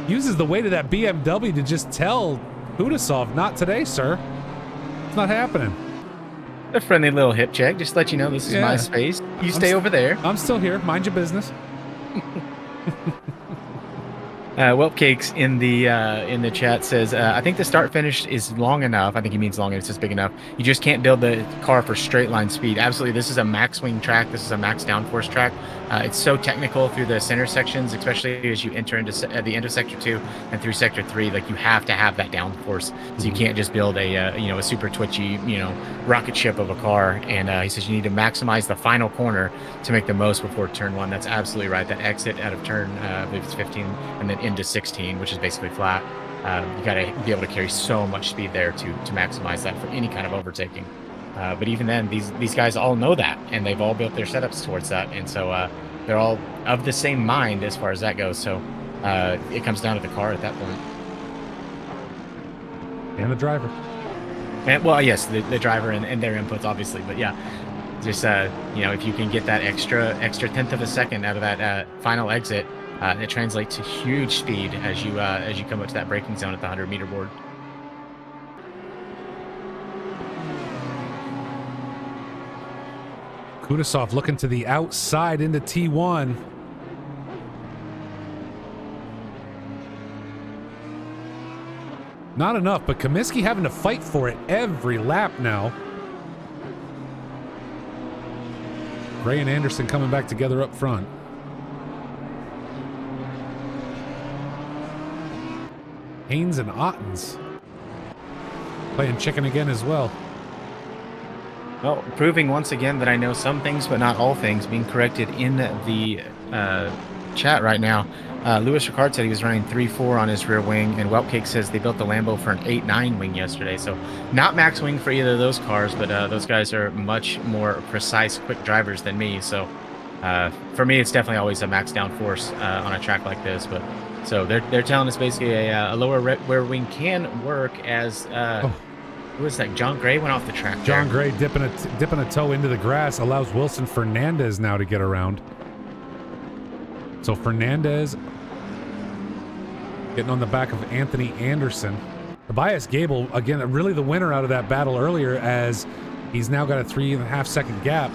uses the weight of that BMW to just tell Kudasov, not today, sir. It's not happening. A friendly little hip check, just let you know this is my space. You stay over there. I'm still here. Mind your business. Whelpcakes in the chat says, I think the start finish is long enough. I think he means long, it's just big enough. You just can't build the car for straight line speed. Absolutely, this is a max swing track. This is a max downforce track. It's so technical through the center sections, especially as you enter into the end of sector 2 and through sector 3. Like, you have to have that downforce, so you can't just build a super twitchy rocket ship of a car. And he says you need to maximize the final corner to make the most before turn 1. That's absolutely right. That exit out of turn, I believe it's 15, and then into 16, which is basically flat. You got to be able to carry so much speed there to maximize that for any kind of overtaking. But even then, these guys all know that, and they've all built their setups towards that, and so they're all of the same mind as far as that goes. So it comes down to the car at that point. And the driver. And, well, yes, the driver and their inputs, obviously. But yeah, just if you can get that extra tenth of a second out of that final exit, it translates to huge speed as you come up to that braking zone at the 100-meter board. Kudasov looking to the outside into T1. Not enough, but Comiskey having to fight for it every lap now. Gray and Anderson coming back together up front. Haynes and Ottens playing chicken again as well. Well, proving once again that I know some things, but not all things, being corrected in the chat right now. Lewis Ricard said he was running 3.4 on his rear wing, and Weltcake says they built the Lambo for an 8.9 wing yesterday. So not max wing for either of those cars, but those guys are much more precise, quick drivers than me. So for me, it's definitely always a max downforce on a track like this. But so they're telling us basically a lower rear wing can work as who was that? John Gray went off the track. John Gray dipping a toe into the grass allows Wilson Fernandez now to get around. So Fernandez getting on the back of Anthony Anderson. Tobias Gable, again, really the winner out of that battle earlier, as he's now got a 3.5 second gap.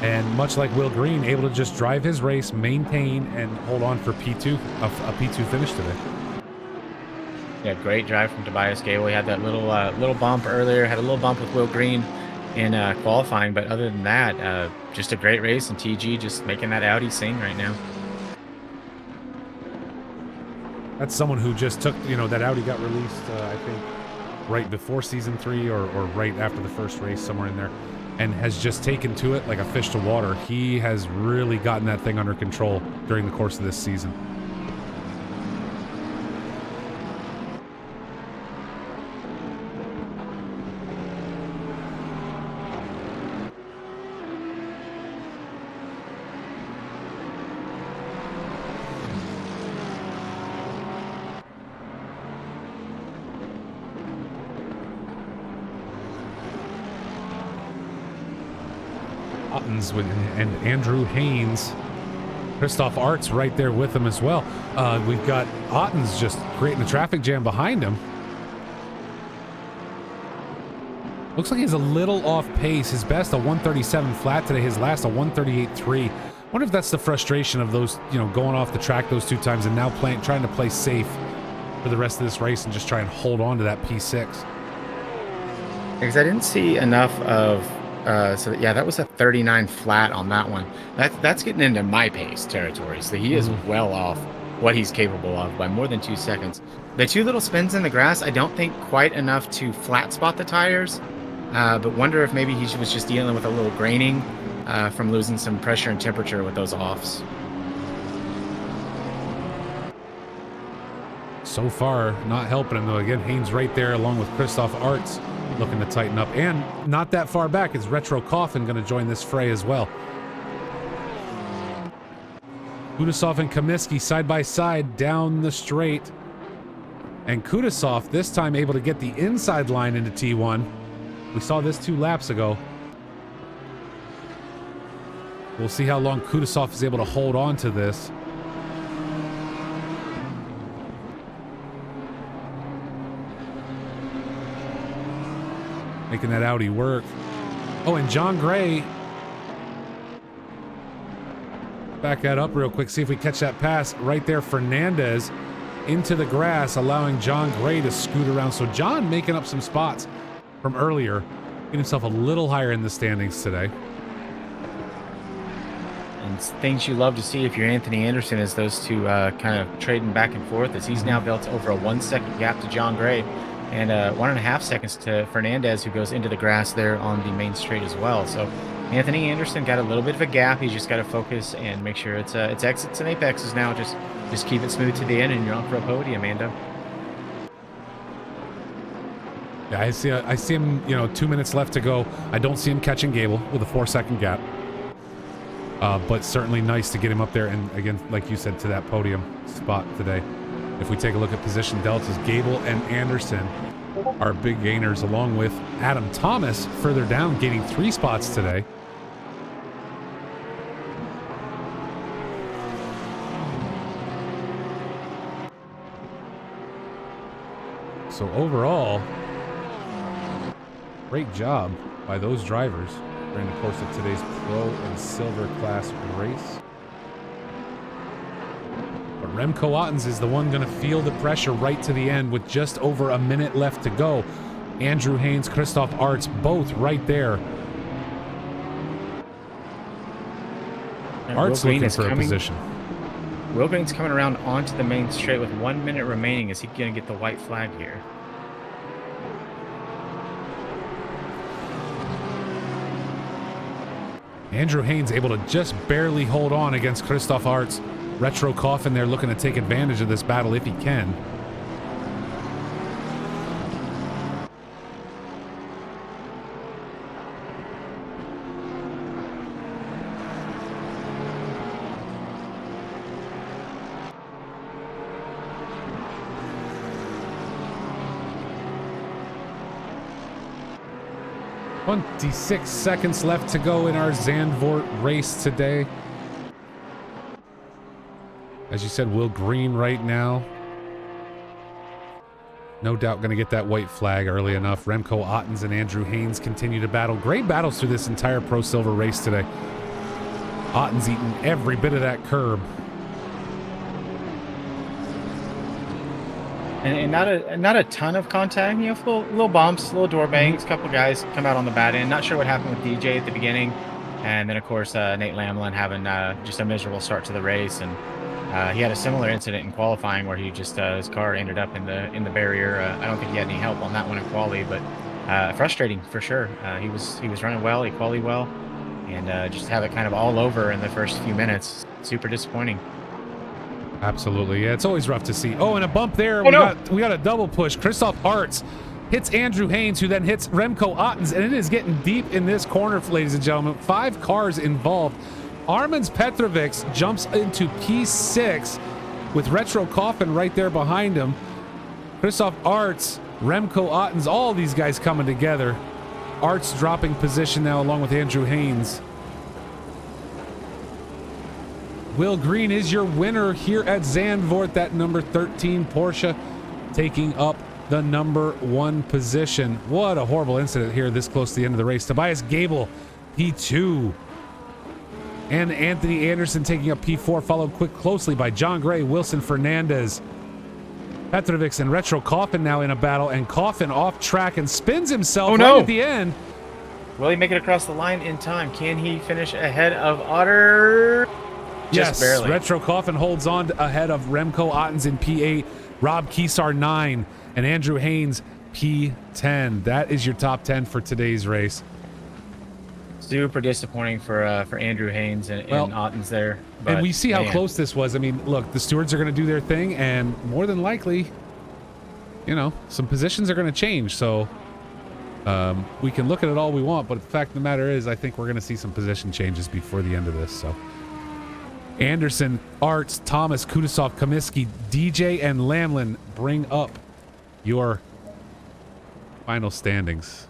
And much like Will Green, able to just drive his race, maintain, and hold on for P2, a P2 finish today. Yeah, great drive from Tobias Gable. He had that little bump earlier, had a little bump with Will Green in qualifying, but other than that, just a great race, and TG just making that Audi sing right now. That's someone who just took, that Audi got released, I think, right before season 3 or right after the first race, somewhere in there, and has just taken to it like a fish to water. He has really gotten that thing under control during the course of this season. And Andrew Haynes, Christoph Art's right there with him as well. We've got Ottens just creating a traffic jam behind him. Looks like he's a little off pace. His best a 137 flat today. His last a 138.3. Wonder if that's the frustration of those, going off the track those 2 times and now trying to play safe for the rest of this race and just try and hold on to that P6. Because I didn't see enough of. That was a 39 flat on that one. That's getting into my pace territory. So he is well off what he's capable of by more than 2 seconds. The 2 little spins in the grass, I don't think quite enough to flat spot the tires. But wonder if maybe he was just dealing with a little graining from losing some pressure and temperature with those offs. So far, not helping him though. Again, Haynes right there along with Christoph Artz, looking to tighten up, and not that far back is Retro Coffin going to join this fray as well. Kudasov and Comiskey side by side down the straight, and Kudasov this time able to get the inside line into T1. We saw this 2 laps ago. We'll see how long Kudasov is able to hold on to this. Making that Audi work. Oh, and John Gray. Back that up real quick. See if we catch that pass right there. Fernandez into the grass, allowing John Gray to scoot around. So John making up some spots from earlier. Getting himself a little higher in the standings today. And things you love to see if you're Anthony Anderson is those 2 kind of trading back and forth, as he's now built over a 1 second gap to John Gray. And 1.5 seconds to Fernandez, who goes into the grass there on the main straight as well. So Anthony Anderson got a little bit of a gap. He's just got to focus and make sure it's exits and apexes now. Just keep it smooth to the end, and you're on for a podium, Ando. Yeah, I see him. 2 minutes left to go. I don't see him catching Gable with a 4 second gap. But certainly nice to get him up there, and again, like you said, to that podium spot today. If we take a look at position deltas, Gable and Anderson are big gainers, along with Adam Thomas further down, gaining 3 spots today. So overall, great job by those drivers during the course of today's Pro and Silver class race. But Remco Ottens is the one going to feel the pressure right to the end with just over a minute left to go. Andrew Haynes, Christoph Artz, both right there. And Art's looking for a position. Will Green's coming around onto the main straight with 1 minute remaining. Is he going to get the white flag here? Andrew Haynes able to just barely hold on against Christoph Artz. Retro Coffin there looking to take advantage of this battle if he can. "26 seconds left to go in our Zandvoort race today." As you said, Will Green right now. No doubt going to get that white flag early enough. Remco Ottens and Andrew Haynes continue to battle. Great battles through this entire Pro Silver race today. Ottens eating every bit of that curb. And not a ton of contact, you know, little bumps, little door bangs, a couple guys come out on the bad end. Not sure what happened with DJ at the beginning. And then, of course, Nate Lamlin having just a miserable start to the race. And he had a similar incident in qualifying where he just his car ended up in the barrier. I don't think he had any help on that one in quali, but frustrating for sure. He was running well, he qualied well, and just have it kind of all over in the first few minutes. Super disappointing. Absolutely, yeah. It's always rough to see. Oh, and a bump there. Oh, We got a double push. Christoph Artz hits Andrew Haynes, who then hits Remco Ottens, and it is getting deep in this corner, ladies and gentlemen. 5 cars involved. Armins Petrovic jumps into P6 with Retro Coffin right there behind him. Christoph Artz, Remco Ottens, all these guys coming together. Artz dropping position now along with Andrew Haynes. Will Green is your winner here at Zandvoort. That number 13 Porsche taking up the number 1 position. What a horrible incident here this close to the end of the race. Tobias Gable, P2. And Anthony Anderson taking up P4, followed closely by John Gray, Wilson Fernandez. Petrovic and Retro Coffin now in a battle, and Coffin off track and spins himself right at the end. Will he make it across the line in time? Can he finish ahead of Otter? Just barely. Retro Coffin holds on ahead of Remco Ottens in P8, Rob Kiesar 9, and Andrew Haynes P10. That is your top 10 for today's race. Super disappointing for Andrew Haynes and Ottens there. But, and we see how close this was. I mean, look, the stewards are going to do their thing, and more than likely, you know, some positions are going to change. So we can look at it all we want, but the fact of the matter is, I think we're going to see some position changes before the end of this. So Anderson, Arts, Thomas, Kudasov, Comiskey, DJ, and Lamlin bring up your final standings.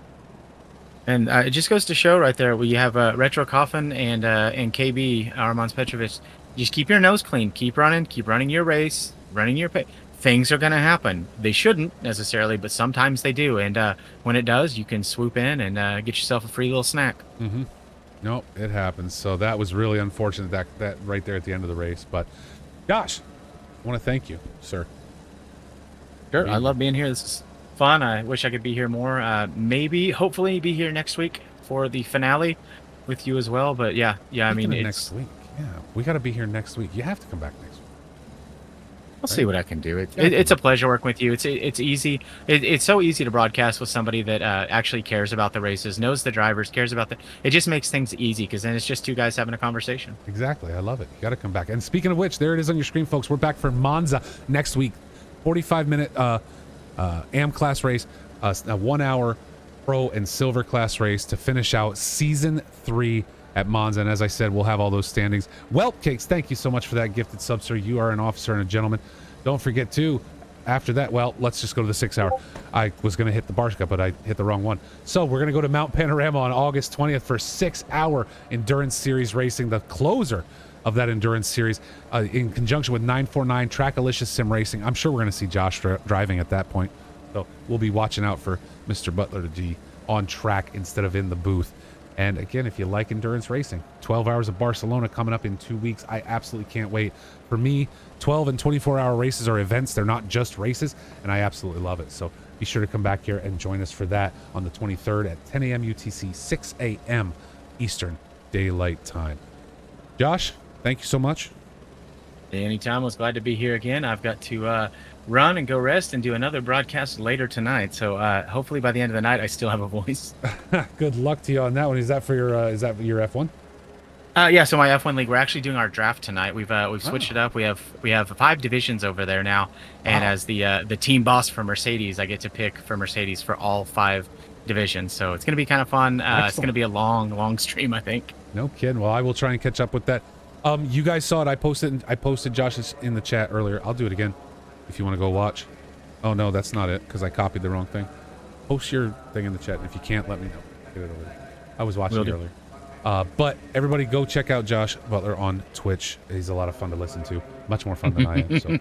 And it just goes to show right there, we have Retro Coffin and KB, Armand Petrovic. Just keep your nose clean. Keep running your race, running your pace. Things are going to happen. They shouldn't necessarily, but sometimes they do. And when it does, you can swoop in and get yourself a free little snack. Mm-hmm. Nope, it happens. So that was really unfortunate, that right there at the end of the race. But gosh, I want to thank you, sir. Sure, I love being here. This is fun. I wish I could be here more. Hopefully be here next week for the finale with you as well. But yeah, I mean, it's next week. Yeah, we got to be here next week. You have to come back next week. I'll see what I can do. It's a pleasure working with you. It's easy. It's so easy to broadcast with somebody that actually cares about the races, knows the drivers, cares about the. It just makes things easy because then it's just two guys having a conversation. Exactly. I love it. You got to come back. And speaking of which, there it is on your screen, folks. We're back for Monza next week. 45-minute AM class race, a 1 hour pro and silver class race to finish out season 3 at Monza. And as I said, we'll have all those standings. Whelp Cakes, thank you so much for that gifted sub, sir. You are an officer and a gentleman. Don't forget to, after that, well, let's just go to the 6 hour. I was going to hit the Barsh Cup, but I hit the wrong one. So we're going to go to Mount Panorama on August 20th for 6 hour endurance series racing, the closer of that endurance series, in conjunction with 949 Trackalicious Sim Racing. I'm sure we're going to see Josh driving at that point. So we'll be watching out for Mr. Butler to be on track instead of in the booth. And again, if you like endurance racing, 12 hours of Barcelona coming up in 2 weeks. I absolutely can't wait. For me, 12 and 24-hour races are events. They're not just races, and I absolutely love it. So be sure to come back here and join us for that on the 23rd at 10 a.m. UTC, 6 a.m. Eastern Daylight Time. Josh, thank you so much. Anytime. I was glad to be here again. I've got to run and go rest and do another broadcast later tonight. So hopefully by the end of the night, I still have a voice. Good luck to you on that one. Is that for your F1? Yeah, so my F1 league, we're actually doing our draft tonight. We've switched it up. We have 5 divisions over there now, and Wow. as the team boss for Mercedes, I get to pick for Mercedes for all 5 divisions. So it's gonna be kind of fun. It's gonna be a long stream, I think. No kidding. Well, I will try and catch up with that. You guys saw it. I posted Josh's in the chat earlier. I'll do it again if you want to go watch. Oh no, that's not it because I copied the wrong thing. Post your thing in the chat. If you can't, let me know. Get it over there. I was watching it earlier. But everybody go check out Josh Butler on Twitch. He's a lot of fun to listen to. Much more fun than I am. So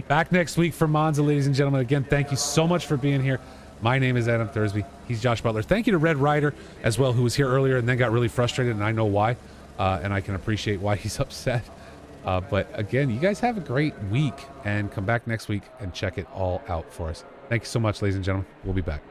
back next week for Monza, ladies and gentlemen. Again, thank you so much for being here. My name is Adam Thursby. He's Josh Butler. Thank you to Red Ryder as well, who was here earlier and then got really frustrated, and I know why. And I can appreciate why he's upset. But again, you guys have a great week, and come back next week and check it all out for us. Thank you so much, ladies and gentlemen. We'll be back.